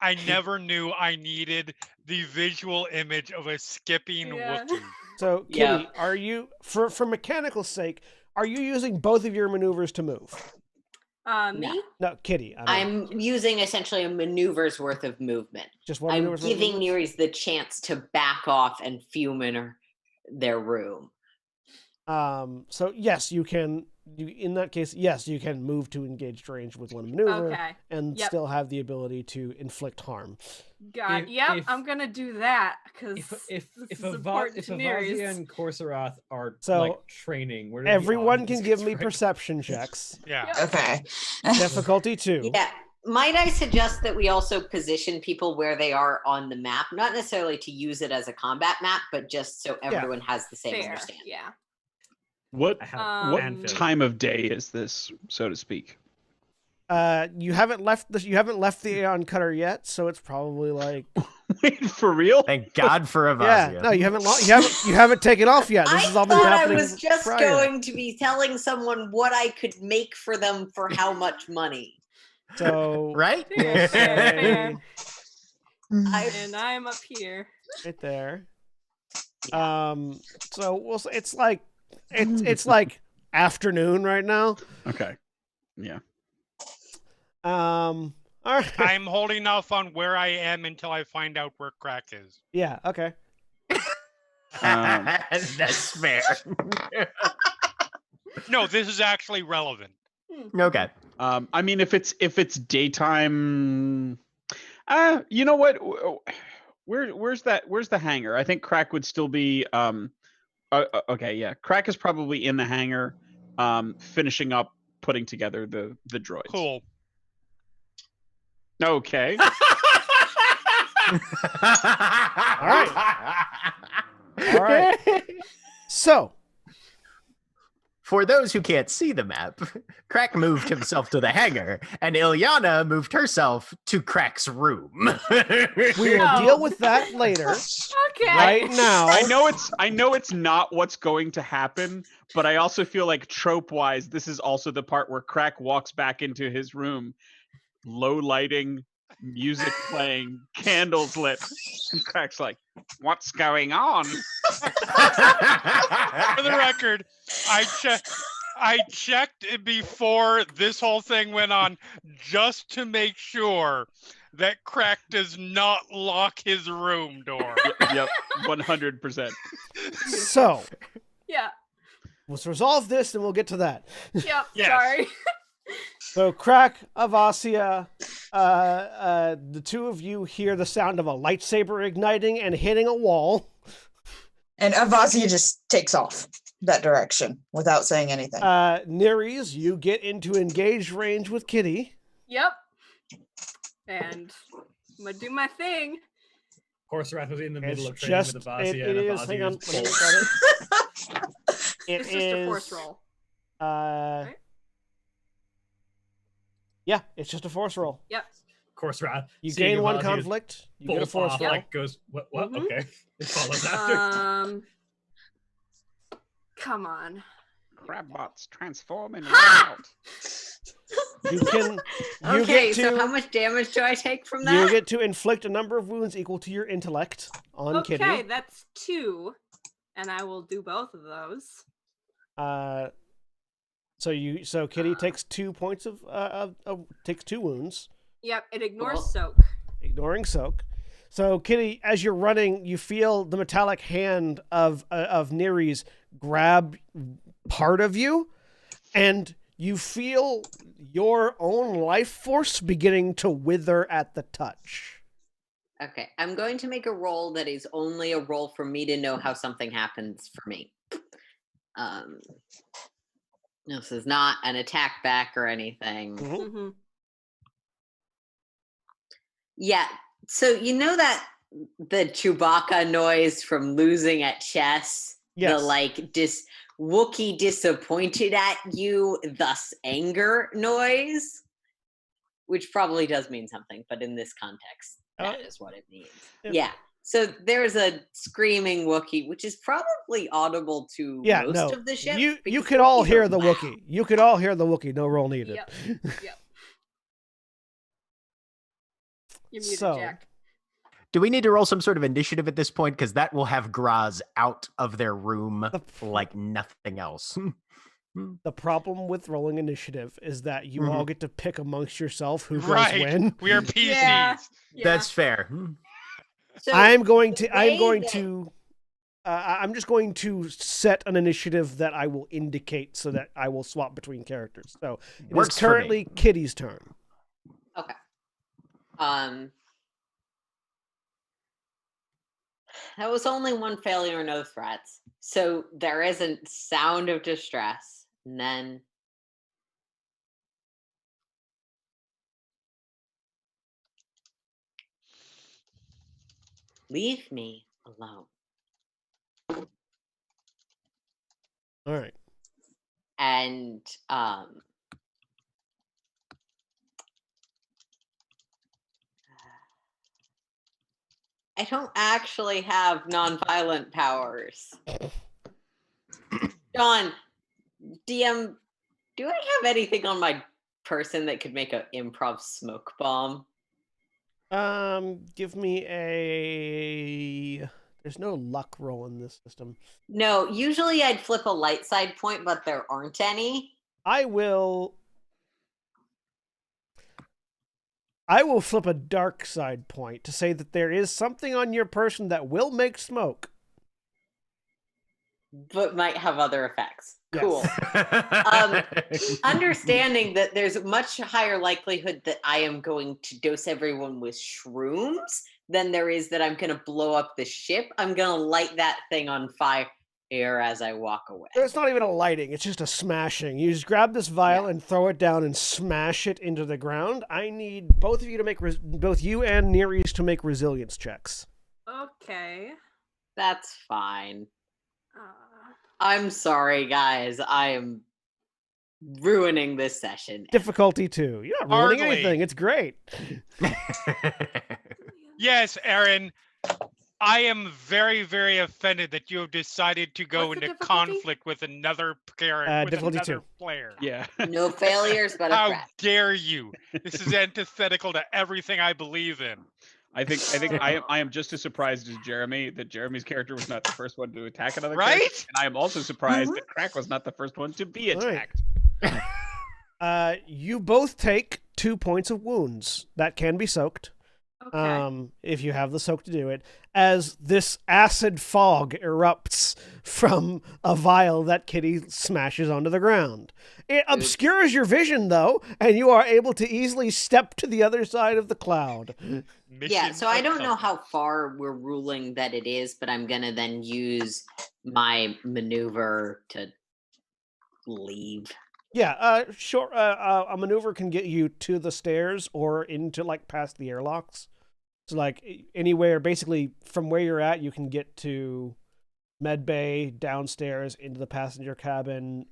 I never knew I needed the visual image of a skipping Yeah. Wookiee. So Kitty, Yeah. are you for mechanical sake? Are you using both of your maneuvers to move? Me? No, Kitty. I'm using essentially a maneuver's worth of movement. just one I'm maneuver's worth of giving movement? Nereis the chance to back off and fume in their room. So yes, you can. In that case, yes, you can move to engaged range with one maneuver Okay. and Yep. still have the ability to inflict harm. God. Yep. I'm gonna do that because If is important to Nereis. Avazia and Corsarath are So, like training, what are the Everyone odds can this give gets me right? perception checks. Yeah. Okay. Difficulty 2. Yeah. Might I suggest that we also position people where they are on the map? Not necessarily to use it as a combat map, but just so everyone has the same Fair. understanding. Yeah. What I have what Anvil. time of day is this, so to speak? You haven't left the Aeon Cutter yet, so it's probably like Wait, for real? Thank God for Avazia. yeah. No, you haven't taken off yet. This I has all been thought I happening. was just prior. going to be telling someone what I could make for them for how much money. So Right? Fair, fair. Mm. And I'm up here. right there. So we'll say it's like it's like afternoon right now. Okay. Yeah. All right. I'm holding off on where I am until I find out where Crack is. Yeah. Okay. That's fair. No, this is actually relevant. Okay. I mean, if it's daytime, you know what? Where's the hangar? I think Crack would still be. Okay, yeah, Crack is probably in the hangar, finishing up putting together the droids. Cool. Okay. All right. So For those who can't see the map, Crack moved himself to the hangar, and Ilyana moved herself to Crack's room. we will deal with that later. Okay. Right now, I know it's not what's going to happen, but I also feel like trope-wise, this is also the part where Crack walks back into his room, low lighting, music playing, candles lit, and Crack's like, "What's going on?" For the record, I checked it before this whole thing went on just to make sure that Crack does not lock his room door. Yep, 100%. so Yeah. let's resolve this, and we'll get to that. Yep. Yes. Sorry. So Crack, Avazia, the two of you hear the sound of a lightsaber igniting and hitting a wall. And Avazia just takes off that direction without saying anything. Nereis, you get into engaged range with Kitty. Yep. And I'm gonna do my thing. Corsarath was in the middle of It's training just with Avazia, it and is. Avazia Hang on, was let me bolt. look at it. It's just a force roll. Right? Yeah, it's just a force roll. Yep. Corsarath. You seeing gain one Avazia conflict. You get a bolt force off, roll. like goes what? Mhm. Okay, it follows after. Come on. Crabbots transform and Ha! out. You can. You Okay, get to. so how much damage do I take from You that? get to inflict a number of wounds equal to your intellect on Okay, Kitty. that's 2, and I will do both of those. So Kitty takes 2 points takes 2 wounds, Yep, it ignores Cool. soak. ignoring soak. So Kitty, as you're running, you feel the metallic hand of Nereis grab part of you, and you feel your own life force beginning to wither at the touch. Okay, I'm going to make a roll that is only a roll for me to know how something happens for me. This is not an attack back or anything. Mhm. Mm-hmm. Yeah, so you know that the Chewbacca noise from losing at chess? Yes. The like Wookiee disappointed at you, thus anger noise? Which probably does mean something, but in this context. That is what it means. Yeah. Yeah. So there's a screaming Wookiee, which is probably audible to Yeah, most no. of the ship. You because could all Wookiees hear are the loud. Wookiee. You could all hear the Wookiee. No roll needed. Yep. Yep. You're muted, So- Jack. Do we need to roll some sort of initiative at this point? Because that will have Graz out of their room The- like nothing else. The problem with rolling initiative is that you all get to pick amongst yourself who goes Right. when. We are PCs. Yeah. That's fair. So I'm going the to. I'm way going that- to. I'm just going to set an initiative that I will indicate so that I will swap between characters. So it Works is for me. currently Kitty's turn. Okay. That was only one failure, no threats. So there is a sound of distress, and then leave me alone. All right. And I don't actually have nonviolent powers. John, DM, do I have anything on my person that could make an improv smoke bomb? Give me a. There's no luck roll in this system. No, usually I'd flip a light side point, but there aren't any. I will flip a dark side point to say that there is something on your person that will make smoke. But might have other effects. Yes. Cool. Understanding that there's a much higher likelihood that I am going to dose everyone with shrooms than there is that I'm going to blow up the ship, I'm going to light that thing on fire as I walk away. It's not even a lighting, it's just a smashing. You just grab this vial and throw it down and smash it into the ground. I need both of you to make, both you and Nereus to make resilience checks. Okay. That's fine. Uh, I'm sorry, guys. I am ruining this session. Difficulty 2. You're not ruining Hardly. anything, it's great. Yes, Aaron. I am very, very offended that you have decided to go What's the into difficulty? conflict with another character, with Difficulty another 2. player. Yeah. No failures, but a How threat. dare you? This is antithetical to everything I believe in. I think I am just as surprised as Jeremy that Jeremy's character was not the first one to attack another Right? character, and I am also surprised that Crack was not the first one to be All right. attacked. You both take 2 points of wounds that can be soaked. okay. If you have the soak to do it, as this acid fog erupts from a vial that Kitty smashes onto the ground. It obscures your vision, though, and you are able to easily step to the other side of the cloud. Yeah, so I don't know accomplished. how far we're ruling that it is, but I'm going to then use my maneuver to leave. Yeah, sure. A maneuver can get you to the stairs or into, like, past the airlocks. So, like, anywhere, basically, from where you're at, you can get to med bay, downstairs, into the passenger cabin,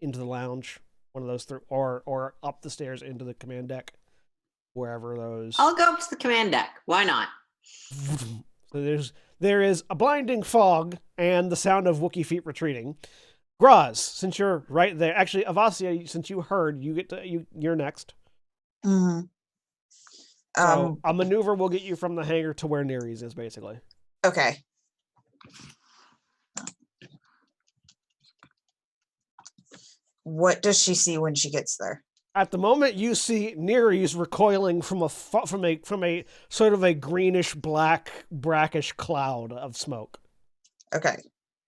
into the lounge, one of those three, or up the stairs into the command deck, wherever those. I'll go up to the command deck. Why not? So there is a blinding fog and the sound of Wookiee feet retreating. Graz, since you're right there, actually, Avasia, since you heard, you're next. Mhm. So a maneuver will get you from the hangar to where Nereus is, basically. Okay. What does she see when she gets there? At the moment, you see Nereus recoiling from a sort of a greenish black brackish cloud of smoke. Okay.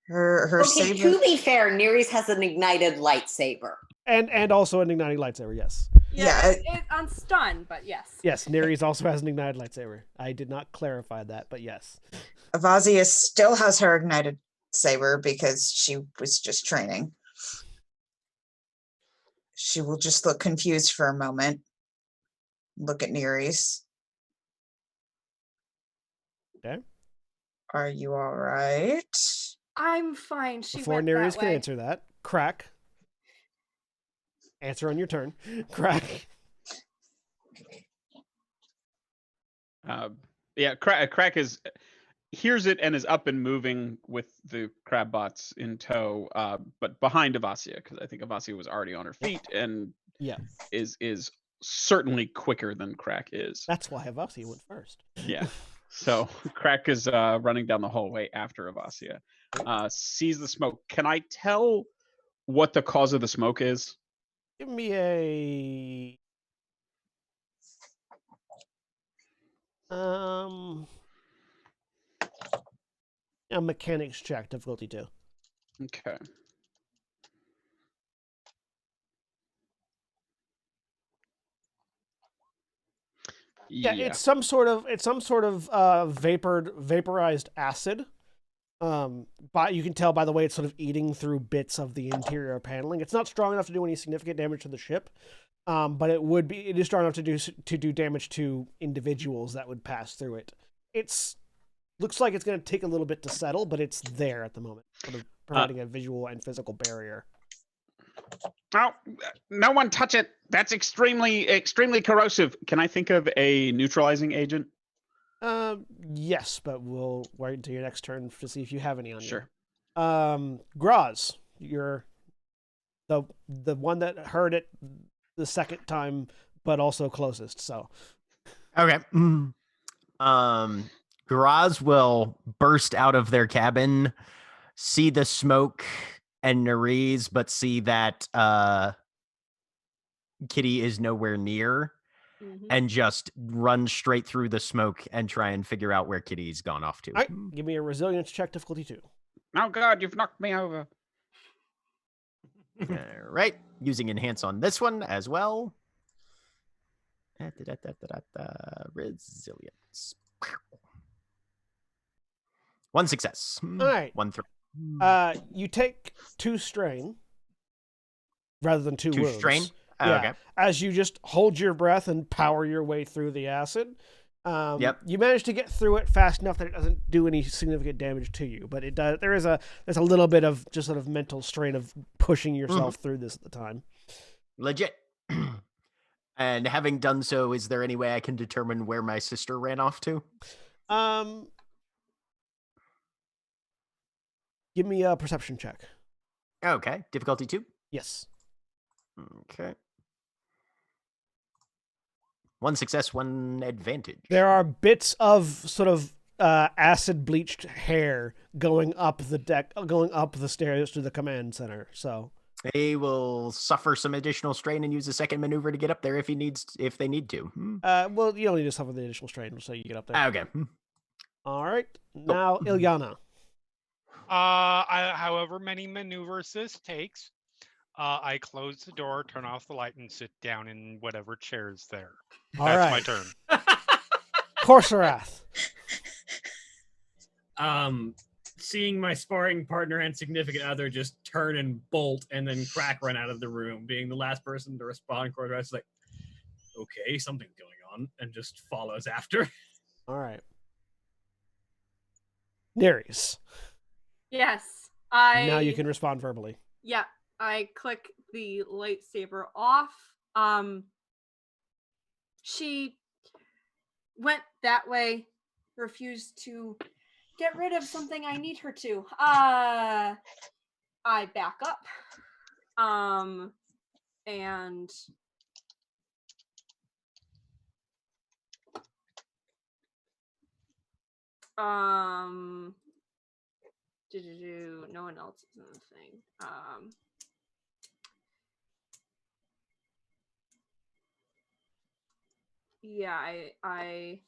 Her Okay, saber. to be fair, Nereus has an ignited lightsaber. And also an igniting lightsaber, yes. Yeah, On stun, but yes. Yes, Nereus also has an ignited lightsaber. I did not clarify that, but yes. Avazia still has her ignited saber because she was just training. She will just look confused for a moment. Look at Nereus. Okay. Are you all right? I'm fine. She Before went Nereus that can way. answer that, Crack. Answer on your turn. Crack. Yeah, Crack hears it and is up and moving with the crab bots in tow, but behind Avasia, because I think Avasia was already on her feet and Yeah. is certainly quicker than Crack is. That's why Avasia went first. Yeah. So Crack is running down the hallway after Avasia. Sees the smoke. Can I tell what the cause of the smoke is? Give me a mechanics check, difficulty 2. Okay. Yeah, it's some sort of vaporized acid. But you can tell by the way it's sort of eating through bits of the interior paneling. It's not strong enough to do any significant damage to the ship, but it is strong enough to do damage to individuals that would pass through it. It's looks like it's going to take a little bit to settle, but it's there at the moment, sort of providing a visual and physical barrier. Oh, no one touch it. That's extremely corrosive. Can I think of a neutralizing agent? Yes, but we'll wait until your next turn to see if you have any on you. Sure. Graz, you're the one that heard it the second time, but also closest. So, Okay. Graz will burst out of their cabin, see the smoke and Nerys, but see that Kitty is nowhere near, and just run straight through the smoke and try and figure out where Kitty's gone off to. All right, give me a resilience check, difficulty 2. Oh God, you've knocked me over. All right, using enhance on this one as well. Resilience. 1 success. All right. 1 3. You take 2 strain rather than 2 wounds. Strain? Oh, yeah. Okay. As you just hold your breath and power your way through the acid. Yep. You manage to get through it fast enough that it doesn't do any significant damage to you, but it does. There's a little bit of just sort of mental strain of pushing yourself through this at the time. Legit. And having done so, is there any way I can determine where my sister ran off to? Give me a perception check. Okay. Difficulty 2? Yes. Okay. 1 success, 1 advantage. There are bits of sort of acid bleached hair going up the stairs to the command center. So they will suffer some additional strain and use a second maneuver to get up there if they need to. Well, you don't need to suffer the additional strain, so you get up there. Okay. All right. Now, Ilyana. However many maneuvers this takes, I close the door, turn off the light, and sit down in whatever chair's there. That's my turn. Corserath. Seeing my sparring partner and significant other just turn and bolt and then Crack run out of the room, being the last person to respond, Corserath's like, okay, something's going on, and just follows after. All right. Nerys. Yes. Now you can respond verbally. Yeah. I click the lightsaber off. She went that way, refused to get rid of something I need her to. I back up. And no one else is in the thing. Yeah, I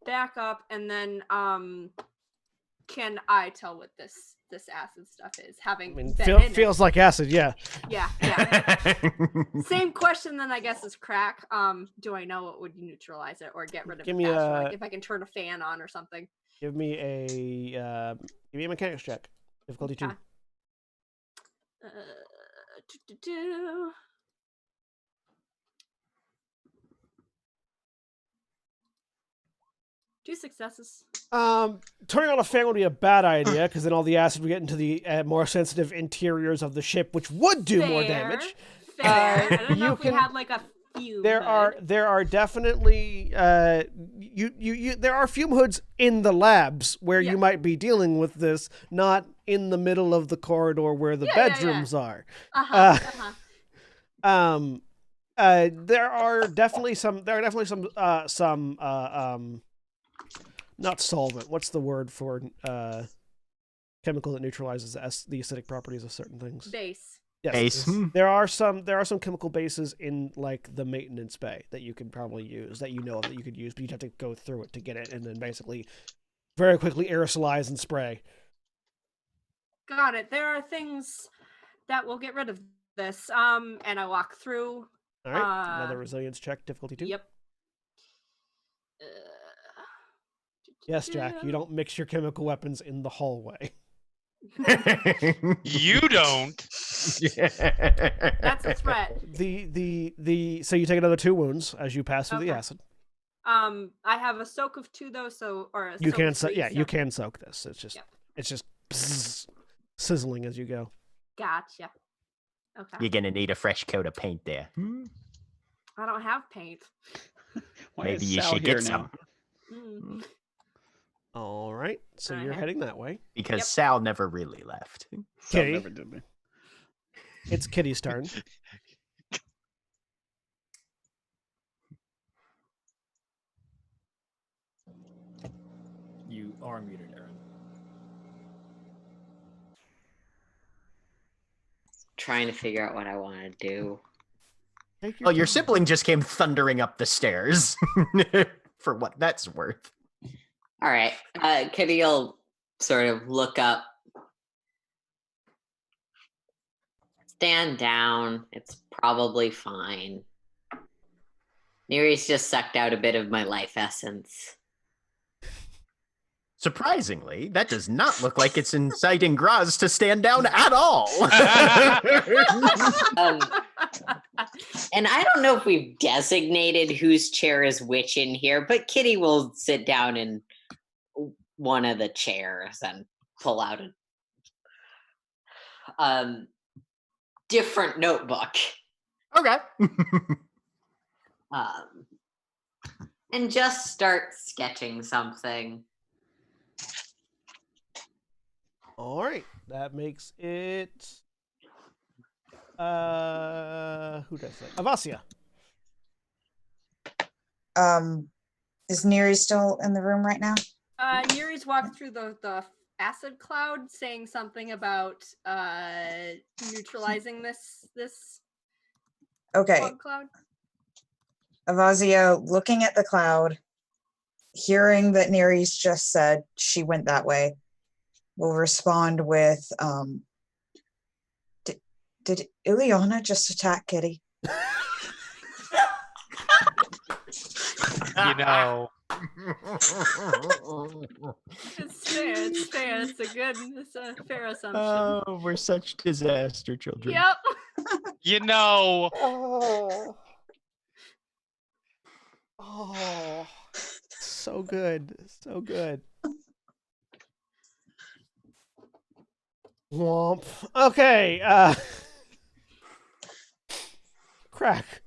back up, and then can I tell what this acid stuff is? Feels like acid, yeah. Yeah. Same question then, I guess, as Crack. Do I know what would neutralize it or get rid of it faster? Like if I can turn a fan on or something. Give me a mechanics check. Difficulty 2. 2 successes. Turning on a fan would be a bad idea because then all the acid would get into the more sensitive interiors of the ship, which would do more damage. Fair. I don't know you if we can- had like a fume There are definitely there are fume hoods in the labs where you might be dealing with this, not in the middle of the corridor where the bedrooms are. There are definitely some not solvent. What's the word for chemical that neutralizes the acidic properties of certain things? Base. Yes. Base. There are some chemical bases in like the maintenance bay that you can probably use, that you know of that you could use, but you'd have to go through it to get it and then basically very quickly aerosolize and spray. Got it. There are things that will get rid of this. And I walk through. All right. Another resilience check, difficulty 2. Yep. Yes, Jack. You don't mix your chemical weapons in the hallway. You don't. That's a threat. So you take another 2 wounds as you pass through the Okay. acid. I have a soak of 2 though, You soak can of 3, you can soak this. It's just sizzling as you go. Gotcha. Okay. You're gonna need a fresh coat of paint there. I don't have paint. Why Maybe is you Sal should here get now? Mm. All right. So you're Uh-huh. heading that way. Because Yep. Sal never really left. Sal Kitty. never did me. It's Kitty's turn. You are muted, Aaron. Trying to figure out what I want to do. Take Oh, your time. sibling just came thundering up the stairs. For what that's worth. All right. Kitty will sort of look up. Stand down. It's probably fine. Neri's just sucked out a bit of my life essence. Surprisingly, that does not look like it's inciting Graz to stand down at all. And I don't know if we've designated whose chair is which in here, but Kitty will sit down in one of the chairs and pull out a different notebook. Okay. And just start sketching something. All right. That makes it. Who did I say? Avasia. Is Neri still in the room right now? Neri's walked through the acid cloud, saying something about neutralizing this Okay. fog cloud. Avazia, looking at the cloud, hearing that Neri's just said she went that way, will respond with, did Ileana just attack Kitty? You know, It's fair. It's a fair assumption. Oh, we're such disaster children. Yep. you know. Oh, so good. So good. Womp. Okay. Crack.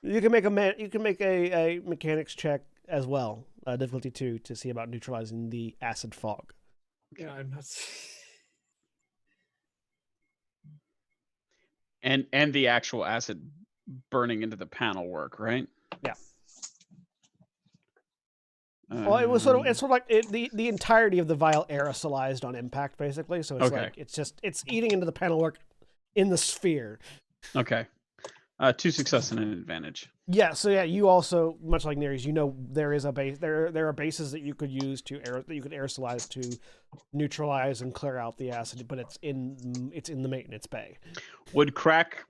You can make a mechanics check as well, difficulty 2, to see about neutralizing the acid fog. Yeah, I'm not. And the actual acid burning into the panel work, right? Yeah. Well, it's sort of like the entirety of the vial aerosolized on impact, basically. So it's Okay. like it's eating into the panel work in the sphere. Okay. 2 success and an advantage. Yeah. So yeah, you also, much like Nere's, there is a base. There are bases that you could use that you could aerosolize to neutralize and clear out the acid, but it's in the maintenance bay. Would Crack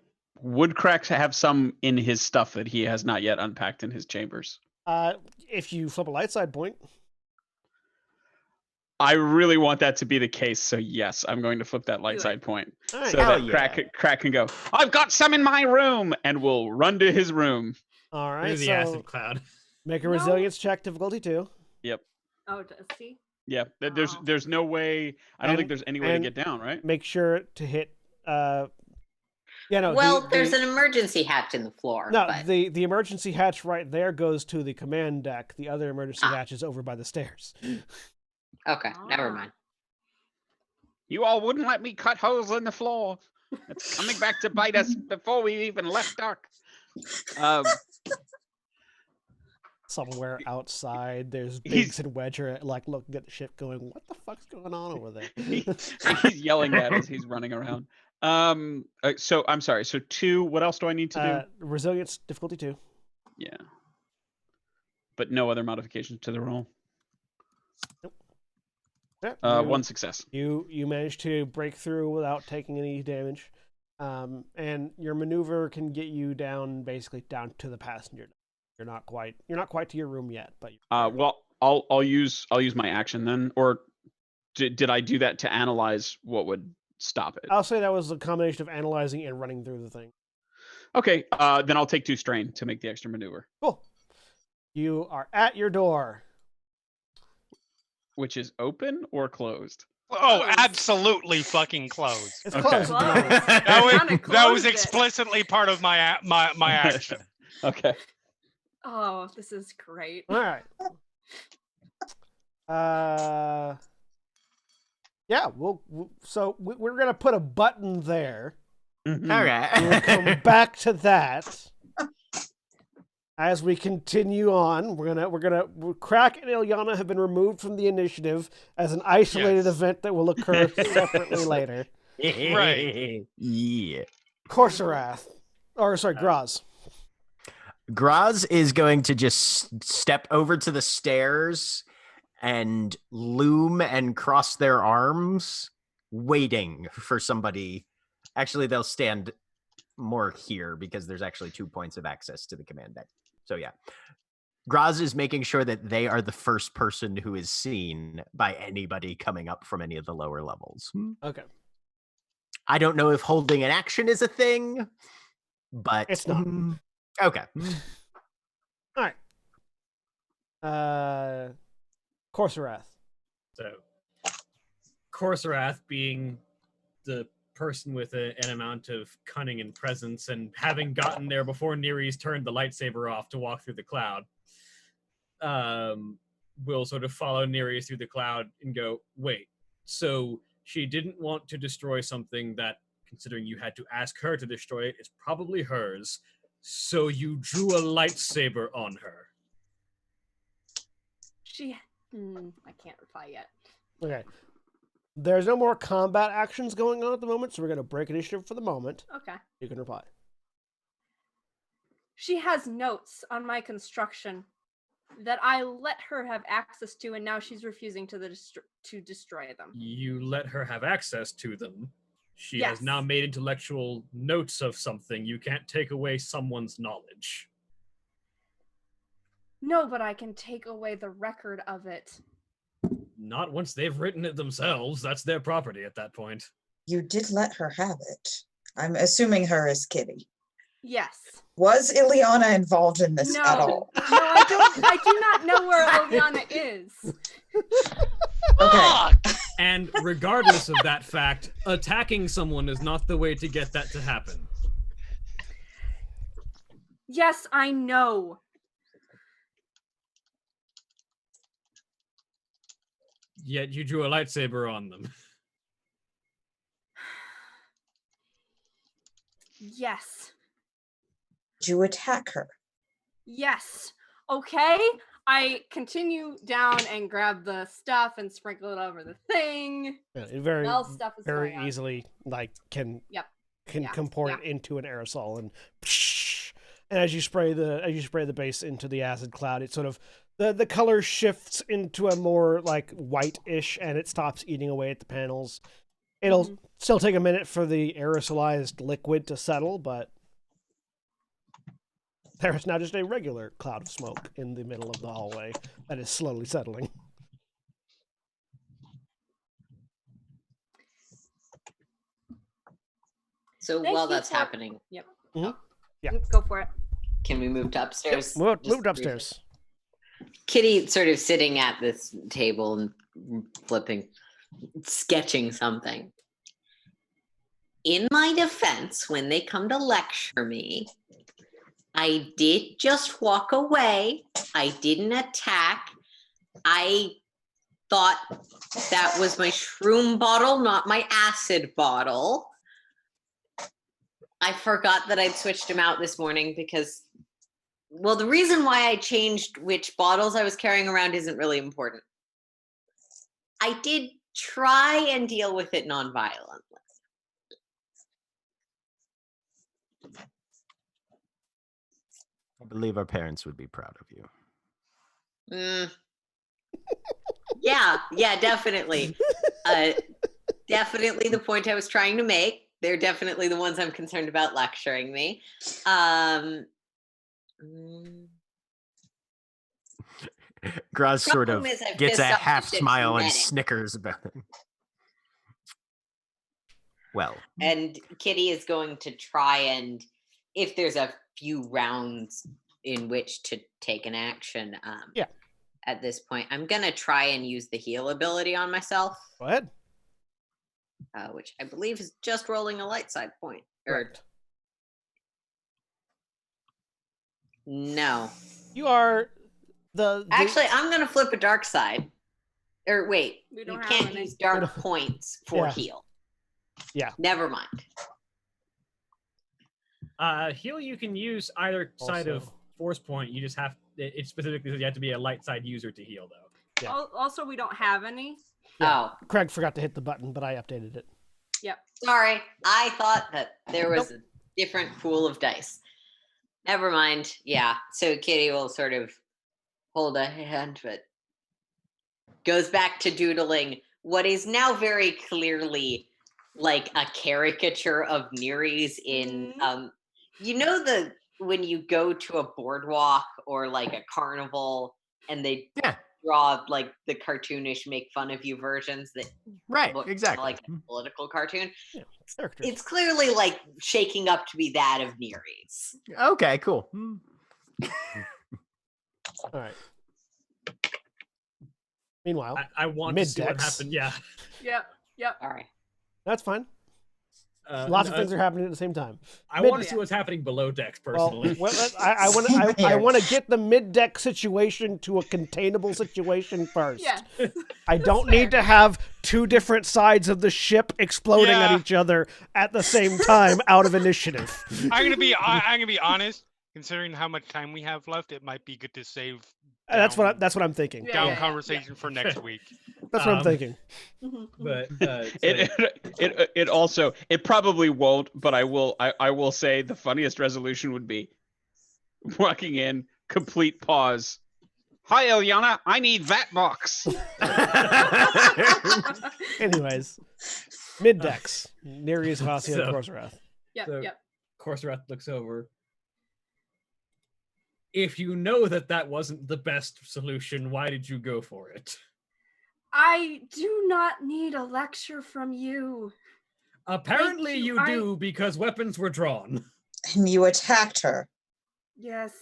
have some in his stuff that he has not yet unpacked in his chambers? If you flip a light side point. I really want that to be the case, so yes, I'm going to flip that light Do it. side point All right. so Hell that yeah. Crack can go, I've got some in my room, and we'll run to his room. All right. Through the So acid cloud. make a No. resilience check, difficulty 2. Yep. Oh, does he? Yeah. Oh. There's no way. I don't think And- there's any way to and- get down, right? Make sure to hit. No. Well, there's an emergency hatch in the floor. No, but... the emergency hatch right there goes to the command deck. The other emergency Ah. hatch is over by the stairs. Okay, never Ah. mind. You all wouldn't let me cut holes in the floor. It's coming back to bite us before we even left Dark. Somewhere outside, there's He's- Biggs and Wedger like looking at the ship, going, "What the fuck's going on over there?" He's yelling at us. He's running around. So I'm sorry. So 2. What else do I need to do? Resilience difficulty 2. Yeah. But no other modifications to the roll. Yeah, 1 success. You managed to break through without taking any damage, and your maneuver can get you basically down to the passenger. You're not quite to your room yet, but Well, I'll use my action then, or did I do that to analyze what would stop it? I'll say that was a combination of analyzing and running through the thing. Okay, then I'll take 2 strain to make the extra maneuver, Cool. You are at your door. which is open or closed. Oh, Closed. absolutely fucking closed. It's Okay. closed. Closed. That Kinda was closed it. explicitly part of my action. Okay. Oh, this is great. All right. Yeah. We're gonna put a button there. Mhm. All We'll right. come back to that as we continue on. Crack and Ilyana have been removed from the initiative as an isolated Yes. event that will occur separately later. Right. Yeah. Corserath, Graz. Graz is going to just step over to the stairs and loom and cross their arms, waiting for somebody. Actually, they'll stand more here because there's actually 2 points of access to the command deck. So yeah, Graz is making sure that they are the first person who is seen by anybody coming up from any of the lower levels. Okay. I don't know if holding an action is a thing, but It's not. Okay. All right. Corserath. So, Corserath being the person with an amount of cunning and presence, and having gotten there before Nereus turned the lightsaber off to walk through the cloud, will sort of follow Nereus through the cloud and go, wait, so she didn't want to destroy something that, considering you had to ask her to destroy it, is probably hers, so you drew a lightsaber on her. I can't reply yet. Okay. There's no more combat actions going on at the moment, so we're going to break initiative for the moment. Okay. You can reply. She has notes on my construction that I let her have access to, and now she's refusing to destroy them. You let her have access to them. She Yes. has now made intellectual notes of something. You can't take away someone's knowledge. No, but I can take away the record of it. Not once they've written it themselves. That's their property at that point. You did let her have it. I'm assuming her is Kitty. Yes. Was Ileana involved in this No. at all? No, I don't. I do not know where Liliana is. Okay. And regardless of that fact, attacking someone is not the way to get that to happen. Yes, I know. Yet you drew a lightsaber on them. Yes. Did you attack her? Yes. Okay. I continue down and grab the stuff and sprinkle it over the thing. Yeah, it very Well, stuff is very going on. easily can Yep. can Yeah, comport it into an aerosol and as you spray the base into the acid cloud, it sort of the color shifts into a more like white-ish and it stops eating away at the panels. It'll still take a minute for the aerosolized liquid to settle, but there is now just a regular cloud of smoke in the middle of the hallway that is slowly settling. So Thank while you that's for- happening, Yeah. Go for it. can we move to upstairs? Moved Just upstairs. Kitty sort of sitting at this table and sketching something. In my defense, when they come to lecture me, I did just walk away. I didn't attack. I thought that was my shroom bottle, not my acid bottle. I forgot that I'd switched them out this morning because, well, the reason why I changed which bottles I was carrying around isn't really important. I did try and deal with it non-violently. I believe our parents would be proud of you. Yeah, definitely. Definitely the point I was trying to make. They're definitely the ones I'm concerned about lecturing me. Graz sort of Problem is I've gets a pissed off half the smile and netting. snickers about it. Well, And Kitty is going to try and, if there's a few rounds in which to take an action, Yeah. At this point, I'm going to try and use the heal ability on myself, Go ahead. which I believe is just rolling a light side point. Correct. No. You are the Actually, I'm going to flip a dark side. Or wait, We you don't have can't any. use dark points for Yeah. heal. Yeah. Never mind. Heal you can use either side of Also. force point. You just have it specifically says you have to be a light side user to heal though. Yeah. Also, we don't have any. Yeah. Oh, Craig forgot to hit the button, but I updated it. sorry. I thought that there was a different pool of dice. Never mind. Yeah. So Kitty will sort of hold a hand, but goes back to doodling what is now very clearly like a caricature of Nereis in you know when you go to a boardwalk or like a carnival and they yeah, draw like the cartoonish make fun of you versions that right, look exactly. like a political cartoon. Yeah. Characters. It's clearly like shaking up to be that of Nereis. Okay, cool. All right. Meanwhile, I want to see what Mid-dex. happened. Yeah. Yep. All right. that's fine. Lots of things are happening at the same time. I want to see what's happening below decks Well, personally. I want Same to. I here. want to get the mid-deck situation to a containable situation first. Yes. I don't need to have two different sides of the ship exploding Yeah. at each other at the same time out of initiative. I'm gonna be honest. Considering how much time we have left, it might be good to save. That's down- what I'm thinking. Yeah, down yeah, yeah. conversation for next week. That's what I'm thinking. But It also it probably won't, but I will say the funniest resolution would be walking in, complete pause. Hi Eliana, I need that box. Anyways, mid-decks. Nereus, Vassia, So- Krosrath. Yep. So- Yep. Korsarath looks over. If you know that wasn't the best solution, why did you go for it? I do not need a lecture from you. Apparently you. you do because weapons were drawn. And you attacked her. Yes.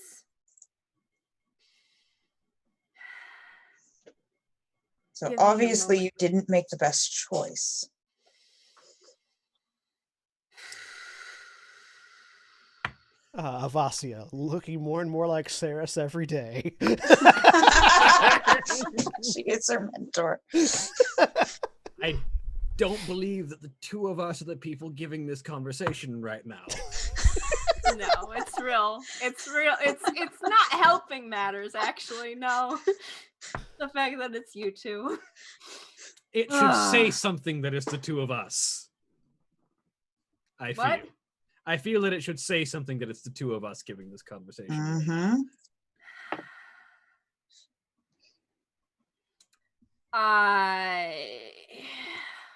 So Give me a obviously moment. you didn't make the best choice. Avasia, looking more and more like Saris every day. She is her mentor. I don't believe that the two of us are the people giving this conversation right now. No, it's real. It's real. It's not helping matters, actually. No. The fact that it's you two. It should say something that it's the two of us. I feel. What? I feel that it should say something that it's the two of us giving this conversation. Mm-hmm.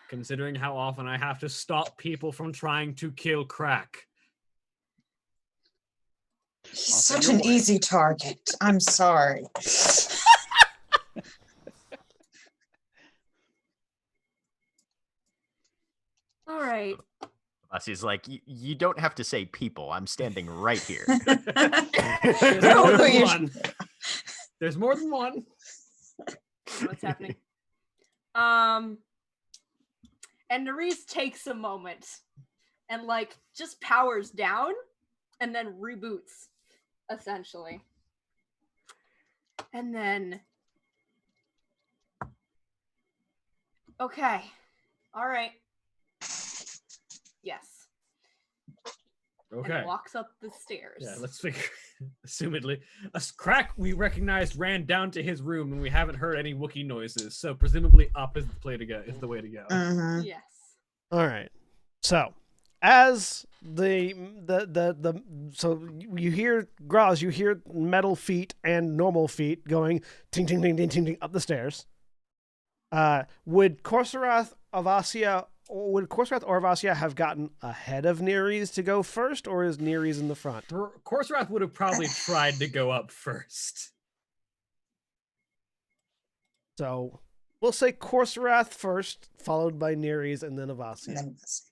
Considering how often I have to stop people from trying to kill Crack. He's such an easy target. I'm sorry. All right. He's like, you don't have to say people. I'm standing right here. No, you One. There's more than one. What's happening? And Nerys takes a moment and like just powers down and then reboots, essentially. And then okay. All right. Yes. Okay. And walks up the stairs. Yeah, let's figure. Assumedly, a crack we recognized ran down to his room, and we haven't heard any Wookiee noises. So presumably, up is the play to go. Is the way to go. Mhm. Yes. All right. So, as so you hear Graz, you hear metal feet and normal feet going ting ting ting ting ting ting up the stairs. Would Korsarath or Avasia have gotten ahead of Nerys to go first, or is Nerys in the front? Korsarath would have probably tried to go up first. So we'll say Korsarath first, followed by Nerys, and then Avasia. And then this.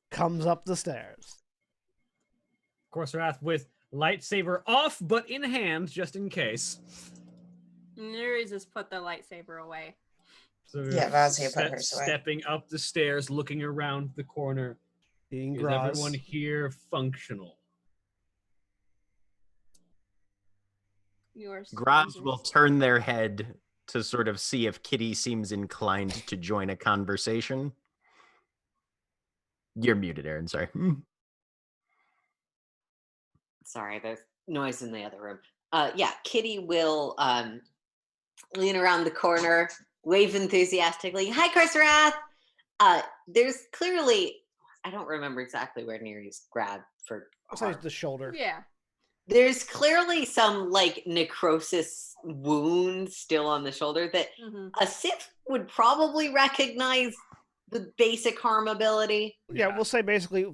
Comes up the stairs. Korsarath with lightsaber off, but in hand, just in case. Nerys has put the lightsaber away. So Yeah, Vasia put hers away. stepping up the stairs, looking around the corner. Being Is Graz. everyone here functional? Yours. Graz will turn their head to sort of see if Kitty seems inclined to join a conversation. You're muted, Aaron. Sorry. Sorry, there's noise in the other room. Yeah, Kitty will lean around the corner, wave enthusiastically. Hi, Korsarath! There's clearly, I don't remember exactly where Nerys grabbed for Besides harm. the shoulder. Yeah. There's clearly some like necrosis wound still on the shoulder that a Sith would probably recognize the basic harm ability. Yeah, we'll say basically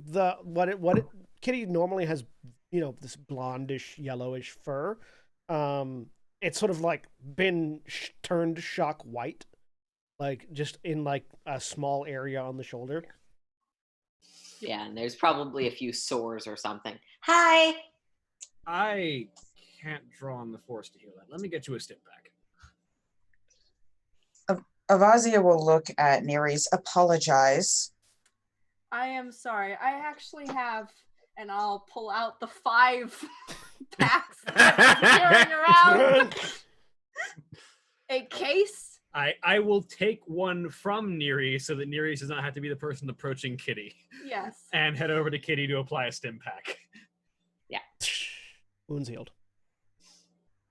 Kitty normally has, this blondish, yellowish fur. It's sort of like been turned shock white, like just in like a small area on the shoulder. Yeah, and there's probably a few sores or something. Hi. I can't draw on the Force to heal that. Let me get you a step back. Avasia will look at Nerys, apologize. I am sorry. I actually have, and I'll pull out the 5 packs that I'm carrying around. A case. I will take one from Nerys so that Nerys does not have to be the person approaching Kitty. Yes. And head over to Kitty to apply a stim pack. Yeah. Wounds healed.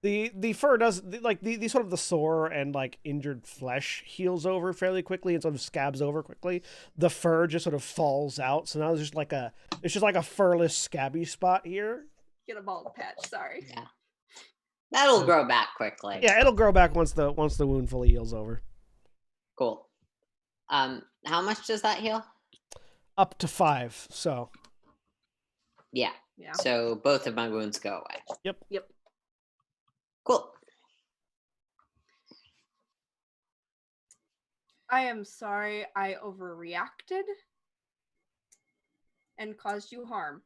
The fur does the sort of the sore and like injured flesh heals over fairly quickly and sort of scabs over quickly. The fur just sort of falls out, so now it's just like a furless scabby spot here. Get a bald patch. Sorry. Yeah. That'll grow back quickly. Yeah, it'll grow back once the wound fully heals over. Cool. How much does that heal? Up to 5. So. Yeah. Yeah. So both of my wounds go away. Yep. Cool. I am sorry I overreacted and caused you harm.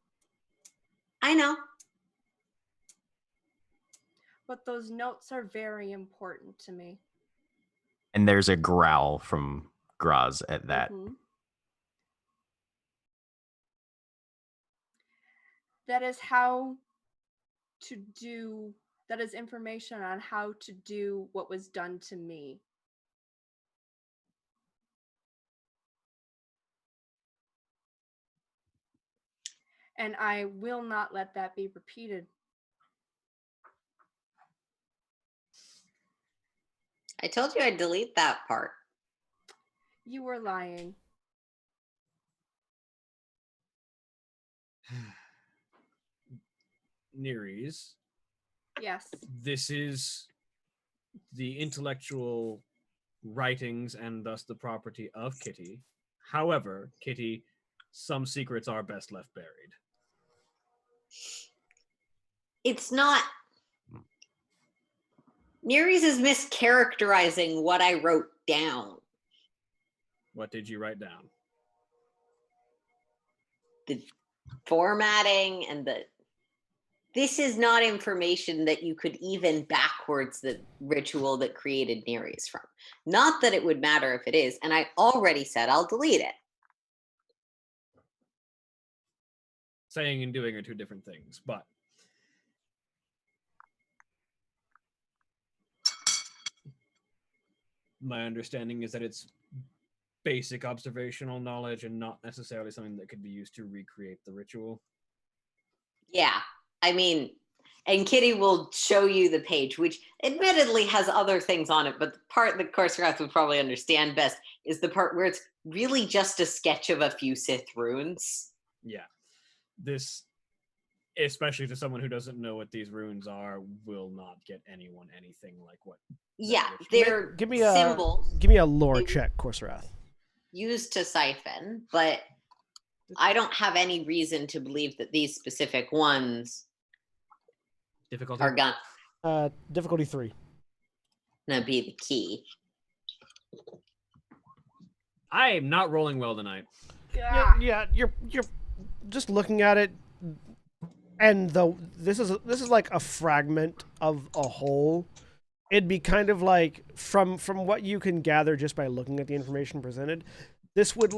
I know. But those notes are very important to me. And there's a growl from Graz at that. Mhm. That is that is information on how to do what was done to me. And I will not let that be repeated. I told you I'd delete that part. You were lying. Nerys, Yes. this is the intellectual writings and thus the property of Kitty. However, Kitty, some secrets are best left buried. It's not. Nerys is mischaracterizing what I wrote down. What did you write down? The formatting and the this is not information that you could even backwards the ritual that created Nereus from. Not that it would matter if it is, and I already said I'll delete it. Saying and doing are two different things, but my understanding is that it's basic observational knowledge and not necessarily something that could be used to recreate the ritual. Yeah, I mean, and Kitty will show you the page, which admittedly has other things on it, but the part that Korsrath would probably understand best is the part where it's really just a sketch of a few Sith runes. Yeah. This, especially to someone who doesn't know what these runes are, will not get anyone anything like what. Yeah, they're Give me symbols a lore check, Korsrath. used to siphon, but I don't have any reason to believe that these specific ones Difficulty? are gonna Difficulty 3. be the key. I am not rolling well tonight. Yeah, you're just looking at it, and though this is like a fragment of a whole. It'd be kind of like from what you can gather just by looking at the information presented. This would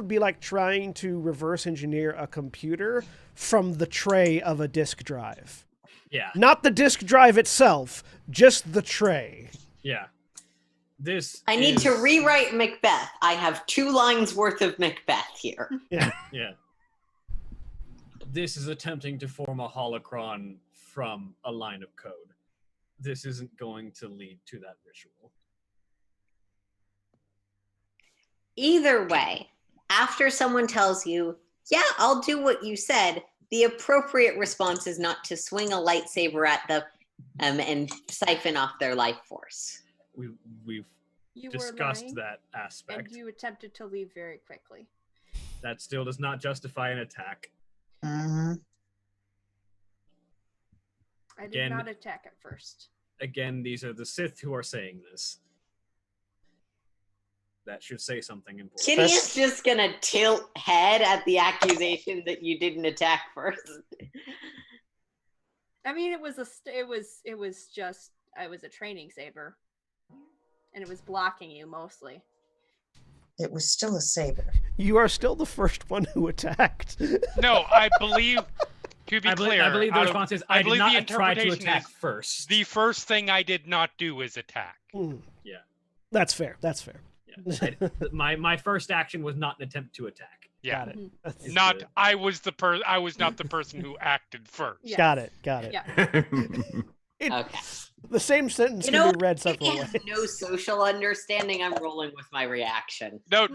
be like trying to reverse engineer a computer from the tray of a disk drive. Yeah. Not the disk drive itself, just the tray. Yeah. I need to rewrite Macbeth. I have 2 lines worth of Macbeth here. Yeah. Yeah. This is attempting to form a holocron from a line of code. This isn't going to lead to that ritual. Either way, after someone tells you, yeah, I'll do what you said, the appropriate response is not to swing a lightsaber at them and siphon off their life force. We've You discussed were lying, that aspect. and you attempted to leave very quickly. That still does not justify an attack. Mm-hmm. I did Again- not attack at first. Again, these are the Sith who are saying this. That should say something important. Kitty is just gonna tilt head at the accusation that you didn't attack first. I mean, it was a training saber, and it was blocking you mostly. It was still a saber. You are still the first one who attacked. No, I believe. To be clear, I believe the out of- response is I I did believe the not try to interpretation attack is first. The first thing I did not do is attack. Yeah. That's fair. That's fair. Yeah. My first action was not an attempt to attack. Yeah. Got it. That's- It's Not good. I was not the person who acted first. Yes. Got it. Got it. Yeah. Okay. The same sentence You can know, be read Kitty several has ways. no social understanding. I'm rolling with my reaction. No,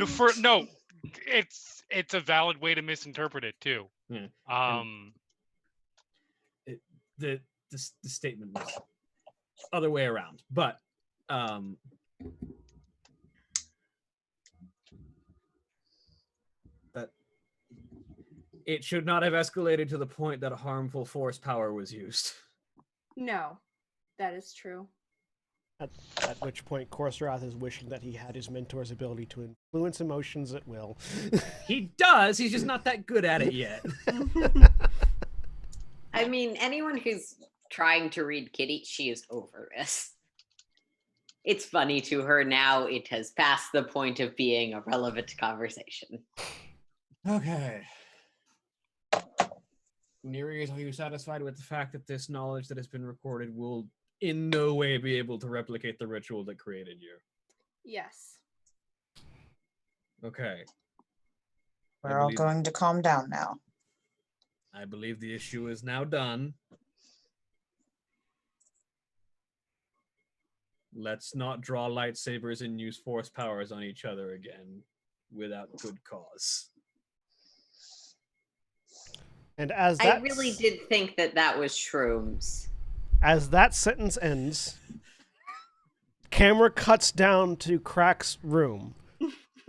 it's a valid way to misinterpret it too. Yeah. The statement was other way around, but that it should not have escalated to the point that harmful force power was used. No, that is true. At which point, Korsrath is wishing that he had his mentor's ability to influence emotions at will. He does, he's just not that good at it yet. I mean, anyone who's trying to read Kitty, she is over this. It's funny to her now. It has passed the point of being a relevant conversation. Okay. Nereus, are you satisfied with the fact that this knowledge that has been recorded will in no way be able to replicate the ritual that created you? Yes. Okay. We're all going to calm down now. I believe the issue is now done. Let's not draw lightsabers and use force powers on each other again without good cause. And as I that really did think that was shrooms. as that sentence ends, camera cuts down to Crack's room,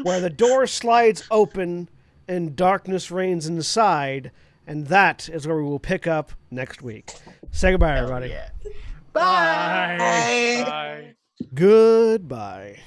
where the door slides open and darkness reigns inside, and that is where we will pick up next week. Say goodbye, everybody. Yeah. Bye. Bye. Goodbye.